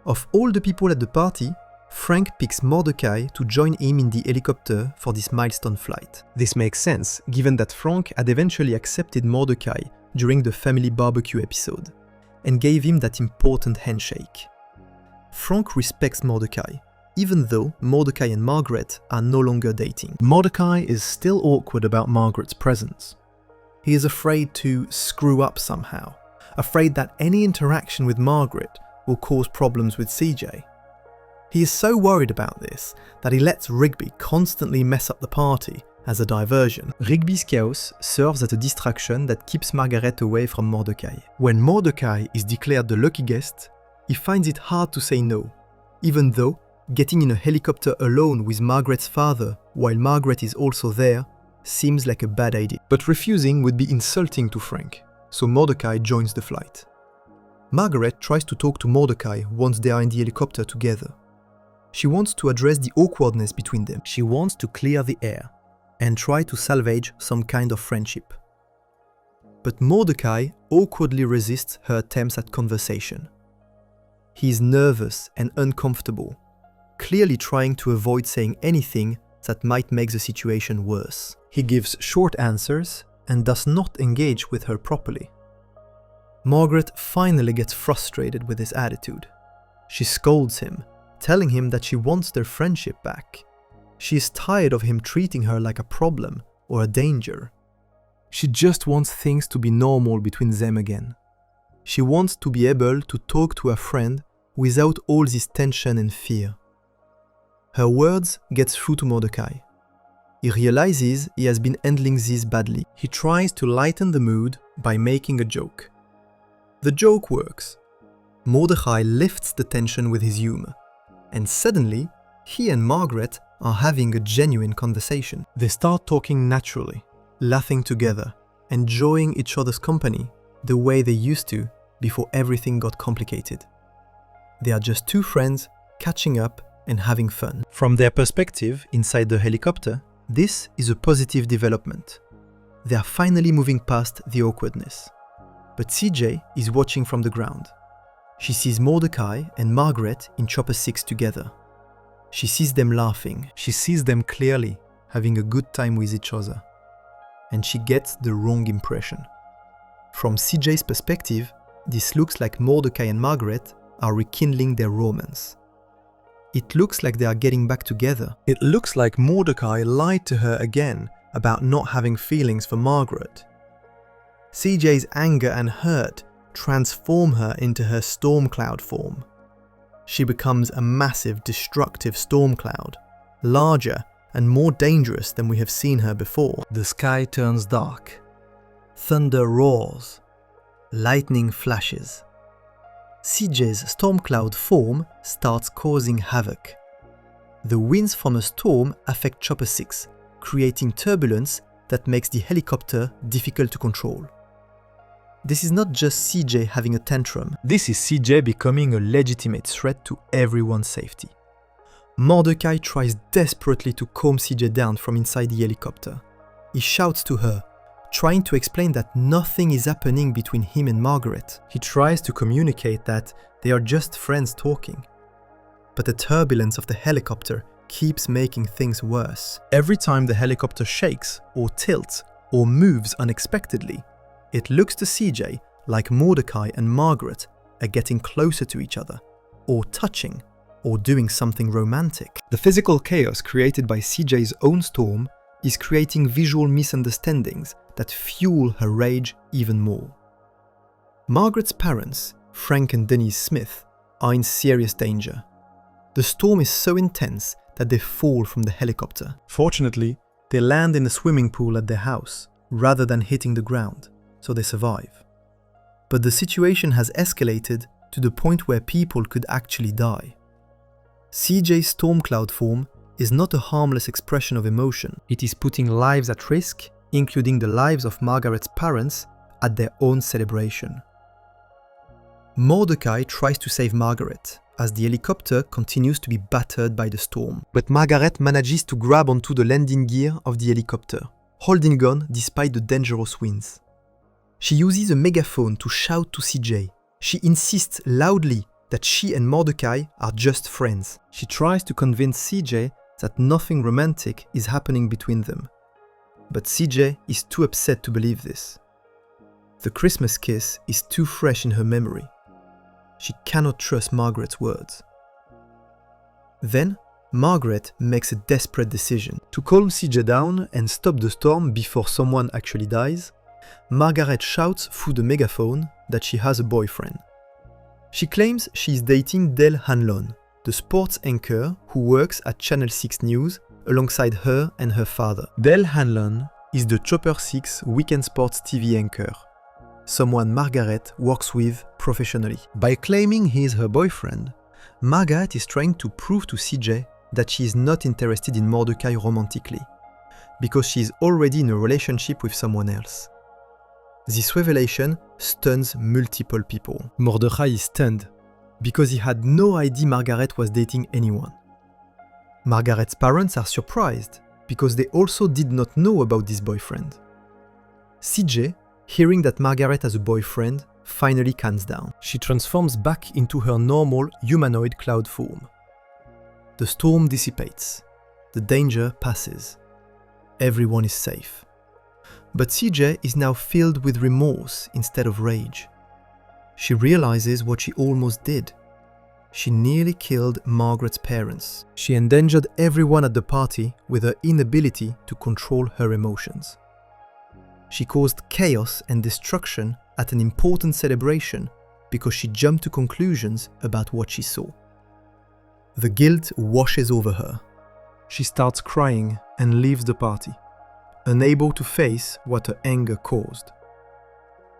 Of all the people at the party, Frank picks Mordecai to join him in the helicopter for this milestone flight. This makes sense, given that Frank had eventually accepted Mordecai during the family barbecue episode, and gave him that important handshake. Frank respects Mordecai, even though Mordecai and Margaret are no longer dating. Mordecai is still awkward about Margaret's presence. He is afraid to screw up somehow, afraid that any interaction with Margaret will cause problems with CJ. He is so worried about this that he lets Rigby constantly mess up the party as a diversion. Rigby's chaos serves as a distraction that keeps Margaret away from Mordecai. When Mordecai is declared the lucky guest, he finds it hard to say no, even though getting in a helicopter alone with Margaret's father while Margaret is also there seems like a bad idea. But refusing would be insulting to Frank, so Mordecai joins the flight. Margaret tries to talk to Mordecai once they are in the helicopter together. She wants to address the awkwardness between them. She wants to clear the air and try to salvage some kind of friendship. But Mordecai awkwardly resists her attempts at conversation. He is nervous and uncomfortable, clearly trying to avoid saying anything that might make the situation worse. He gives short answers and does not engage with her properly. Margaret finally gets frustrated with his attitude. She scolds him, telling him that she wants their friendship back. She is tired of him treating her like a problem or a danger. She just wants things to be normal between them again. She wants to be able to talk to a friend without all this tension and fear. Her words get through to Mordecai. He realizes he has been handling this badly. He tries to lighten the mood by making a joke. The joke works. Mordecai lifts the tension with his humor, and suddenly, he and Margaret are having a genuine conversation. They start talking naturally, laughing together, enjoying each other's company the way they used to before everything got complicated. They are just two friends catching up and having fun. From their perspective inside the helicopter, this is a positive development. They are finally moving past the awkwardness. But CJ is watching from the ground. She sees Mordecai and Margaret in Chopper 6 together. She sees them laughing. She sees them clearly having a good time with each other. And she gets the wrong impression. From CJ's perspective, this looks like Mordecai and Margaret are rekindling their romance. It looks like they are getting back together. It looks like Mordecai lied to her again about not having feelings for Margaret. CJ's anger and hurt transform her into her storm cloud form. She becomes a massive, destructive storm cloud, larger and more dangerous than we have seen her before. The sky turns dark. Thunder roars. Lightning flashes. CJ's storm cloud form starts causing havoc. The winds from a storm affect Chopper 6, creating turbulence that makes the helicopter difficult to control. This is not just CJ having a tantrum. This is CJ becoming a legitimate threat to everyone's safety. Mordecai tries desperately to calm CJ down from inside the helicopter. He shouts to her, trying to explain that nothing is happening between him and Margaret. He tries to communicate that they are just friends talking. But the turbulence of the helicopter keeps making things worse. Every time the helicopter shakes, or tilts, or moves unexpectedly, it looks to CJ like Mordecai and Margaret are getting closer to each other, or touching, or doing something romantic. The physical chaos created by CJ's own storm is creating visual misunderstandings that fuel her rage even more. Margaret's parents, Frank and Denise Smith, are in serious danger. The storm is so intense that they fall from the helicopter. Fortunately, they land in a swimming pool at their house, rather than hitting the ground, so they survive. But the situation has escalated to the point where people could actually die. CJ's storm cloud form is not a harmless expression of emotion. It is putting lives at risk, including the lives of Margaret's parents, at their own celebration. Mordecai tries to save Margaret, as the helicopter continues to be battered by the storm. But Margaret manages to grab onto the landing gear of the helicopter, holding on despite the dangerous winds. She uses a megaphone to shout to CJ. She insists loudly that she and Mordecai are just friends. She tries to convince CJ that nothing romantic is happening between them. But CJ is too upset to believe this. The Christmas kiss is too fresh in her memory. She cannot trust Margaret's words. Then, Margaret makes a desperate decision. To calm CJ down and stop the storm before someone actually dies, Margaret shouts through the megaphone that she has a boyfriend. She claims she is dating Dale Hanlon, the sports anchor who works at Channel 6 News alongside her and her father. Dale Hanlon is the Chopper 6 weekend sports TV anchor, someone Margaret works with professionally. By claiming he is her boyfriend, Margaret is trying to prove to CJ that she is not interested in Mordecai romantically, because she is already in a relationship with someone else. This revelation stuns multiple people. Mordecai is stunned because he had no idea Margaret was dating anyone. Margaret's parents are surprised because they also did not know about this boyfriend. CJ, hearing that Margaret has a boyfriend, finally calms down. She transforms back into her normal humanoid cloud form. The storm dissipates. The danger passes. Everyone is safe. But CJ is now filled with remorse instead of rage. She realizes what she almost did. She nearly killed Margaret's parents. She endangered everyone at the party with her inability to control her emotions. She caused chaos and destruction at an important celebration because she jumped to conclusions about what she saw. The guilt washes over her. She starts crying and leaves the party, unable to face what her anger caused.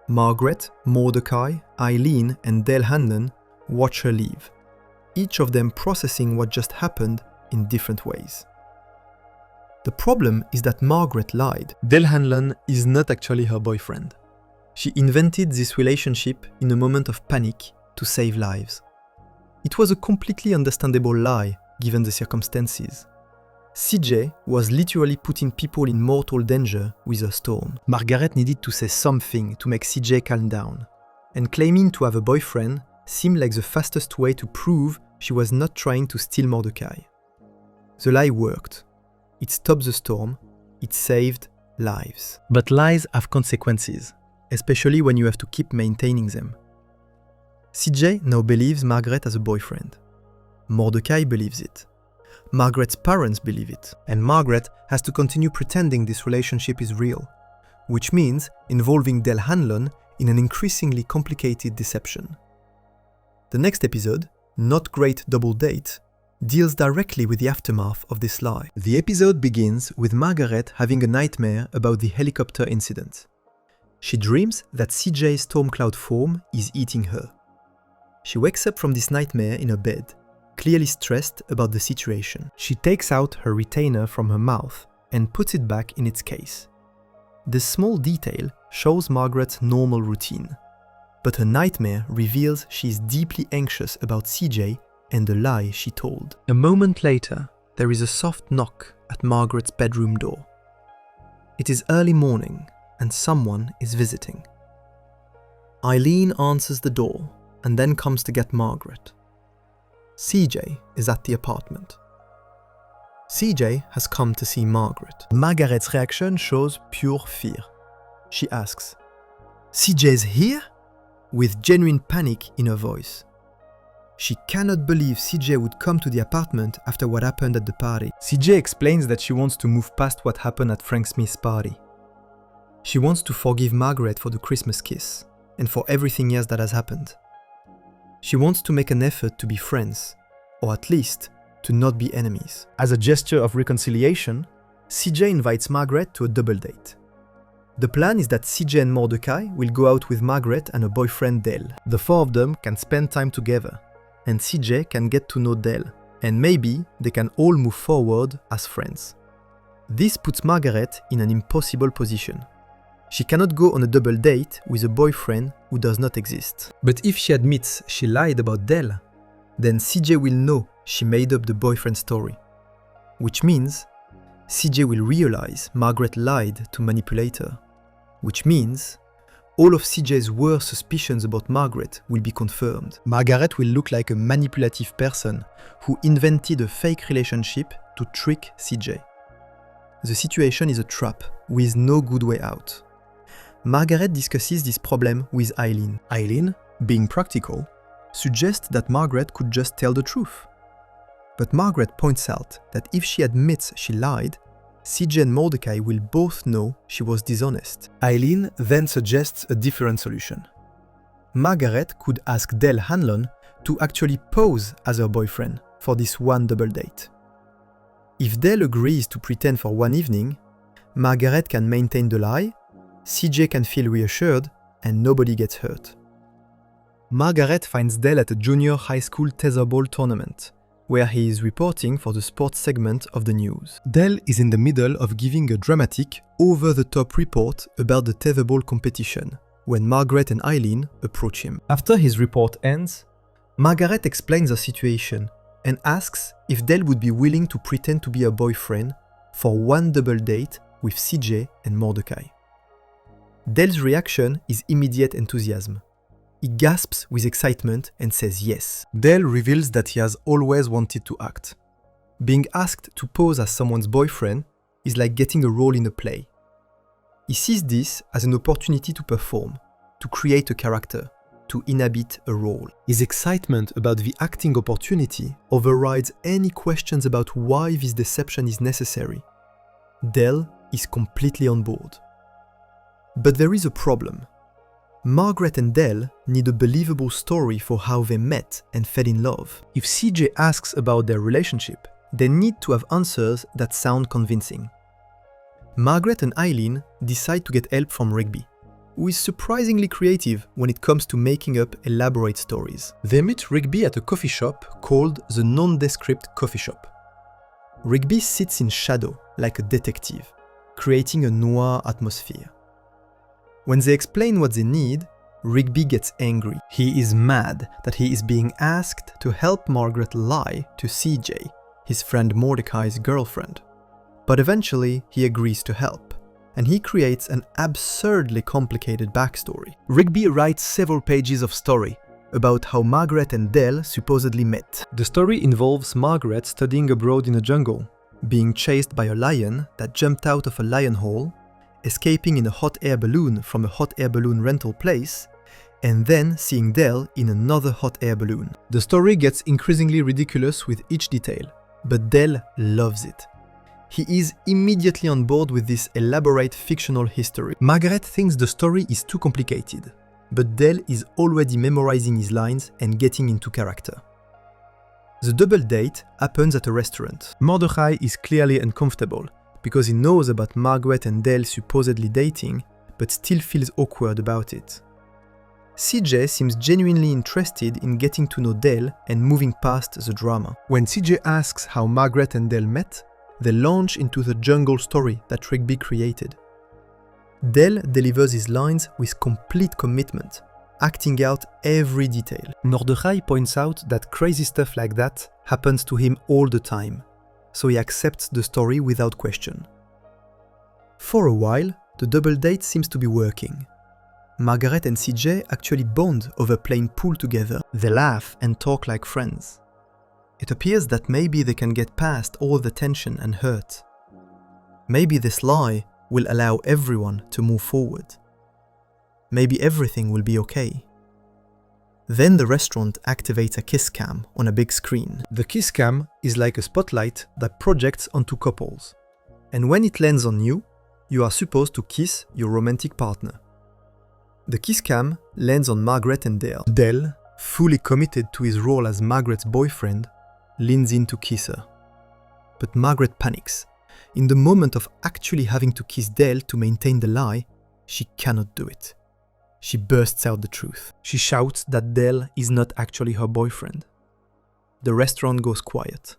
Margaret, Mordecai, Eileen, and Dale Hanlon watch her leave, each of them processing what just happened in different ways. The problem is that Margaret lied. Dale Hanlon is not actually her boyfriend. She invented this relationship in a moment of panic to save lives. It was a completely understandable lie given the circumstances. CJ was literally putting people in mortal danger with her storm. Margaret needed to say something to make CJ calm down, and claiming to have a boyfriend seemed like the fastest way to prove she was not trying to steal Mordecai. The lie worked. It stopped the storm. It saved lives. But lies have consequences, especially when you have to keep maintaining them. CJ now believes Margaret has a boyfriend. Mordecai believes it. Margaret's parents believe it, and Margaret has to continue pretending this relationship is real, which means involving Dale Hanlon in an increasingly complicated deception. The next episode, Not Great Double Date, deals directly with the aftermath of this lie. The episode begins with Margaret having a nightmare about the helicopter incident. She dreams that CJ's storm cloud form is eating her. She wakes up from this nightmare in her bed, clearly stressed about the situation. She takes out her retainer from her mouth and puts it back in its case. This small detail shows Margaret's normal routine, but her nightmare reveals she is deeply anxious about CJ and the lie she told. A moment later, there is a soft knock at Margaret's bedroom door. It is early morning and someone is visiting. Eileen answers the door and then comes to get Margaret. CJ is at the apartment. CJ has come to see Margaret. Margaret's reaction shows pure fear. She asks, "CJ's here?" with genuine panic in her voice. She cannot believe CJ would come to the apartment after what happened at the party. CJ explains that she wants to move past what happened at Frank Smith's party. She wants to forgive Margaret for the Christmas kiss and for everything else that has happened. She wants to make an effort to be friends, or at least to not be enemies. As a gesture of reconciliation, CJ invites Margaret to a double date. The plan is that CJ and Mordecai will go out with Margaret and her boyfriend Dale. The four of them can spend time together, and CJ can get to know Dale, and maybe they can all move forward as friends. This puts Margaret in an impossible position. She cannot go on a double date with a boyfriend who does not exist. But if she admits she lied about Dell, then CJ will know she made up the boyfriend story. Which means CJ will realize Margaret lied to manipulate her. Which means all of CJ's worst suspicions about Margaret will be confirmed. Margaret will look like a manipulative person who invented a fake relationship to trick CJ. The situation is a trap with no good way out. Margaret discusses this problem with Eileen. Eileen, being practical, suggests that Margaret could just tell the truth. But Margaret points out that if she admits she lied, CJ and Mordecai will both know she was dishonest. Eileen then suggests a different solution. Margaret could ask Dell Hanlon to actually pose as her boyfriend for this one double date. If Dell agrees to pretend for one evening, Margaret can maintain the lie, CJ can feel reassured, and nobody gets hurt. Margaret finds Dell at a junior high school tetherball tournament, where he is reporting for the sports segment of the news. Dell is in the middle of giving a dramatic, over-the-top report about the tetherball competition, when Margaret and Eileen approach him. After his report ends, Margaret explains her situation and asks if Dell would be willing to pretend to be her boyfriend for one double date with CJ and Mordecai. Dell's reaction is immediate enthusiasm. He gasps with excitement and says yes. Dell reveals that he has always wanted to act. Being asked to pose as someone's boyfriend is like getting a role in a play. He sees this as an opportunity to perform, to create a character, to inhabit a role. His excitement about the acting opportunity overrides any questions about why this deception is necessary. Dell is completely on board. But there is a problem. Margaret and Dell need a believable story for how they met and fell in love. If CJ asks about their relationship, they need to have answers that sound convincing. Margaret and Eileen decide to get help from Rigby, who is surprisingly creative when it comes to making up elaborate stories. They meet Rigby at a coffee shop called the Nondescript Coffee Shop. Rigby sits in shadow like a detective, creating a noir atmosphere. When they explain what they need, Rigby gets angry. He is mad that he is being asked to help Margaret lie to CJ, his friend Mordecai's girlfriend. But eventually, he agrees to help, and he creates an absurdly complicated backstory. Rigby writes several pages of story about how Margaret and Dell supposedly met. The story involves Margaret studying abroad in a jungle, being chased by a lion that jumped out of a lion hole, escaping in a hot air balloon from a hot air balloon rental place, and then seeing Dell in another hot air balloon. The story gets increasingly ridiculous with each detail, but Dell loves it. He is immediately on board with this elaborate fictional history. Margaret thinks the story is too complicated, but Dell is already memorizing his lines and getting into character. The double date happens at a restaurant. Mordecai is clearly uncomfortable, because he knows about Margaret and Dell supposedly dating, but still feels awkward about it. CJ seems genuinely interested in getting to know Dell and moving past the drama. When CJ asks how Margaret and Dell met, they launch into the jungle story that Rigby created. Dell delivers his lines with complete commitment, acting out every detail. Mordecai points out that crazy stuff like that happens to him all the time, so he accepts the story without question. For a while, the double date seems to be working. Margaret and CJ actually bond over playing pool together. They laugh and talk like friends. It appears that maybe they can get past all the tension and hurt. Maybe this lie will allow everyone to move forward. Maybe everything will be okay. Then the restaurant activates a kiss cam on a big screen. The kiss cam is like a spotlight that projects onto couples. And when it lands on you, you are supposed to kiss your romantic partner. The kiss cam lands on Margaret and Dell. Dell, fully committed to his role as Margaret's boyfriend, leans in to kiss her. But Margaret panics. In the moment of actually having to kiss Dell to maintain the lie, she cannot do it. She bursts out the truth. She shouts that Dell is not actually her boyfriend. the restaurant goes quiet.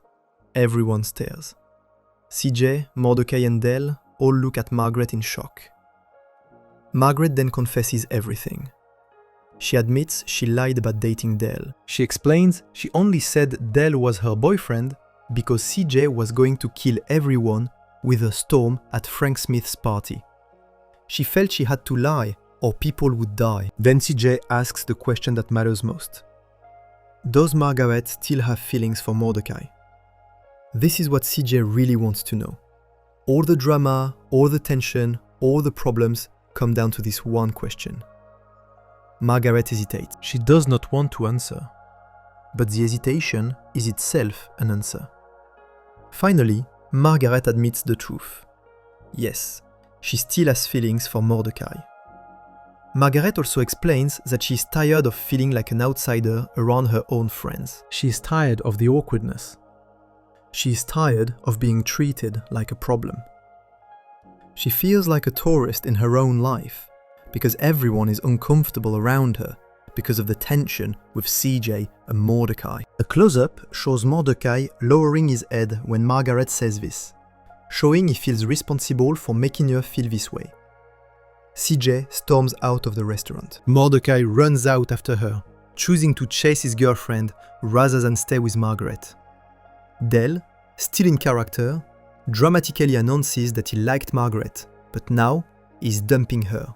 Everyone stares. CJ, Mordecai and Dell all look at Margaret in shock. Margaret then confesses everything. She admits she lied about dating Dell. She explains she only said Dell was her boyfriend because CJ was going to kill everyone with a storm at Frank Smith's party. She felt she had to lie or people would die. Then CJ asks the question that matters most. Does Margaret still have feelings for Mordecai? This is what CJ really wants to know. All the drama, all the tension, all the problems come down to this one question. Margaret hesitates. She does not want to answer. But the hesitation is itself an answer. Finally, Margaret admits the truth. Yes, she still has feelings for Mordecai. Margaret also explains that she is tired of feeling like an outsider around her own friends. She is tired of the awkwardness. She is tired of being treated like a problem. She feels like a tourist in her own life because everyone is uncomfortable around her because of the tension with CJ and Mordecai. A close-up shows Mordecai lowering his head when Margaret says this, showing he feels responsible for making her feel this way. CJ storms out of the restaurant. Mordecai runs out after her, choosing to chase his girlfriend rather than stay with Margaret. Dell, still in character, dramatically announces that he liked Margaret, but now is dumping her,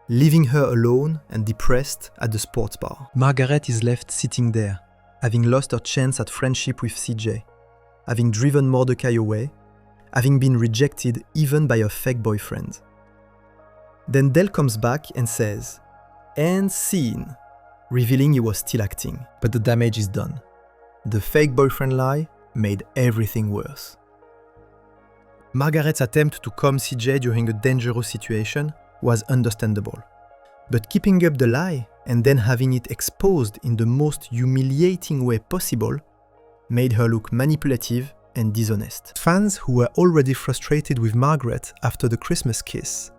leaving her alone and depressed at the sports bar. Margaret is left sitting there, having lost her chance at friendship with CJ, having driven Mordecai away, having been rejected even by her fake boyfriend. Then Dell comes back and says, "And scene," revealing he was still acting, but the damage is done. The fake boyfriend lie made everything worse. Margaret's attempt to calm CJ during a dangerous situation was understandable, but keeping up the lie and then having it exposed in the most humiliating way possible made her look manipulative and dishonest. Fans who were already frustrated with Margaret after the Christmas kiss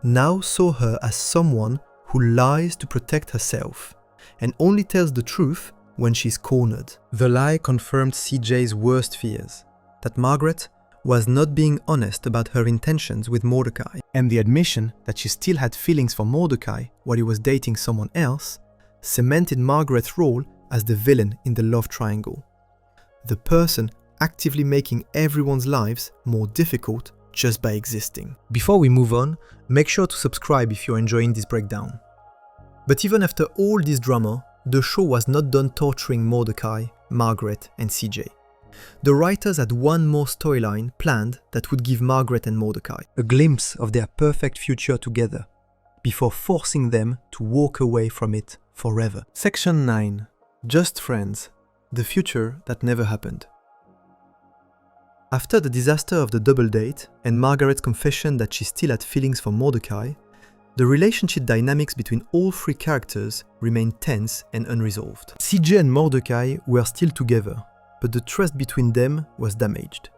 now saw her as someone who lies to protect herself and only tells the truth when she's cornered. The lie confirmed CJ's worst fears, that Margaret was not being honest about her intentions with Mordecai, and the admission that she still had feelings for Mordecai while he was dating someone else cemented Margaret's role as the villain in the love triangle, the person actively making everyone's lives more difficult just by existing. Before we move on, make sure to subscribe if you're enjoying this breakdown. But even after all this drama, the show was not done torturing Mordecai, Margaret, and CJ. The writers had one more storyline planned that would give Margaret and Mordecai a glimpse of their perfect future together, before forcing them to walk away from it forever. Section 9. Just Friends. The future that never happened. After the disaster of the double date and Margaret's confession that she still had feelings for Mordecai, the relationship dynamics between all three characters remained tense and unresolved. CJ and Mordecai were still together, but the trust between them was damaged.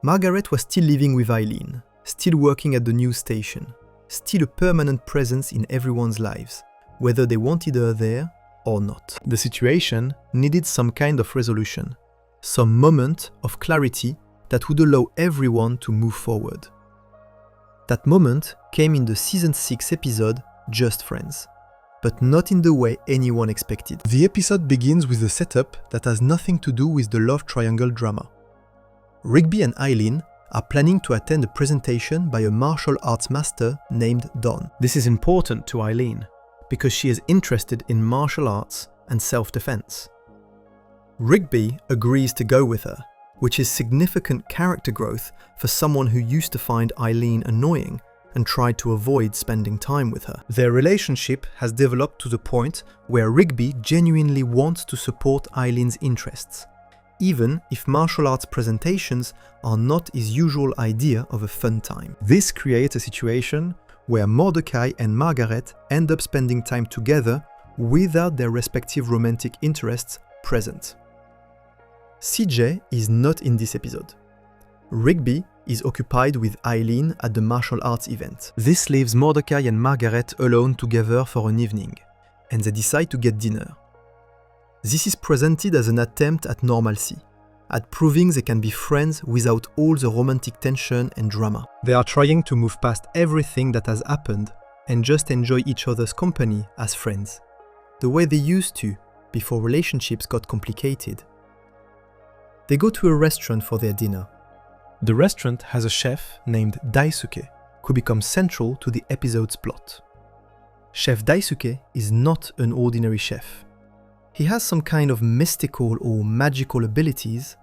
Margaret was still living with Eileen, still working at the news station, still a permanent presence in everyone's lives, whether they wanted her there or not. The situation needed some kind of resolution, some moment of clarity that would allow everyone to move forward. That moment came in the season 6 episode Just Friends, but not in the way anyone expected. The episode begins with a setup that has nothing to do with the love triangle drama. Rigby and Eileen are planning to attend a presentation by a martial arts master named Don. This is important to Eileen, because she is interested in martial arts and self-defense. Rigby agrees to go with her, which is significant character growth for someone who used to find Eileen annoying and tried to avoid spending time with her. Their relationship has developed to the point where Rigby genuinely wants to support Eileen's interests, even if martial arts presentations are not his usual idea of a fun time. This creates a situation where Mordecai and Margaret end up spending time together without their respective romantic interests present. CJ is not in this episode. Rigby is occupied with Eileen at the martial arts event. This leaves Mordecai and Margaret alone together for an evening, and they decide to get dinner. This is presented as an attempt at normalcy, at proving they can be friends without all the romantic tension and drama. They are trying to move past everything that has happened and just enjoy each other's company as friends, the way they used to before relationships got complicated. They go to a restaurant for their dinner. The restaurant has a chef named Daisuke, who becomes central to the episode's plot. Chef Daisuke is not an ordinary chef. He has some kind of mystical or magical abilities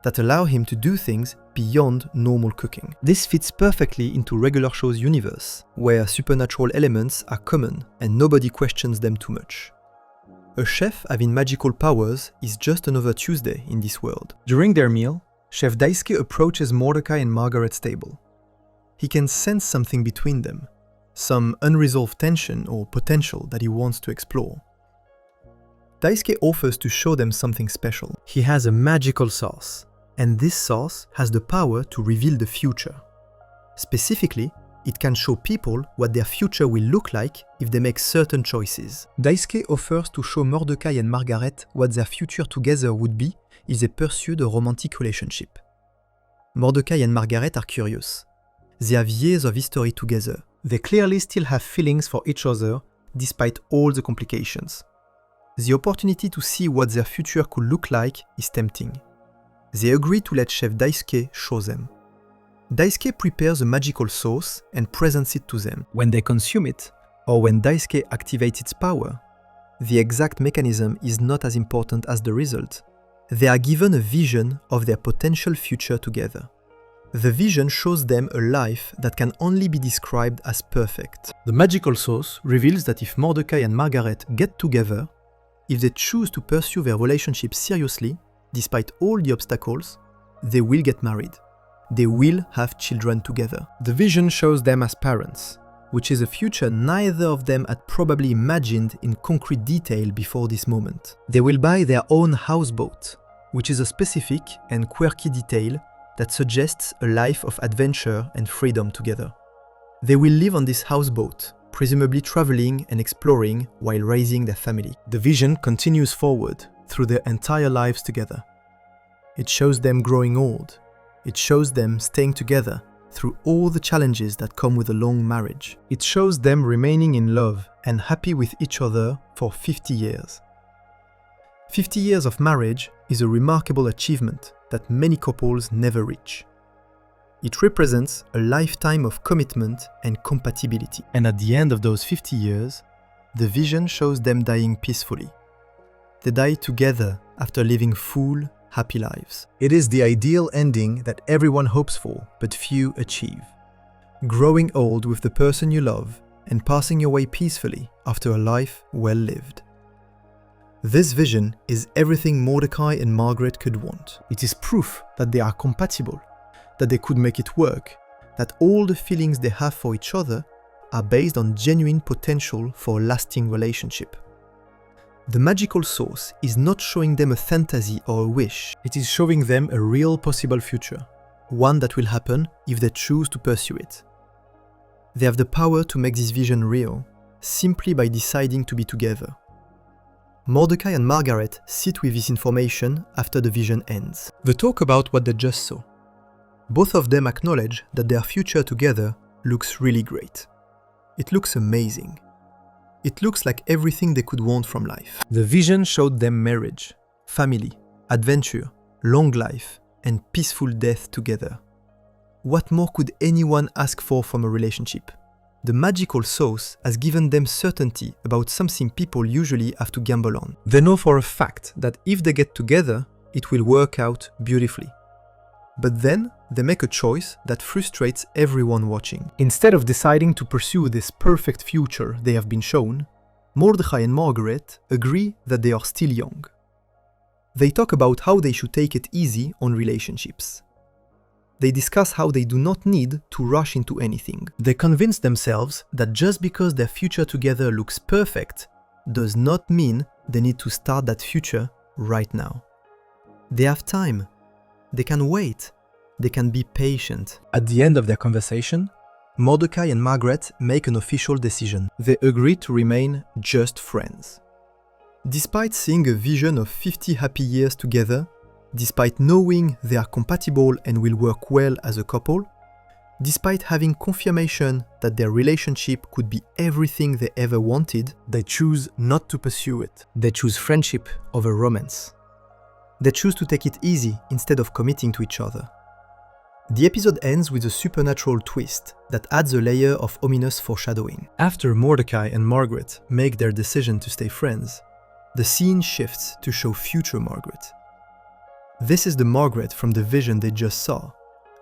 that allow him to do things beyond normal cooking. This fits perfectly into regular show's universe, where supernatural elements are common and nobody questions them too much. A chef having magical powers is just another Tuesday in this world. During their meal, Chef Daisuke approaches Mordecai and Margaret's table. He can sense something between them, some unresolved tension or potential that he wants to explore. Daisuke offers to show them something special. He has a magical sauce, and this sauce has the power to reveal the future. Specifically, it can show people what their future will look like if they make certain choices. Daisuke offers to show Mordecai and Margaret what their future together would be if they pursued a romantic relationship. Mordecai and Margaret are curious. They have years of history together. They clearly still have feelings for each other despite all the complications. The opportunity to see what their future could look like is tempting. They agree to let Chef Daisuke show them. Daisuke prepares a magical sauce and presents it to them. When they consume it, or when Daisuke activates its power, the exact mechanism is not as important as the result. They are given a vision of their potential future together. The vision shows them a life that can only be described as perfect. The magical sauce reveals that if Mordecai and Margaret get together, if they choose to pursue their relationship seriously, despite all the obstacles, they will get married. They will have children together. The vision shows them as parents, which is a future neither of them had probably imagined in concrete detail before this moment. They will buy their own houseboat, which is a specific and quirky detail that suggests a life of adventure and freedom together. They will live on this houseboat, presumably traveling and exploring while raising their family. The vision continues forward through their entire lives together. It shows them growing old. It shows them staying together through all the challenges that come with a long marriage. It shows them remaining in love and happy with each other for 50 years. 50 years of marriage is a remarkable achievement that many couples never reach. It represents a lifetime of commitment and compatibility. And at the end of those 50 years, the vision shows them dying peacefully. They die together after living full, happy lives. It is the ideal ending that everyone hopes for, but few achieve. Growing old with the person you love and passing away peacefully after a life well lived. This vision is everything Mordecai and Margaret could want. It is proof that they are compatible, that they could make it work, that all the feelings they have for each other are based on genuine potential for a lasting relationship. The magical sauce is not showing them a fantasy or a wish, it is showing them a real possible future, one that will happen if they choose to pursue it. They have the power to make this vision real, simply by deciding to be together. Mordecai and Margaret sit with this information after the vision ends. They talk about what they just saw. Both of them acknowledge that their future together looks really great. It looks amazing. It looks like everything they could want from life. The vision showed them marriage, family, adventure, long life, and peaceful death together. What more could anyone ask for from a relationship? The magical sauce has given them certainty about something people usually have to gamble on. They know for a fact that if they get together, it will work out beautifully. But then, they make a choice that frustrates everyone watching. Instead of deciding to pursue this perfect future they have been shown, Mordecai and Margaret agree that they are still young. They talk about how they should take it easy on relationships. They discuss how they do not need to rush into anything. They convince themselves that just because their future together looks perfect does not mean they need to start that future right now. They have time. They can wait. They can be patient. At the end of their conversation, Mordecai and Margaret make an official decision. They agree to remain just friends. Despite seeing a vision of 50 happy years together, despite knowing they are compatible and will work well as a couple, despite having confirmation that their relationship could be everything they ever wanted, They choose not to pursue it. they choose friendship over romance. They choose to take it easy instead of committing to each other. The episode ends with a supernatural twist that adds a layer of ominous foreshadowing. After Mordecai and Margaret make their decision to stay friends, the scene shifts to show future Margaret. This is the Margaret from the vision they just saw,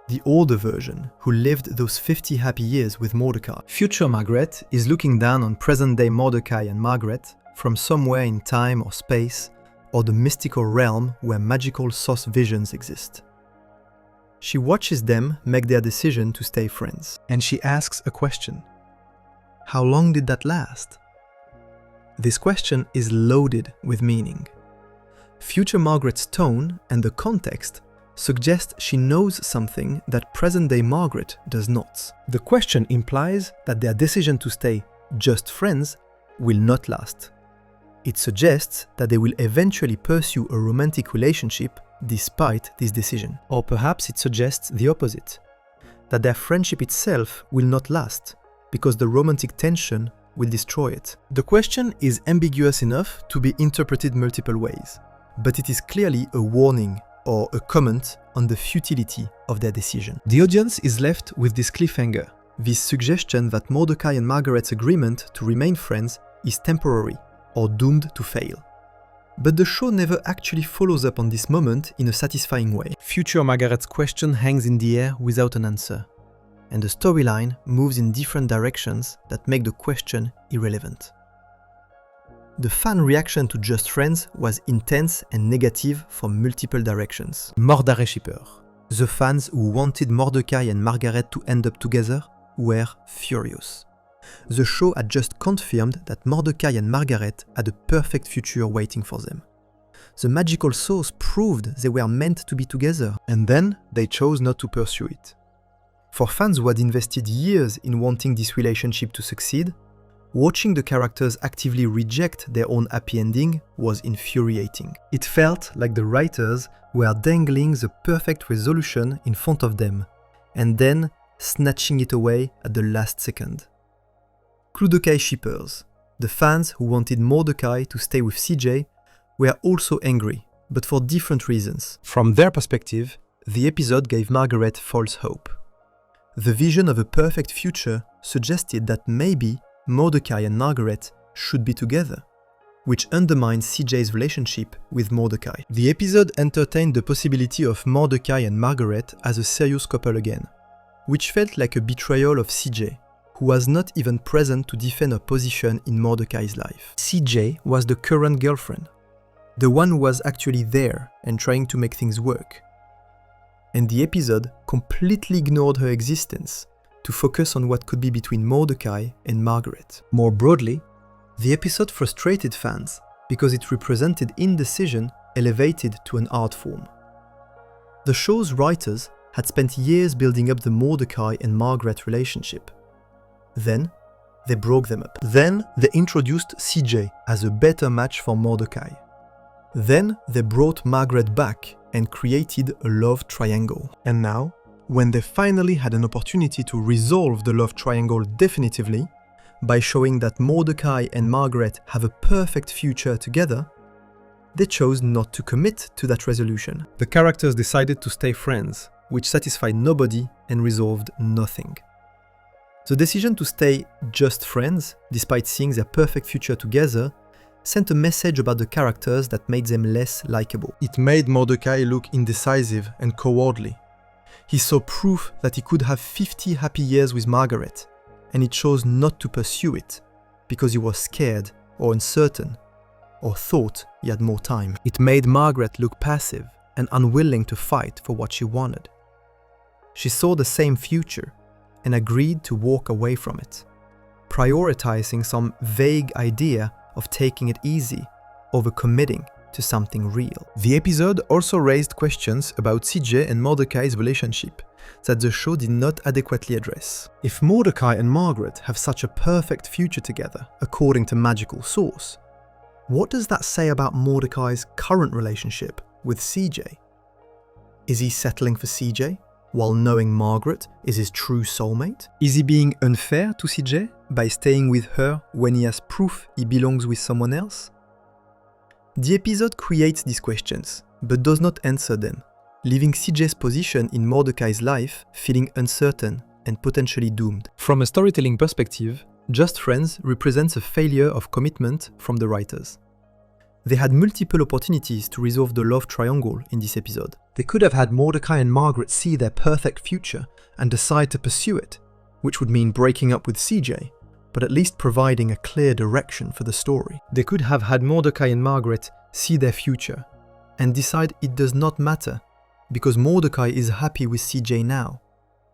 the older version who lived those 50 happy years with Mordecai. Future Margaret is looking down on present-day Mordecai and Margaret from somewhere in time or space, or the mystical realm where magical source visions exist. She watches them make their decision to stay friends. And she asks a question. How long did that last? This question is loaded with meaning. Future Margaret's tone and the context suggest she knows something that present-day Margaret does not. The question implies that their decision to stay just friends will not last. It suggests that they will eventually pursue a romantic relationship despite this decision. Or perhaps it suggests the opposite, that their friendship itself will not last because the romantic tension will destroy it. The question is ambiguous enough to be interpreted multiple ways, but it is clearly a warning or a comment on the futility of their decision. The audience is left with this cliffhanger, this suggestion that Mordecai and Margaret's agreement to remain friends is temporary or doomed to fail. But the show never actually follows up on this moment in a satisfying way. Future Margaret's question hangs in the air without an answer, and the storyline moves in different directions that make the question irrelevant. The fan reaction to Just Friends was intense and negative from multiple directions. Mordare shipper. The fans who wanted Mordecai and Margaret to end up together were furious. The show had just confirmed that Mordecai and Margaret had a perfect future waiting for them. The magical source proved they were meant to be together, and then they chose not to pursue it. For fans who had invested years in wanting this relationship to succeed, watching the characters actively reject their own happy ending was infuriating. It felt like the writers were dangling the perfect resolution in front of them, and then snatching it away at the last second. Cluedokai shippers, the fans who wanted Mordecai to stay with CJ, were also angry, but for different reasons. From their perspective, the episode gave Margaret false hope. The vision of a perfect future suggested that maybe Mordecai and Margaret should be together, which undermines CJ's relationship with Mordecai. The episode entertained the possibility of Mordecai and Margaret as a serious couple again, which felt like a betrayal of CJ, who was not even present to defend her position in Mordecai's life. CJ was the current girlfriend, the one who was actually there and trying to make things work. And the episode completely ignored her existence to focus on what could be between Mordecai and Margaret. More broadly, the episode frustrated fans because it represented indecision elevated to an art form. The show's writers had spent years building up the Mordecai and Margaret relationship. Then, they broke them up. Then, they introduced CJ as a better match for Mordecai. Then, they brought Margaret back and created a love triangle. And now, when they finally had an opportunity to resolve the love triangle definitively, by showing that Mordecai and Margaret have a perfect future together, they chose not to commit to that resolution. The characters decided to stay friends, which satisfied nobody and resolved nothing. The decision to stay just friends, despite seeing their perfect future together, sent a message about the characters that made them less likable. It made Mordecai look indecisive and cowardly. He saw proof that he could have 50 happy years with Margaret, and he chose not to pursue it because he was scared or uncertain or thought he had more time. It made Margaret look passive and unwilling to fight for what she wanted. She saw the same future and agreed to walk away from it, prioritizing some vague idea of taking it easy over committing to something real. The episode also raised questions about CJ and Mordecai's relationship that the show did not adequately address. If Mordecai and Margaret have such a perfect future together, according to magical source, What does that say about Mordecai's current relationship with CJ? Is he settling for CJ while knowing Margaret is his true soulmate? Is he being unfair to CJ by staying with her when he has proof he belongs with someone else? The episode creates these questions, but does not answer them, leaving CJ's position in Mordecai's life feeling uncertain and potentially doomed. From a storytelling perspective, Just Friends represents a failure of commitment from the writers. They had multiple opportunities to resolve the love triangle in this episode. They could have had Mordecai and Margaret see their perfect future and decide to pursue it, which would mean breaking up with CJ, but at least providing a clear direction for the story. They could have had Mordecai and Margaret see their future and decide it does not matter because Mordecai is happy with CJ now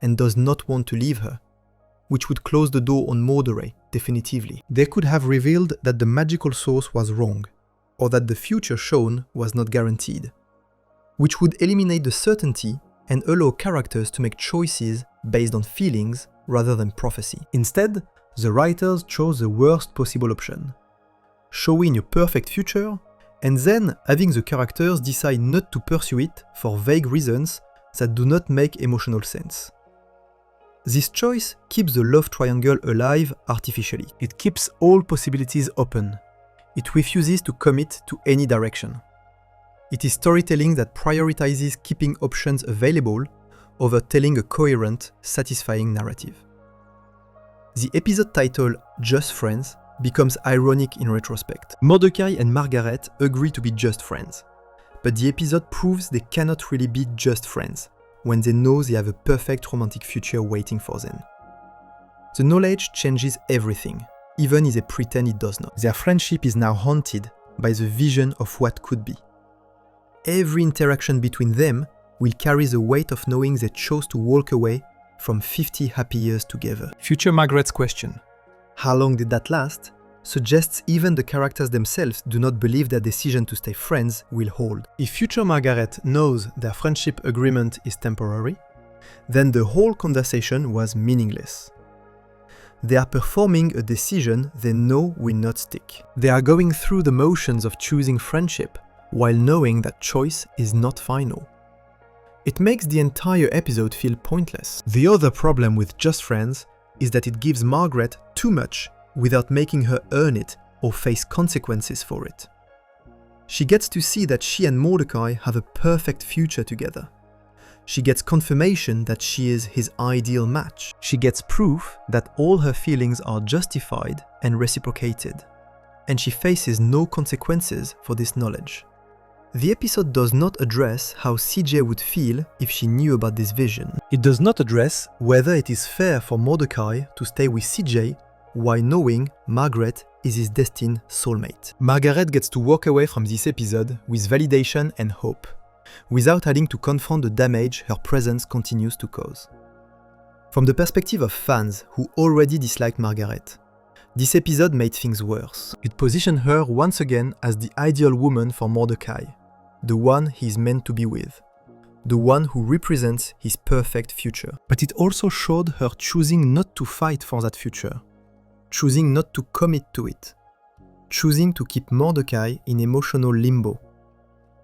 and does not want to leave her, which would close the door on Mordecai definitively. They could have revealed that the magical source was wrong, or that the future shown was not guaranteed, which would eliminate the certainty and allow characters to make choices based on feelings rather than prophecy. Instead, the writers chose the worst possible option, showing a perfect future and then having the characters decide not to pursue it for vague reasons that do not make emotional sense. This choice keeps the love triangle alive artificially. It keeps all possibilities open. It refuses to commit to any direction. It is storytelling that prioritizes keeping options available over telling a coherent, satisfying narrative. The episode title, Just Friends, becomes ironic in retrospect. Mordecai and Margaret agree to be just friends, but the episode proves they cannot really be just friends when they know they have a perfect romantic future waiting for them. The knowledge changes everything, even if they pretend it does not. Their friendship is now haunted by the vision of what could be. Every interaction between them will carry the weight of knowing they chose to walk away from 50 happy years together. Future Margaret's question, how long did that last, suggests even the characters themselves do not believe their decision to stay friends will hold. If future Margaret knows their friendship agreement is temporary, then the whole conversation was meaningless. They are performing a decision they know will not stick. They are going through the motions of choosing friendship while knowing that choice is not final. It makes the entire episode feel pointless. The other problem with Just Friends is that it gives Margaret too much without making her earn it or face consequences for it. She gets to see that she and Mordecai have a perfect future together. She gets confirmation that she is his ideal match. She gets proof that all her feelings are justified and reciprocated, and she faces no consequences for this knowledge. The episode does not address how CJ would feel if she knew about this vision. It does not address whether it is fair for Mordecai to stay with CJ while knowing Margaret is his destined soulmate. Margaret gets to walk away from this episode with validation and hope, without having to confront the damage her presence continues to cause. From the perspective of fans who already disliked Margaret, this episode made things worse. It positioned her once again as the ideal woman for Mordecai, the one he's meant to be with, the one who represents his perfect future. But it also showed her choosing not to fight for that future, choosing not to commit to it, choosing to keep Mordecai in emotional limbo,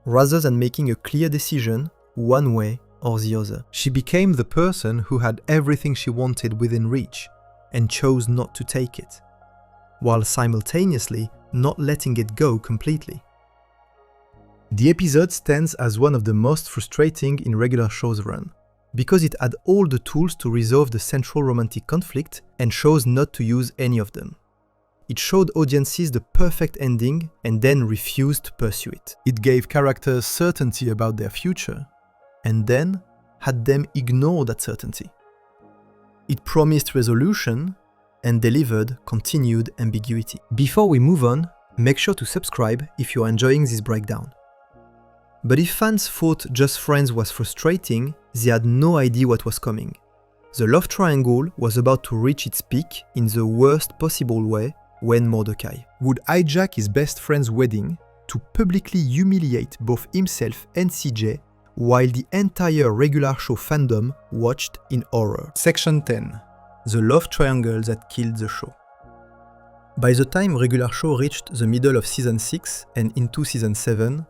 rather than making a clear decision one way or the other. She became the person who had everything she wanted within reach and chose not to take it, while simultaneously not letting it go completely. The episode stands as one of the most frustrating in regular shows' run, because it had all the tools to resolve the central romantic conflict and chose not to use any of them. It showed audiences the perfect ending and then refused to pursue it. It gave characters certainty about their future, and then had them ignore that certainty. It promised resolution and delivered continued ambiguity. Before we move on, make sure to subscribe if you are enjoying this breakdown. But if fans thought Just Friends was frustrating, they had no idea what was coming. The love triangle was about to reach its peak in the worst possible way when Mordecai would hijack his best friend's wedding to publicly humiliate both himself and CJ while the entire regular show fandom watched in horror. Section 10. The love triangle that killed the show. By the time Regular Show reached the middle of Season 6 and into Season 7,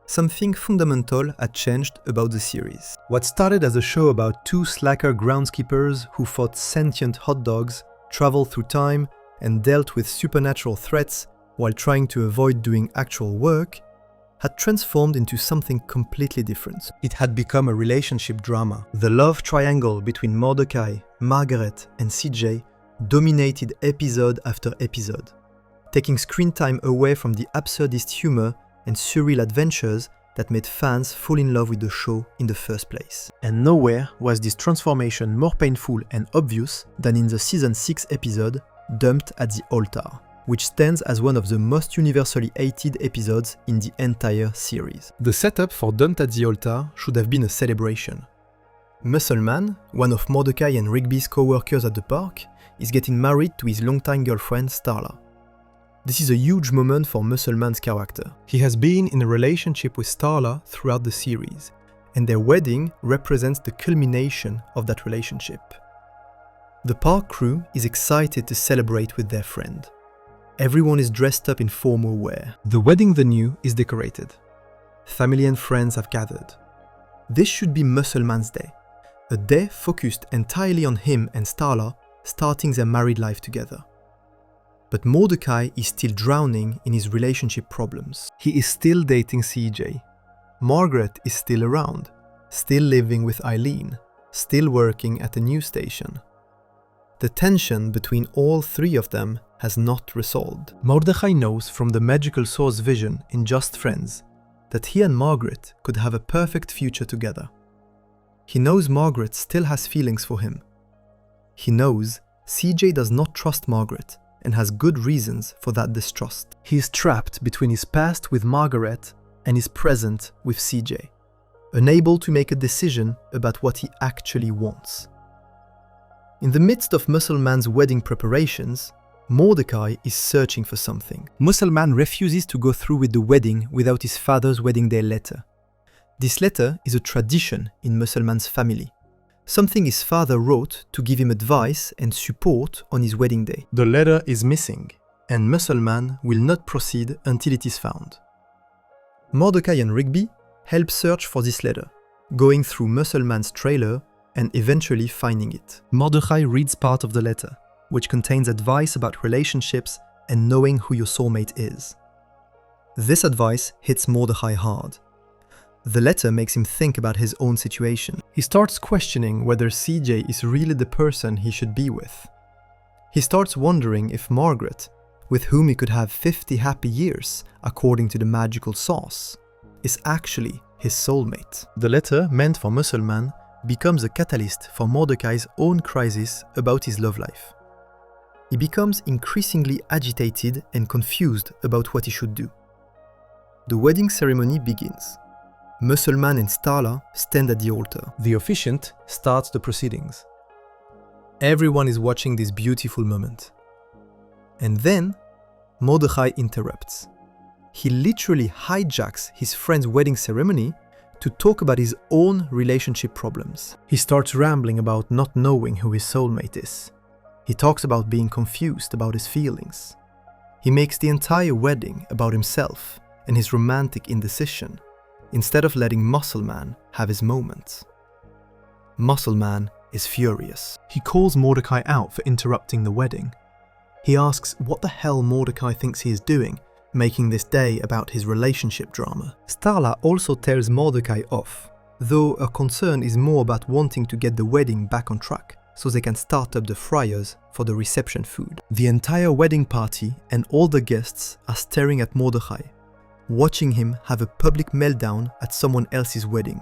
something fundamental had changed about the series. What started as a show about two slacker groundskeepers who fought sentient hot dogs, traveled through time, and dealt with supernatural threats while trying to avoid doing actual work, had transformed into something completely different. It had become a relationship drama. The love triangle between Mordecai, Margaret, and CJ dominated episode after episode, taking screen time away from the absurdist humor and surreal adventures that made fans fall in love with the show in the first place. And nowhere was this transformation more painful and obvious than in the Season 6 episode, Dumped at the Altar, which stands as one of the most universally hated episodes in the entire series. The setup for Dumped at the Altar should have been a celebration. Muscleman, one of Mordecai and Rigby's co-workers at the park, is getting married to his longtime girlfriend Starla. This is a huge moment for Muscleman's character. He has been in a relationship with Starla throughout the series, and their wedding represents the culmination of that relationship. The park crew is excited to celebrate with their friend. Everyone is dressed up in formal wear. The wedding venue is decorated. Family and friends have gathered. This should be Muscleman's day, a day focused entirely on him and Starla starting their married life together. But Mordecai is still drowning in his relationship problems. He is still dating CJ. Margaret is still around, still living with Eileen, still working at a news station. The tension between all three of them has not resolved. Mordecai knows from the magical source vision in Just Friends that he and Margaret could have a perfect future together. He knows Margaret still has feelings for him. He knows CJ does not trust Margaret and has good reasons for that distrust. He is trapped between his past with Margaret and his present with CJ, unable to make a decision about what he actually wants. In the midst of Muscleman's wedding preparations, Mordecai is searching for something. Muscleman refuses to go through with the wedding without his father's wedding day letter. This letter is a tradition in Muscleman's family, something his father wrote to give him advice and support on his wedding day. The letter is missing, and Muscleman will not proceed until it is found. Mordecai and Rigby help search for this letter, going through Muscleman's trailer and eventually finding it. Mordecai reads part of the letter, which contains advice about relationships and knowing who your soulmate is. This advice hits Mordecai hard. The letter makes him think about his own situation. He starts questioning whether CJ is really the person he should be with. He starts wondering if Margaret, with whom he could have 50 happy years according to the magical sauce, is actually his soulmate. The letter, meant for Muscleman, becomes a catalyst for Mordecai's own crisis about his love life. He becomes increasingly agitated and confused about what he should do. The wedding ceremony begins. Muscleman and Starla stand at the altar. The officiant starts the proceedings. Everyone is watching this beautiful moment. And then, Mordecai interrupts. He literally hijacks his friend's wedding ceremony to talk about his own relationship problems. He starts rambling about not knowing who his soulmate is. He talks about being confused about his feelings. He makes the entire wedding about himself and his romantic indecision, instead of letting Muscleman have his moments. Muscleman is furious. He calls Mordecai out for interrupting the wedding. He asks what the hell Mordecai thinks he is doing, making this day about his relationship drama. Starla also tells Mordecai off, though her concern is more about wanting to get the wedding back on track, so they can start up the fryers for the reception food. The entire wedding party and all the guests are staring at Mordecai, watching him have a public meltdown at someone else's wedding.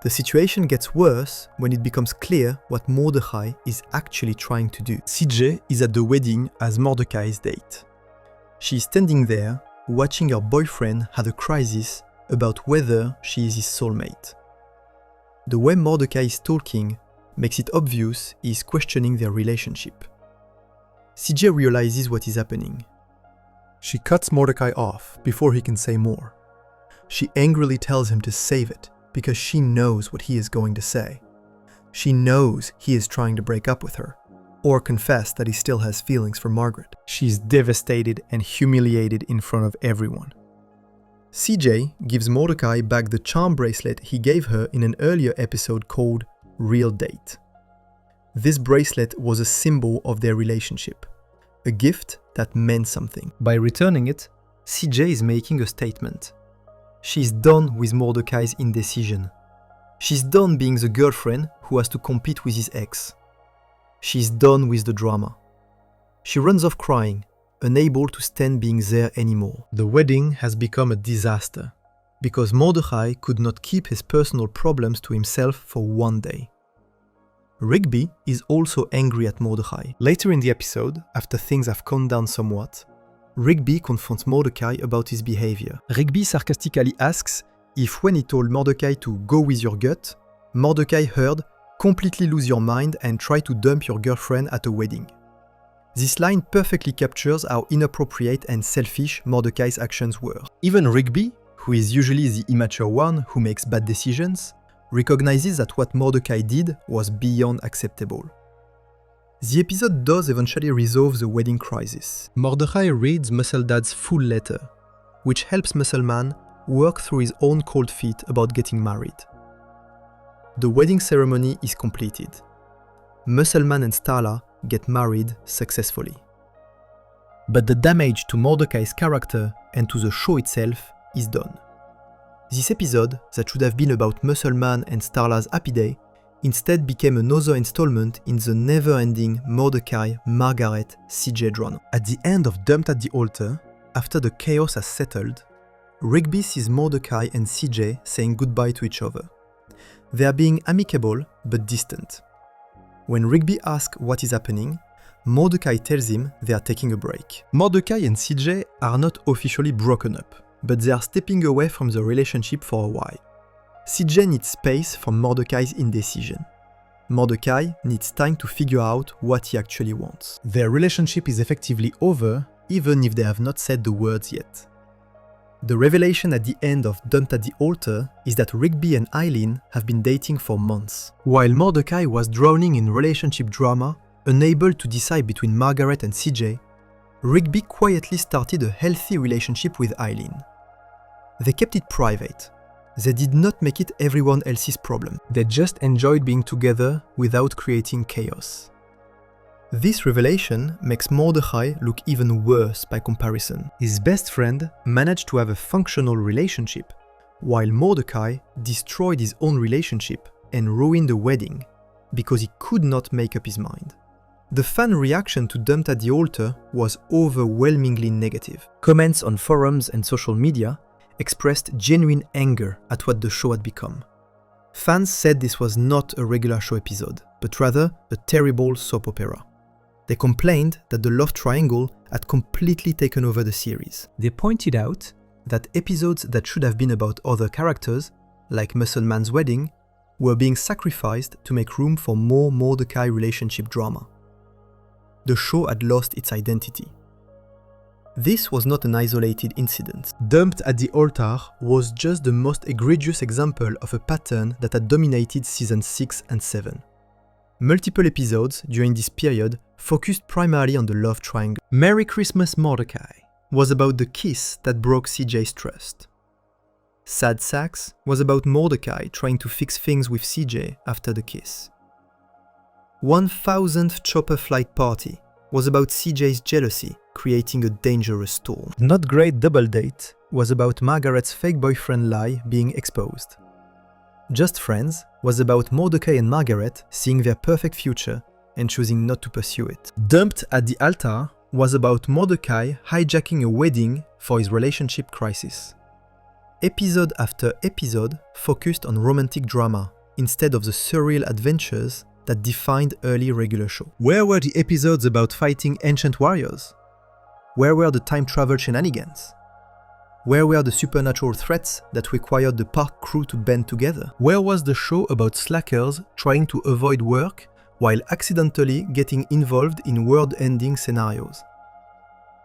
The situation gets worse when it becomes clear what Mordecai is actually trying to do. CJ is at the wedding as Mordecai's date. She is standing there, watching her boyfriend have a crisis about whether she is his soulmate. The way Mordecai is talking makes it obvious he is questioning their relationship. CJ realizes what is happening. She cuts Mordecai off before he can say more. She angrily tells him to save it because she knows what he is going to say. She knows he is trying to break up with her. or confess that he still has feelings for Margaret. She's devastated and humiliated in front of everyone. CJ gives Mordecai back the charm bracelet he gave her in an earlier episode called Real Date. This bracelet was a symbol of their relationship, a gift that meant something. By returning it, CJ is making a statement. She's done with Mordecai's indecision. She's done being the girlfriend who has to compete with his ex. She's done with the drama. She runs off crying, unable to stand being there anymore. The wedding has become a disaster, because Mordecai could not keep his personal problems to himself for one day. Rigby is also angry at Mordecai. Later in the episode, after things have calmed down somewhat, Rigby confronts Mordecai about his behavior. Rigby sarcastically asks if when he told Mordecai to go with your gut, Mordecai heard completely lose your mind and try to dump your girlfriend at a wedding. This line perfectly captures how inappropriate and selfish Mordecai's actions were. Even Rigby, who is usually the immature one who makes bad decisions, recognizes that what Mordecai did was beyond acceptable. The episode does eventually resolve the wedding crisis. Mordecai reads Muscle Dad's full letter, which helps Muscle Man work through his own cold feet about getting married. The wedding ceremony is completed. Muscle Man and Starla get married successfully. But the damage to Mordecai's character and to the show itself is done. This episode, that should have been about Muscle Man and Starla's happy day, instead became another installment in the never-ending Mordecai, Margaret, CJ drama. At the end of Dumped at the Altar, after the chaos has settled, Rigby sees Mordecai and CJ saying goodbye to each other. They are being amicable but distant. When Rigby asks what is happening, Mordecai tells him they are taking a break. Mordecai and CJ are not officially broken up, but they are stepping away from the relationship for a while. CJ needs space from Mordecai's indecision. Mordecai needs time to figure out what he actually wants. Their relationship is effectively over, even if they have not said the words yet. The revelation at the end of Dumped at the Altar is that Rigby and Eileen have been dating for months. While Mordecai was drowning in relationship drama, unable to decide between Margaret and CJ, Rigby quietly started a healthy relationship with Eileen. They kept it private. They did not make it everyone else's problem. They just enjoyed being together without creating chaos. This revelation makes Mordecai look even worse by comparison. His best friend managed to have a functional relationship, while Mordecai destroyed his own relationship and ruined the wedding because he could not make up his mind. The fan reaction to Dumped at the Altar was overwhelmingly negative. Comments on forums and social media expressed genuine anger at what the show had become. Fans said this was not a regular show episode, but rather a terrible soap opera. They complained that the love triangle had completely taken over the series. They pointed out that episodes that should have been about other characters, like Muscle Man's wedding, were being sacrificed to make room for more Mordecai relationship drama. The show had lost its identity. This was not an isolated incident. Dumped at the Altar was just the most egregious example of a pattern that had dominated season 6 and 7. Multiple episodes during this period focused primarily on the love triangle. Merry Christmas, Mordecai was about the kiss that broke CJ's trust. Sad Sacks was about Mordecai trying to fix things with CJ after the kiss. 1000th Chopper Flight Party was about CJ's jealousy creating a dangerous storm. Not Great Double Date was about Margaret's fake boyfriend lie being exposed. Just Friends was about Mordecai and Margaret seeing their perfect future and choosing not to pursue it. Dumped at the Altar was about Mordecai hijacking a wedding for his relationship crisis. Episode after episode focused on romantic drama instead of the surreal adventures that defined early regular show. Where were the episodes about fighting ancient warriors? Where were the time travel shenanigans? Where were the supernatural threats that required the park crew to band together? Where was the show about slackers trying to avoid work while accidentally getting involved in world-ending scenarios?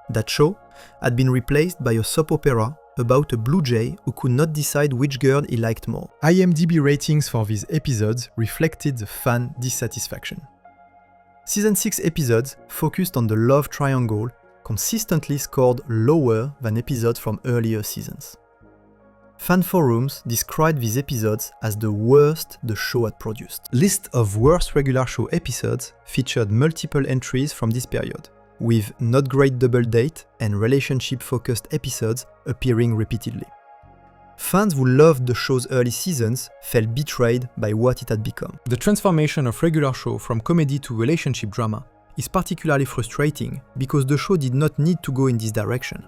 That show had been replaced by a soap opera about a blue jay who could not decide which girl he liked more. IMDb ratings for these episodes reflected the fan dissatisfaction. Season 6 episodes focused on the love triangle consistently scored lower than episodes from earlier seasons. Fan forums described these episodes as the worst the show had produced. List of worst regular show episodes featured multiple entries from this period, with not great double date and relationship-focused episodes appearing repeatedly. Fans who loved the show's early seasons felt betrayed by what it had become. The transformation of regular show from comedy to relationship drama is particularly frustrating because the show did not need to go in this direction.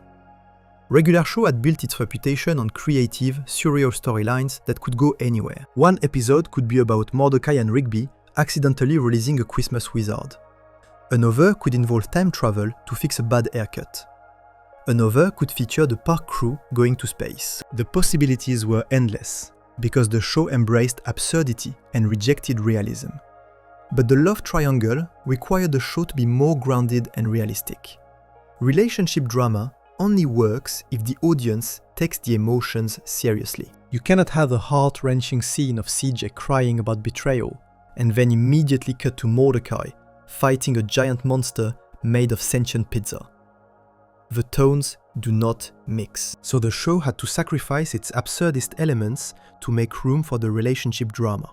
Regular show had built its reputation on creative, surreal storylines that could go anywhere. One episode could be about Mordecai and Rigby accidentally releasing a Christmas wizard. Another could involve time travel to fix a bad haircut. Another could feature the park crew going to space. The possibilities were endless, because the show embraced absurdity and rejected realism. But the love triangle required the show to be more grounded and realistic. Relationship drama only works if the audience takes the emotions seriously. You cannot have a heart-wrenching scene of CJ crying about betrayal, and then immediately cut to Mordecai fighting a giant monster made of sentient pizza. The tones do not mix. So the show had to sacrifice its absurdist elements to make room for the relationship drama.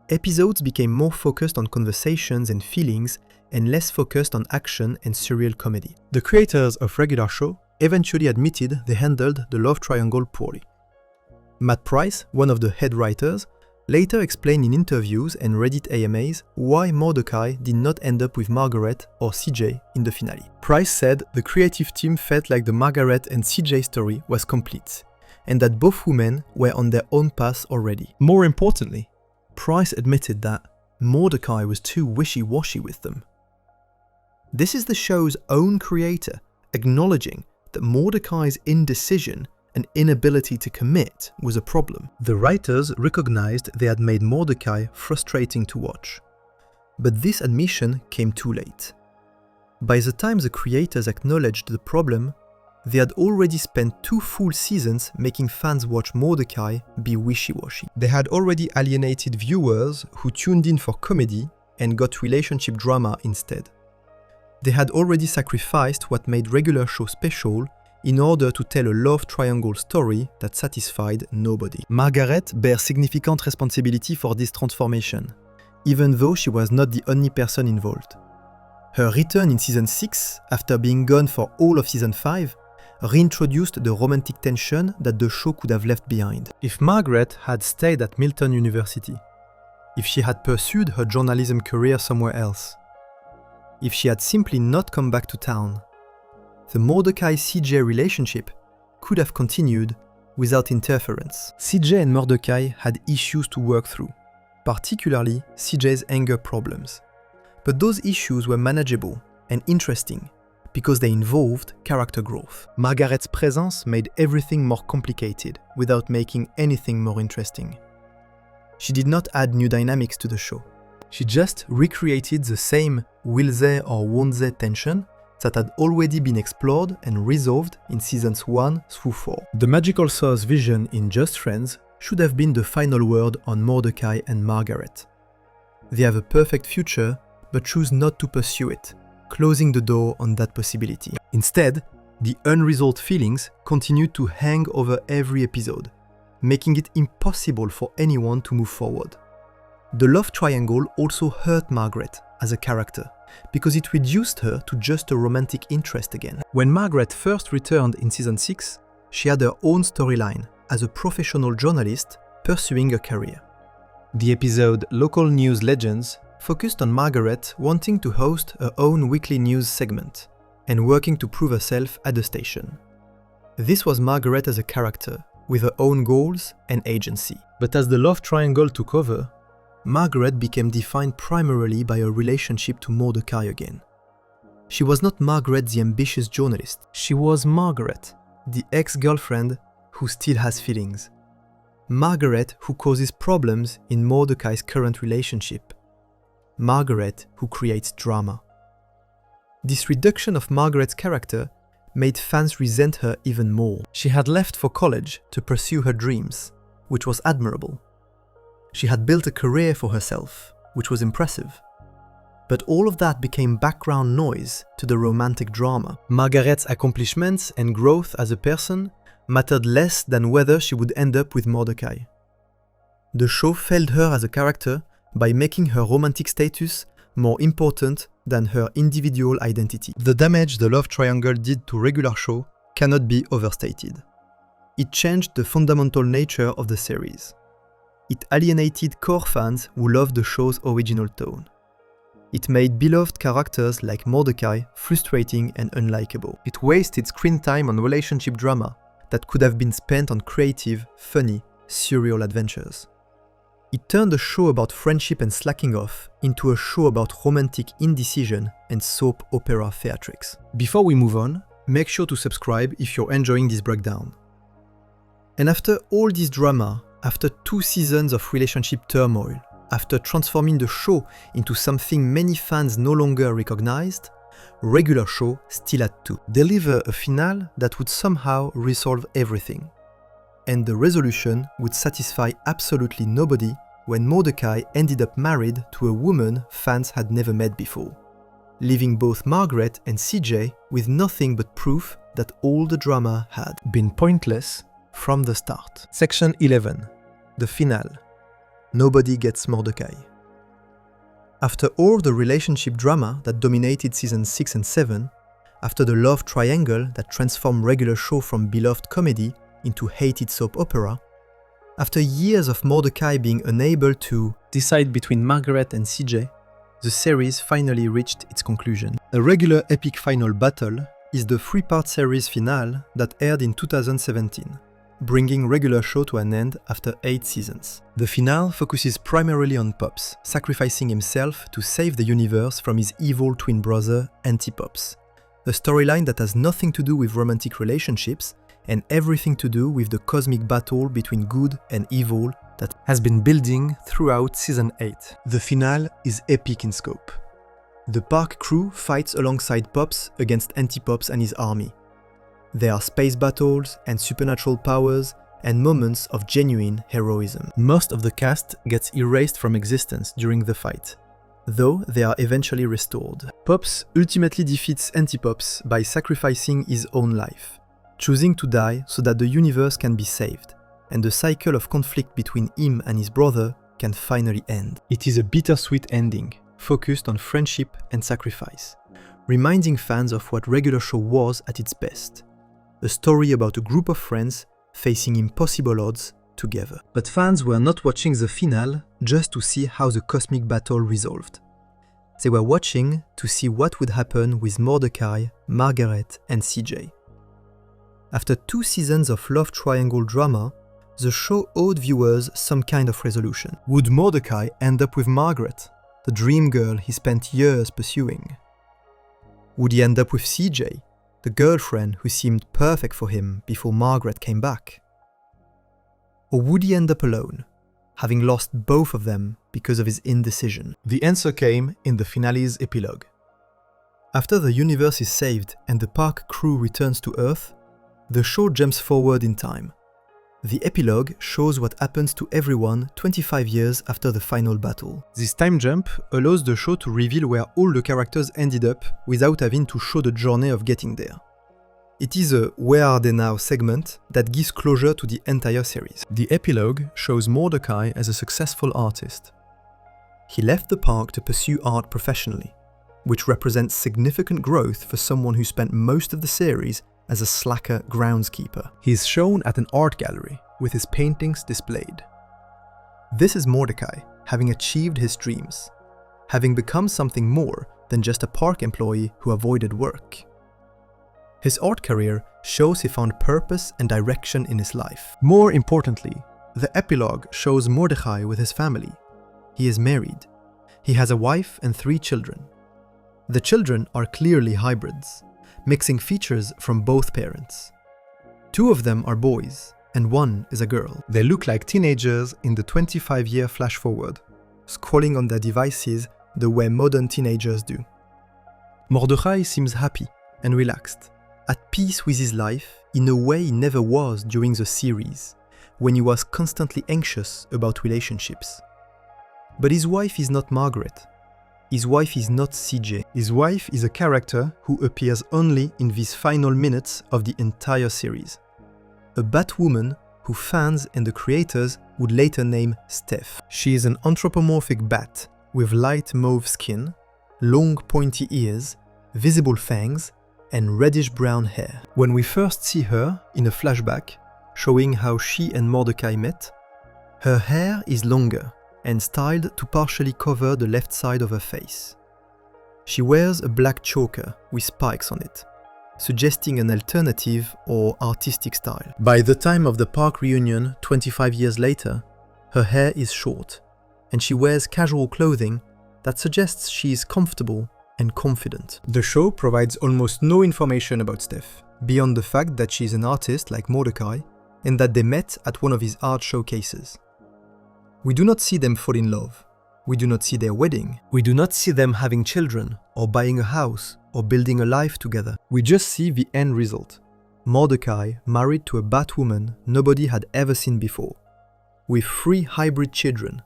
Episodes became more focused on conversations and feelings and less focused on action and surreal comedy. The creators of regular show eventually admitted they handled the love triangle poorly. Matt Price, one of the head writers, later explained in interviews and Reddit AMAs why Mordecai did not end up with Margaret or CJ in the finale. Price said the creative team felt like the Margaret and CJ story was complete, and that both women were on their own path already. More importantly, Price admitted that Mordecai was too wishy-washy with them. This is the show's own creator acknowledging that Mordecai's indecision and inability to commit was a problem. The writers recognized they had made Mordecai frustrating to watch. But this admission came too late. By the time the creators acknowledged the problem, they had already spent 2 full seasons making fans watch Mordecai be wishy-washy. They had already alienated viewers who tuned in for comedy and got relationship drama instead. They had already sacrificed what made regular show special in order to tell a love triangle story that satisfied nobody. Margaret bears significant responsibility for this transformation, even though she was not the only person involved. Her return in season 6, after being gone for all of season 5, reintroduced the romantic tension that the show could have left behind. If Margaret had stayed at Milton University, if she had pursued her journalism career somewhere else, if she had simply not come back to town, the Mordecai-CJ relationship could have continued without interference. CJ and Mordecai had issues to work through, particularly CJ's anger problems. But those issues were manageable and interesting because they involved character growth. Margaret's presence made everything more complicated without making anything more interesting. She did not add new dynamics to the show. She just recreated the same will they or won't they tension that had already been explored and resolved in seasons 1 through 4. The magical source vision in Just Friends should have been the final word on Mordecai and Margaret. They have a perfect future, but choose not to pursue it, closing the door on that possibility. Instead, the unresolved feelings continued to hang over every episode, making it impossible for anyone to move forward. The love triangle also hurt Margaret as a character, because it reduced her to just a romantic interest again. When Margaret first returned in season 6, she had her own storyline as a professional journalist pursuing a career. The episode Local News Legends focused on Margaret wanting to host her own weekly news segment and working to prove herself at the station. This was Margaret as a character, with her own goals and agency. But as the love triangle took over, Margaret became defined primarily by her relationship to Mordecai again. She was not Margaret the ambitious journalist. She was Margaret, the ex-girlfriend who still has feelings. Margaret who causes problems in Mordecai's current relationship. Margaret who creates drama. This reduction of Margaret's character made fans resent her even more. She had left for college to pursue her dreams, which was admirable. She had built a career for herself, which was impressive. But all of that became background noise to the romantic drama. Margaret's accomplishments and growth as a person mattered less than whether she would end up with Mordecai. The show failed her as a character by making her romantic status more important than her individual identity. The damage the love triangle did to regular show cannot be overstated. It changed the fundamental nature of the series. It alienated core fans who loved the show's original tone. It made beloved characters like Mordecai frustrating and unlikable. It wasted screen time on relationship drama that could have been spent on creative, funny, surreal adventures. It turned a show about friendship and slacking off into a show about romantic indecision and soap opera theatrics. Before we move on, make sure to subscribe if you're enjoying this breakdown. And after all this drama, after 2 seasons of relationship turmoil, after transforming the show into something many fans no longer recognized, regular show still had to deliver a finale that would somehow resolve everything. And the resolution would satisfy absolutely nobody when Mordecai ended up married to a woman fans had never met before, leaving both Margaret and CJ with nothing but proof that all the drama had been pointless from the start. Section 11. The finale. Nobody gets Mordecai. After all the relationship drama that dominated seasons 6 and 7, after the love triangle that transformed regular show from beloved comedy into hated soap opera, after years of Mordecai being unable to decide between Margaret and CJ, the series finally reached its conclusion. A regular epic final battle is the 3-part series finale that aired in 2017, bringing regular show to an end after 8 seasons. The finale focuses primarily on Pops, sacrificing himself to save the universe from his evil twin brother, Anti-Pops. A storyline that has nothing to do with romantic relationships and everything to do with the cosmic battle between good and evil that has been building throughout season 8. The finale is epic in scope. The park crew fights alongside Pops against Anti-Pops and his army. There are space battles and supernatural powers and moments of genuine heroism. Most of the cast gets erased from existence during the fight, though they are eventually restored. Pops ultimately defeats Anti-Pops by sacrificing his own life, choosing to die so that the universe can be saved, and the cycle of conflict between him and his brother can finally end. It is a bittersweet ending, focused on friendship and sacrifice, reminding fans of what regular show was at its best. A story about a group of friends facing impossible odds together. But fans were not watching the finale just to see how the cosmic battle resolved. They were watching to see what would happen with Mordecai, Margaret, and CJ. After 2 seasons of love triangle drama, the show owed viewers some kind of resolution. Would Mordecai end up with Margaret, the dream girl he spent years pursuing? Would he end up with CJ, the girlfriend who seemed perfect for him before Margaret came back? Or would he end up alone, having lost both of them because of his indecision? The answer came in the finale's epilogue. After the universe is saved and the park crew returns to Earth, the show jumps forward in time. The epilogue shows what happens to everyone 25 years after the final battle. This time jump allows the show to reveal where all the characters ended up without having to show the journey of getting there. It is a "Where are they now" segment that gives closure to the entire series. The epilogue shows Mordecai as a successful artist. He left the park to pursue art professionally, which represents significant growth for someone who spent most of the series as a slacker groundskeeper. He is shown at an art gallery with his paintings displayed. This is Mordecai having achieved his dreams, having become something more than just a park employee who avoided work. His art career shows he found purpose and direction in his life. More importantly, the epilogue shows Mordecai with his family. He is married. He has a wife and 3 children. The children are clearly hybrids, mixing features from both parents. 2 of them are boys, and 1 is a girl. They look like teenagers in the 25-year flash forward, scrolling on their devices the way modern teenagers do. Mordecai seems happy and relaxed, at peace with his life in a way he never was during the series, when he was constantly anxious about relationships. But his wife is not Margaret. his wife is not CJ. His wife is a character who appears only in these final minutes of the entire series. A Batwoman who fans and the creators would later name Steph. She is an anthropomorphic bat with light mauve skin, long pointy ears, visible fangs, and reddish-brown hair. When we first see her in a flashback showing how she and Mordecai met, her hair is longer and styled to partially cover the left side of her face. She wears a black choker with spikes on it, suggesting an alternative or artistic style. By the time of the park reunion 25 years later, her hair is short, and she wears casual clothing that suggests she is comfortable and confident. The show provides almost no information about Steph, beyond the fact that she is an artist like Mordecai, and that they met at one of his art showcases. We do not see them fall in love. We do not see their wedding. We do not see them having children, or buying a house, or building a life together. We just see the end result. Mordecai married to a Batwoman nobody had ever seen before, with 3 hybrid children,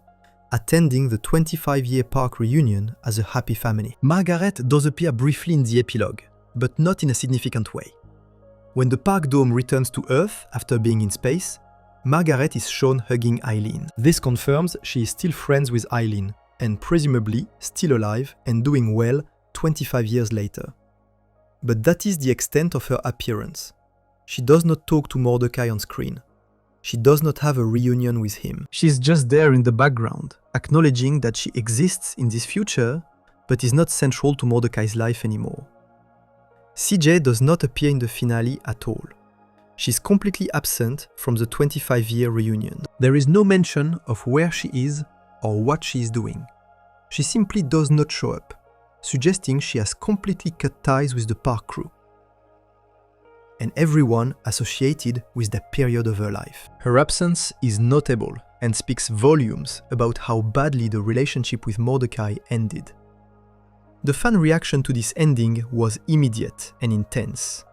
attending the 25-year park reunion as a happy family. Margaret does appear briefly in the epilogue, but not in a significant way. When the park dome returns to Earth after being in space, Margaret is shown hugging Eileen. This confirms she is still friends with Eileen, and presumably still alive and doing well 25 years later. But that is the extent of her appearance. She does not talk to Mordecai on screen. She does not have a reunion with him. She's just there in the background, acknowledging that she exists in this future, but is not central to Mordecai's life anymore. CJ does not appear in the finale at all. She's completely absent from the 25-year reunion. There is no mention of where she is or what she is doing. She simply does not show up, suggesting she has completely cut ties with the park crew and everyone associated with that period of her life. Her absence is notable and speaks volumes about how badly the relationship with Mordecai ended. The fan reaction to this ending was immediate and intense.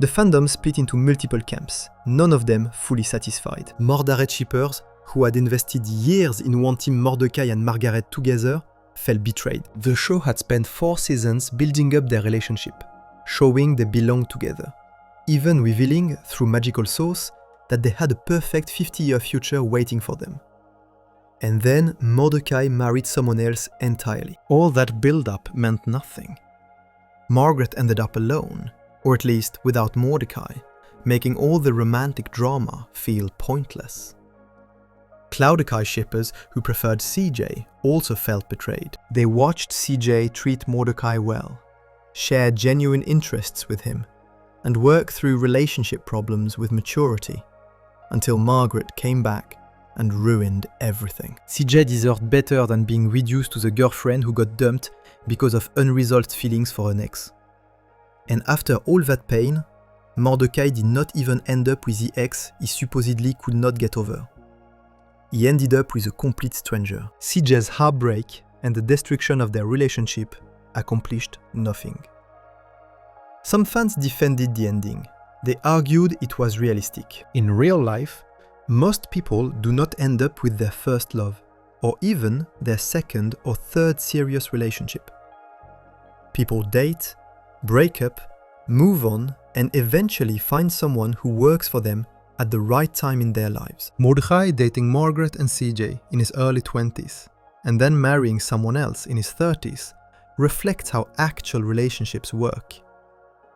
The fandom split into multiple camps, none of them fully satisfied. Mordecai shippers, who had invested years in wanting Mordecai and Margaret together, felt betrayed. The show had spent 4 seasons building up their relationship, showing they belonged together, even revealing, through magical source, that they had a perfect 50-year future waiting for them. And then Mordecai married someone else entirely. All that build-up meant nothing. Margaret ended up alone, or at least without Mordecai, making all the romantic drama feel pointless. Cloudecai shippers who preferred CJ also felt betrayed. They watched CJ treat Mordecai well, share genuine interests with him, and work through relationship problems with maturity, until Margaret came back and ruined everything. CJ deserved better than being reduced to the girlfriend who got dumped because of unresolved feelings for an ex. And after all that pain, Mordecai did not even end up with the ex he supposedly could not get over. He ended up with a complete stranger. CJ's heartbreak and the destruction of their relationship accomplished nothing. Some fans defended the ending. They argued it was realistic. In real life, most people do not end up with their first love, or even their second or third serious relationship. People date, break up, move on, and eventually find someone who works for them at the right time in their lives. Mordecai dating Margaret and CJ in his early 20s, and then marrying someone else in his 30s, reflects how actual relationships work.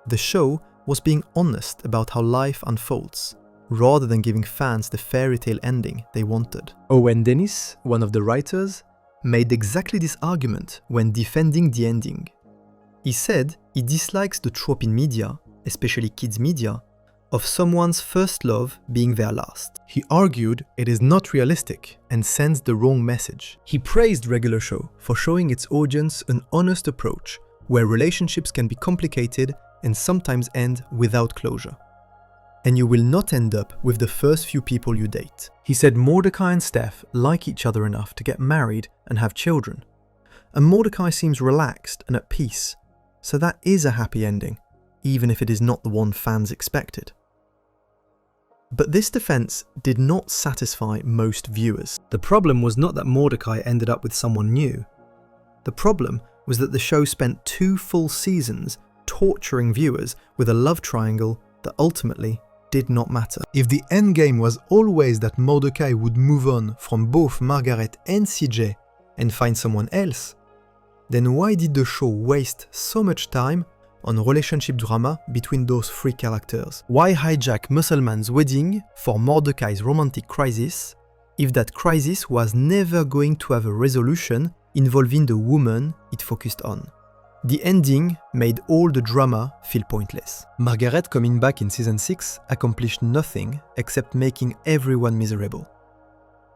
The show was being honest about how life unfolds, rather than giving fans the fairy tale ending they wanted. Owen Dennis, one of the writers, made exactly this argument when defending the ending. He said he dislikes the trope in media, especially kids media, of someone's first love being their last. He argued it is not realistic and sends the wrong message. He praised Regular Show for showing its audience an honest approach where relationships can be complicated and sometimes end without closure. And you will not end up with the first few people you date. He said Mordecai and Steph like each other enough to get married and have children. And Mordecai seems relaxed and at peace, so that is a happy ending, even if it is not the one fans expected. But this defense did not satisfy most viewers. The problem was not that Mordecai ended up with someone new. The problem was that the show spent 2 full seasons torturing viewers with a love triangle that ultimately did not matter. If the endgame was always that Mordecai would move on from both Margaret and CJ and find someone else, then why did the show waste so much time on relationship drama between those 3 characters? Why hijack Musselman's wedding for Mordecai's romantic crisis if that crisis was never going to have a resolution involving the woman it focused on? The ending made all the drama feel pointless. Margaret coming back in season 6 accomplished nothing except making everyone miserable.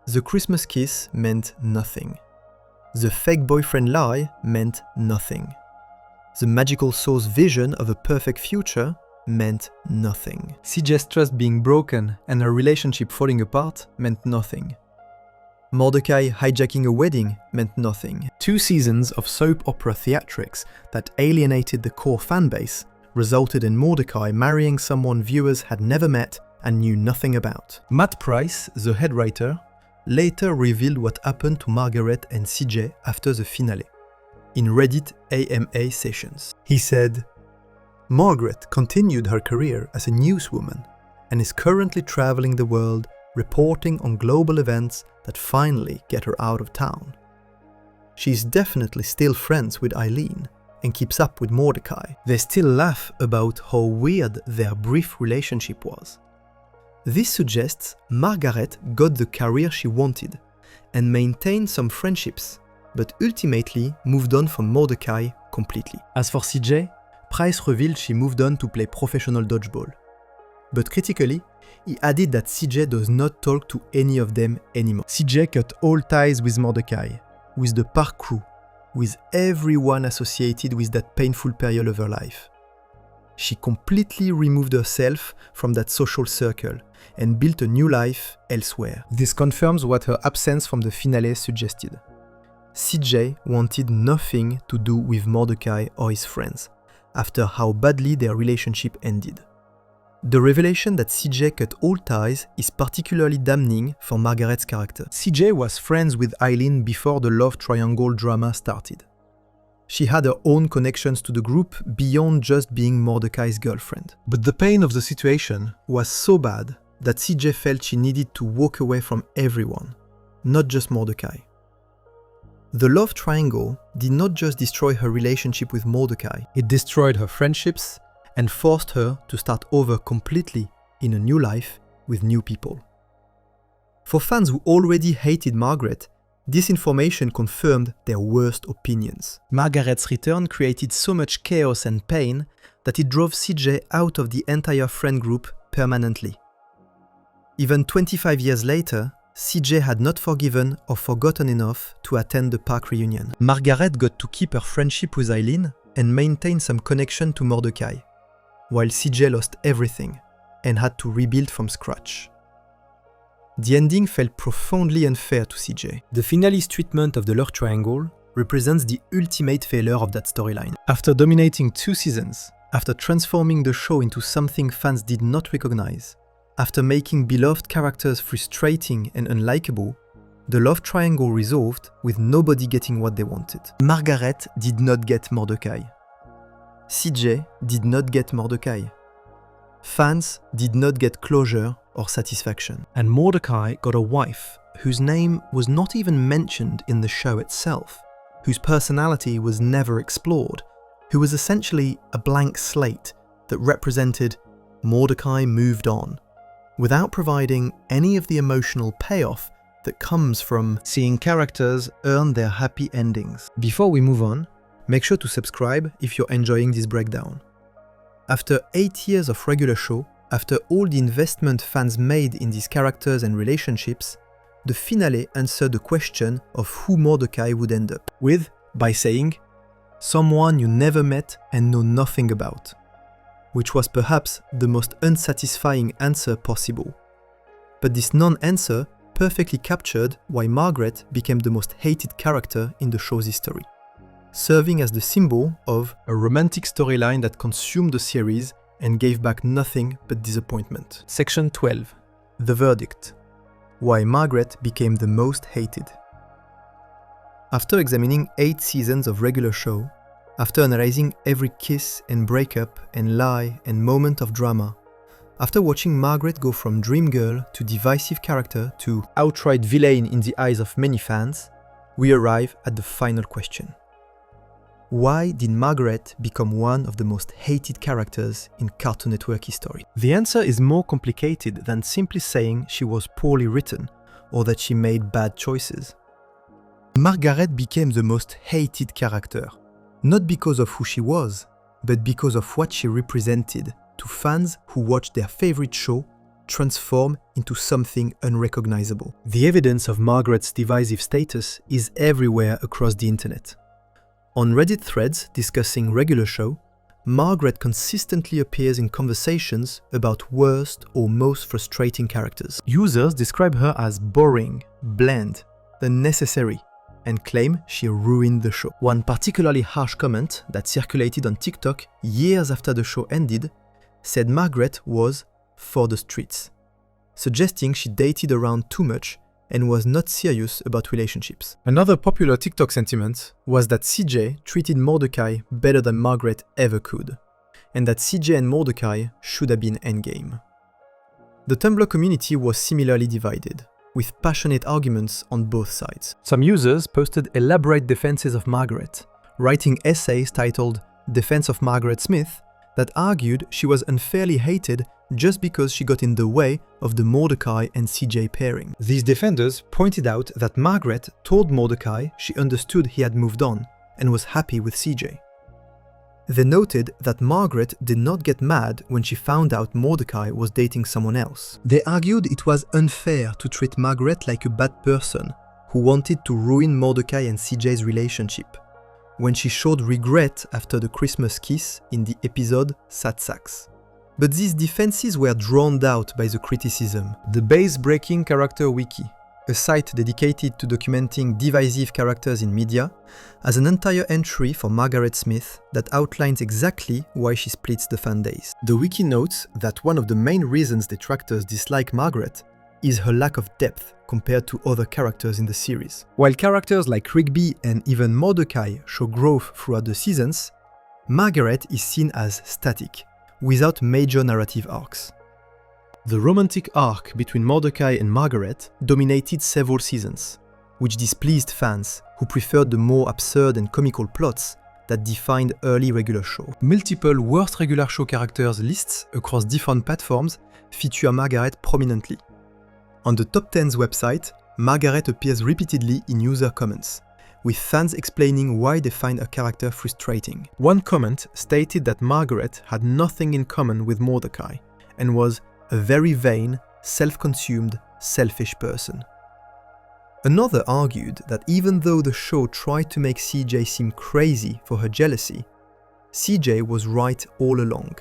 The Christmas kiss meant nothing. The fake boyfriend lie meant nothing. The magical soul's vision of a perfect future meant nothing. CJ's trust being broken and her relationship falling apart meant nothing. Mordecai hijacking a wedding meant nothing. 2 seasons of soap opera theatrics that alienated the core fanbase resulted in Mordecai marrying someone viewers had never met and knew nothing about. Matt Price, the head writer, later revealed what happened to Margaret and CJ after the finale in Reddit AMA sessions. He said, "Margaret continued her career as a newswoman and is currently traveling the world reporting on global events that finally get her out of town. She's definitely still friends with Eileen and keeps up with Mordecai. They still laugh about how weird their brief relationship was. This suggests Margaret got the career she wanted and maintained some friendships, but ultimately moved on from Mordecai completely." As for CJ, Price revealed she moved on to play professional dodgeball. But critically, he added that CJ does not talk to any of them anymore. CJ cut all ties with Mordecai, with the park crew, with everyone associated with that painful period of her life. She completely removed herself from that social circle and built a new life elsewhere. This confirms what her absence from the finale suggested. CJ wanted nothing to do with Mordecai or his friends, after how badly their relationship ended. The revelation that CJ cut all ties is particularly damning for Margaret's character. CJ was friends with Eileen before the love triangle drama started. She had her own connections to the group beyond just being Mordecai's girlfriend. But the pain of the situation was so bad that CJ felt she needed to walk away from everyone, not just Mordecai. The love triangle did not just destroy her relationship with Mordecai, it destroyed her friendships and forced her to start over completely in a new life with new people. For fans who already hated Margaret, this information confirmed their worst opinions. Margaret's return created so much chaos and pain that it drove CJ out of the entire friend group permanently. Even 25 years later, CJ had not forgiven or forgotten enough to attend the park reunion. Margaret got to keep her friendship with Eileen and maintain some connection to Mordecai, while CJ lost everything and had to rebuild from scratch. The ending felt profoundly unfair to CJ. The finale's treatment of the love triangle represents the ultimate failure of that storyline. After dominating 2 seasons, after transforming the show into something fans did not recognize, after making beloved characters frustrating and unlikable, the love triangle resolved with nobody getting what they wanted. Margaret did not get Mordecai. CJ did not get Mordecai. Fans did not get closure or satisfaction. And Mordecai got a wife whose name was not even mentioned in the show itself, whose personality was never explored, who was essentially a blank slate that represented Mordecai moved on, without providing any of the emotional payoff that comes from seeing characters earn their happy endings. Before we move on, make sure to subscribe if you're enjoying this breakdown. After 8 years of regular show, after all the investment fans made in these characters and relationships, the finale answered the question of who Mordecai would end up with by saying, "Someone you never met and know nothing about," which was perhaps the most unsatisfying answer possible. But this non-answer perfectly captured why Margaret became the most hated character in the show's history, serving as the symbol of a romantic storyline that consumed the series and gave back nothing but disappointment. Section 12. The verdict. Why Margaret became the most hated. After examining 8 seasons of regular show, after analyzing every kiss and breakup and lie and moment of drama, after watching Margaret go from dream girl to divisive character to outright villain in the eyes of many fans, we arrive at the final question. Why did Margaret become one of the most hated characters in Cartoon Network history? The answer is more complicated than simply saying she was poorly written or that she made bad choices. Margaret became the most hated character, not because of who she was, but because of what she represented to fans who watched their favorite show transform into something unrecognizable. The evidence of Margaret's divisive status is everywhere across the internet. On Reddit threads discussing regular show, Margaret consistently appears in conversations about worst or most frustrating characters. Users describe her as boring, bland, unnecessary, and claim she ruined the show. One particularly harsh comment that circulated on TikTok years after the show ended said Margaret was for the streets, suggesting she dated around too much and was not serious about relationships. Another popular TikTok sentiment was that CJ treated Mordecai better than Margaret ever could, and that CJ and Mordecai should have been endgame. The Tumblr community was similarly divided, with passionate arguments on both sides. Some users posted elaborate defenses of Margaret, writing essays titled "Defense of Margaret Smith" that argued she was unfairly hated just because she got in the way of the Mordecai and CJ pairing. These defenders pointed out that Margaret told Mordecai she understood he had moved on and was happy with CJ. They noted that Margaret did not get mad when she found out Mordecai was dating someone else. They argued it was unfair to treat Margaret like a bad person who wanted to ruin Mordecai and CJ's relationship, when she showed regret after the Christmas kiss in the episode Sad Sacks. But these defenses were drowned out by the criticism. The Base-Breaking Character Wiki, a site dedicated to documenting divisive characters in media, has an entire entry for Margaret Smith that outlines exactly why she splits the fan base. The wiki notes that one of the main reasons detractors dislike Margaret is her lack of depth compared to other characters in the series. While characters like Rigby and even Mordecai show growth throughout the seasons, Margaret is seen as static, without major narrative arcs. The romantic arc between Mordecai and Margaret dominated several seasons, which displeased fans who preferred the more absurd and comical plots that defined early regular show. Multiple worst regular show characters lists across different platforms feature Margaret prominently. On the Top 10's website, Margaret appears repeatedly in user comments, with fans explaining why they find her character frustrating. One comment stated that Margaret had nothing in common with Mordecai and was a very vain, self-consumed, selfish person. Another argued that even though the show tried to make CJ seem crazy for her jealousy, CJ was right all along,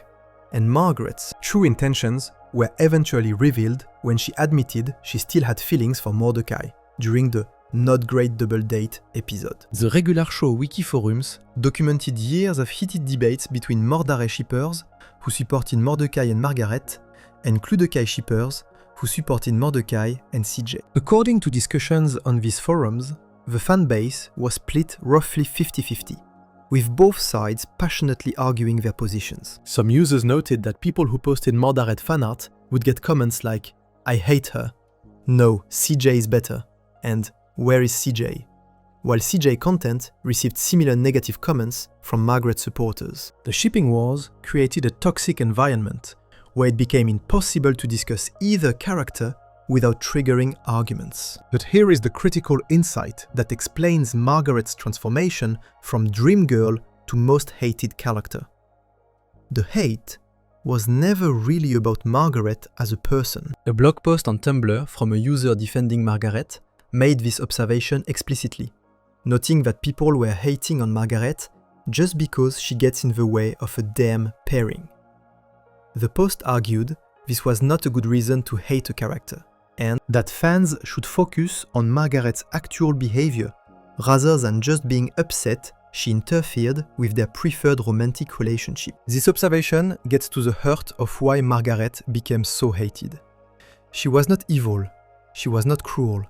and Margaret's true intentions were eventually revealed when she admitted she still had feelings for Mordecai during the Not Great Double Date episode. The regular show wiki forums documented years of heated debates between Mordare shippers who supported Mordecai and Margaret and Cluedekai shippers who supported Mordecai and CJ. According to discussions on these forums, the fanbase was split roughly 50-50, with both sides passionately arguing their positions. Some users noted that people who posted Mordare fanart would get comments like, "I hate her," "No, CJ is better," and "Where is CJ?" while CJ content received similar negative comments from Margaret supporters. The shipping wars created a toxic environment where it became impossible to discuss either character without triggering arguments. But here is the critical insight that explains Margaret's transformation from dream girl to most hated character. The hate was never really about Margaret as a person. A blog post on Tumblr from a user defending Margaret made this observation explicitly, noting that people were hating on Margaret just because she gets in the way of a damn pairing. The post argued this was not a good reason to hate a character, and that fans should focus on Margaret's actual behavior rather than just being upset she interfered with their preferred romantic relationship. This observation gets to the heart of why Margaret became so hated. She was not evil, she was not cruel.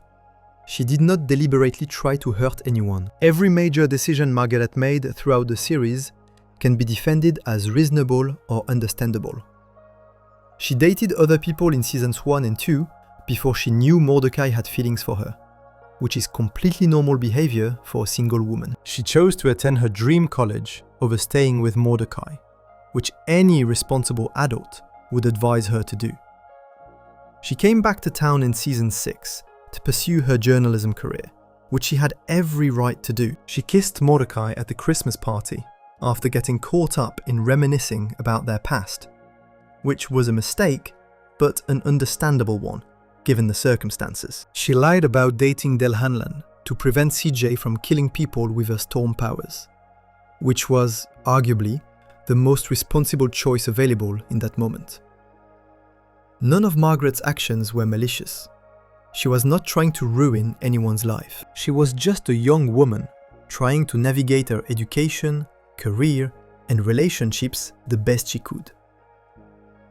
She did not deliberately try to hurt anyone. Every major decision Margaret made throughout the series can be defended as reasonable or understandable. She dated other people in seasons 1 and 2 before she knew Mordecai had feelings for her, which is completely normal behavior for a single woman. She chose to attend her dream college over staying with Mordecai, which any responsible adult would advise her to do. She came back to town in season 6 to pursue her journalism career, which she had every right to do. She kissed Mordecai at the Christmas party after getting caught up in reminiscing about their past, which was a mistake, but an understandable one, given the circumstances. She lied about dating Del Hanlon to prevent CJ from killing people with her storm powers, which was, arguably, the most responsible choice available in that moment. None of Margaret's actions were malicious. She was not trying to ruin anyone's life. She was just a young woman trying to navigate her education, career, and relationships the best she could.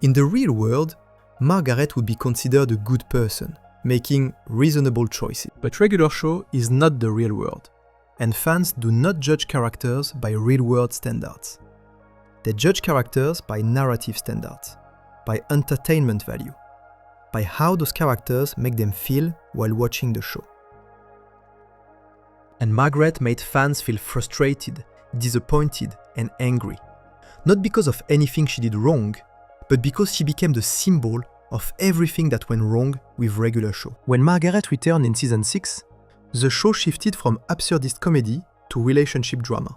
In the real world, Margaret would be considered a good person, making reasonable choices. But regular show is not the real world, and fans do not judge characters by real-world standards. They judge characters by narrative standards, by entertainment value, by how those characters make them feel while watching the show. And Margaret made fans feel frustrated, disappointed, and angry, not because of anything she did wrong, but because she became the symbol of everything that went wrong with regular show. When Margaret returned in season 6, the show shifted from absurdist comedy to relationship drama.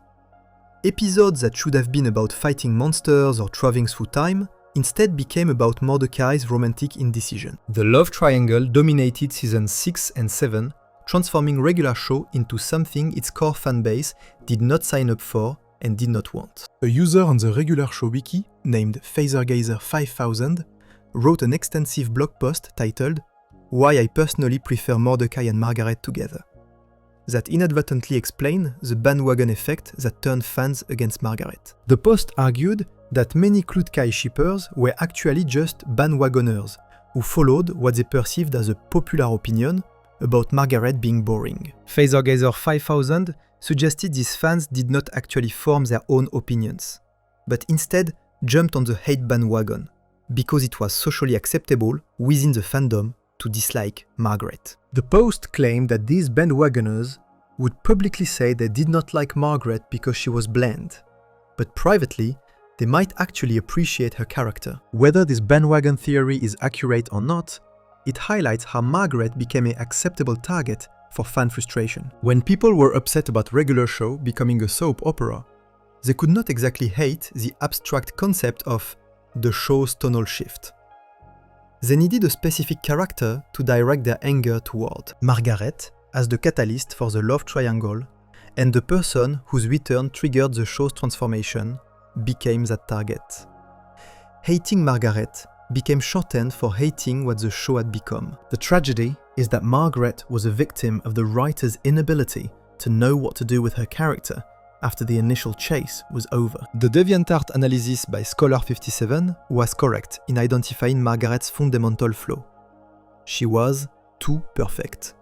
Episodes that should have been about fighting monsters or traveling through time instead became about Mordecai's romantic indecision. The love triangle dominated seasons 6 and 7, transforming regular show into something its core fanbase did not sign up for and did not want. A user on the regular show wiki, named PhaserGazer5000, wrote an extensive blog post titled "Why I Personally Prefer Mordecai and Margaret Together," that inadvertently explained the bandwagon effect that turned fans against Margaret. The post argued that many Clutkai shippers were actually just bandwagoners who followed what they perceived as a popular opinion about Margaret being boring. PhaserGazer5000 suggested these fans did not actually form their own opinions, but instead jumped on the hate bandwagon, because it was socially acceptable within the fandom to dislike Margaret. The post claimed that these bandwagoners would publicly say they did not like Margaret because she was bland, but privately, they might actually appreciate her character. Whether this bandwagon theory is accurate or not, it highlights how Margaret became an acceptable target for fan frustration. When people were upset about regular show becoming a soap opera, they could not exactly hate the abstract concept of the show's tonal shift. They needed a specific character to direct their anger toward. Margaret as the catalyst for the love triangle, and the person whose return triggered the show's transformation became that target. Hating Margaret became shorthand for hating what the show had become. The tragedy is that Margaret was a victim of the writer's inability to know what to do with her character after the initial chase was over. The DeviantArt analysis by Scholar57 was correct in identifying Margaret's fundamental flaw. She was too perfect.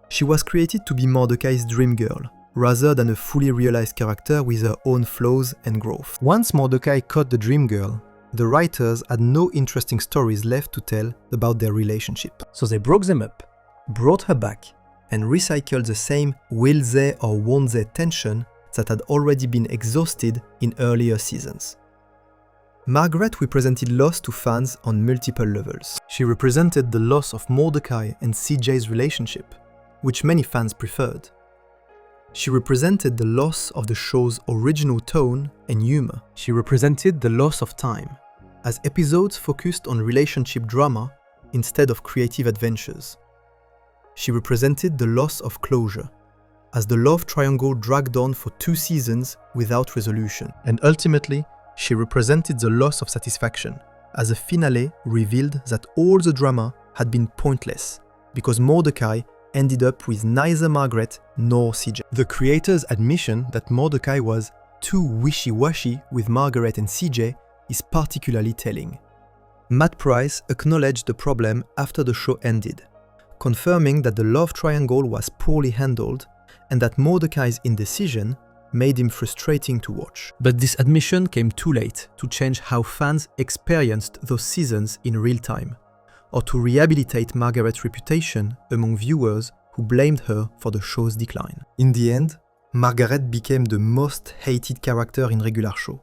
She was created to be Mordecai's dream girl, rather than a fully realized character with her own flaws and growth. Once Mordecai caught the dream girl, the writers had no interesting stories left to tell about their relationship. So they broke them up, brought her back, and recycled the same will they or won't they tension that had already been exhausted in earlier seasons. Margaret represented loss to fans on multiple levels. She represented the loss of Mordecai and CJ's relationship, which many fans preferred. She represented the loss of the show's original tone and humor. She represented the loss of time, as episodes focused on relationship drama instead of creative adventures. She represented the loss of closure, as the love triangle dragged on for 2 seasons without resolution. And ultimately, she represented the loss of satisfaction, as a finale revealed that all the drama had been pointless, because Mordecai ended up with neither Margaret nor CJ. The creator's admission that Mordecai was too wishy-washy with Margaret and CJ is particularly telling. Matt Price acknowledged the problem after the show ended, confirming that the love triangle was poorly handled and that Mordecai's indecision made him frustrating to watch. But this admission came too late to change how fans experienced those seasons in real time, or to rehabilitate Margaret's reputation among viewers who blamed her for the show's decline. In the end, Margaret became the most hated character in regular show.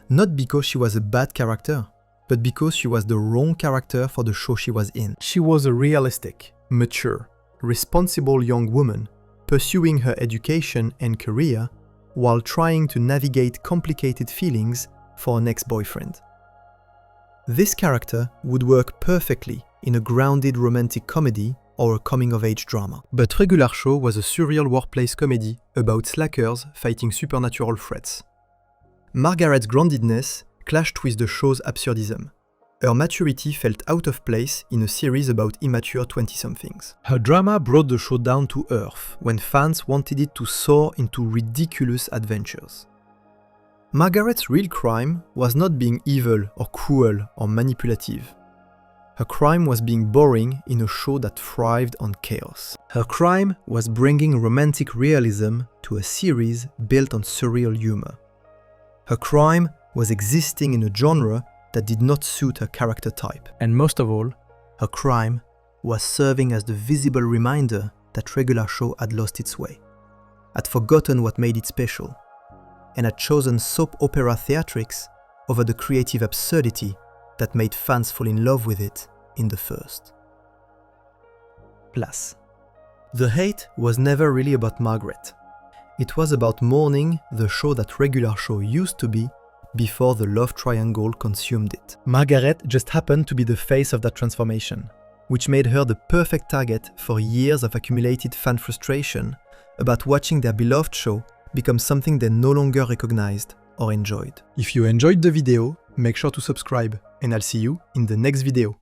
Not because she was a bad character, but because she was the wrong character for the show she was in. She was a realistic, mature, responsible young woman pursuing her education and career while trying to navigate complicated feelings for an ex-boyfriend. This character would work perfectly in a grounded romantic comedy or a coming-of-age drama. But Regular Show was a surreal workplace comedy about slackers fighting supernatural threats. Margaret's groundedness clashed with the show's absurdism. Her maturity felt out of place in a series about immature 20-somethings. Her drama brought the show down to earth when fans wanted it to soar into ridiculous adventures. Margaret's real crime was not being evil or cruel or manipulative. Her crime was being boring in a show that thrived on chaos. Her crime was bringing romantic realism to a series built on surreal humor. Her crime was existing in a genre that did not suit her character type. And most of all, her crime was serving as the visible reminder that Regular Show had lost its way, had forgotten what made it special, and had chosen soap opera theatrics over the creative absurdity that made fans fall in love with it in the first place. The hate was never really about Margaret. It was about mourning the show that Regular Show used to be before the love triangle consumed it. Margaret just happened to be the face of that transformation, which made her the perfect target for years of accumulated fan frustration about watching their beloved show become something they no longer recognized or enjoyed. If you enjoyed the video, make sure to subscribe, and I'll see you in the next video.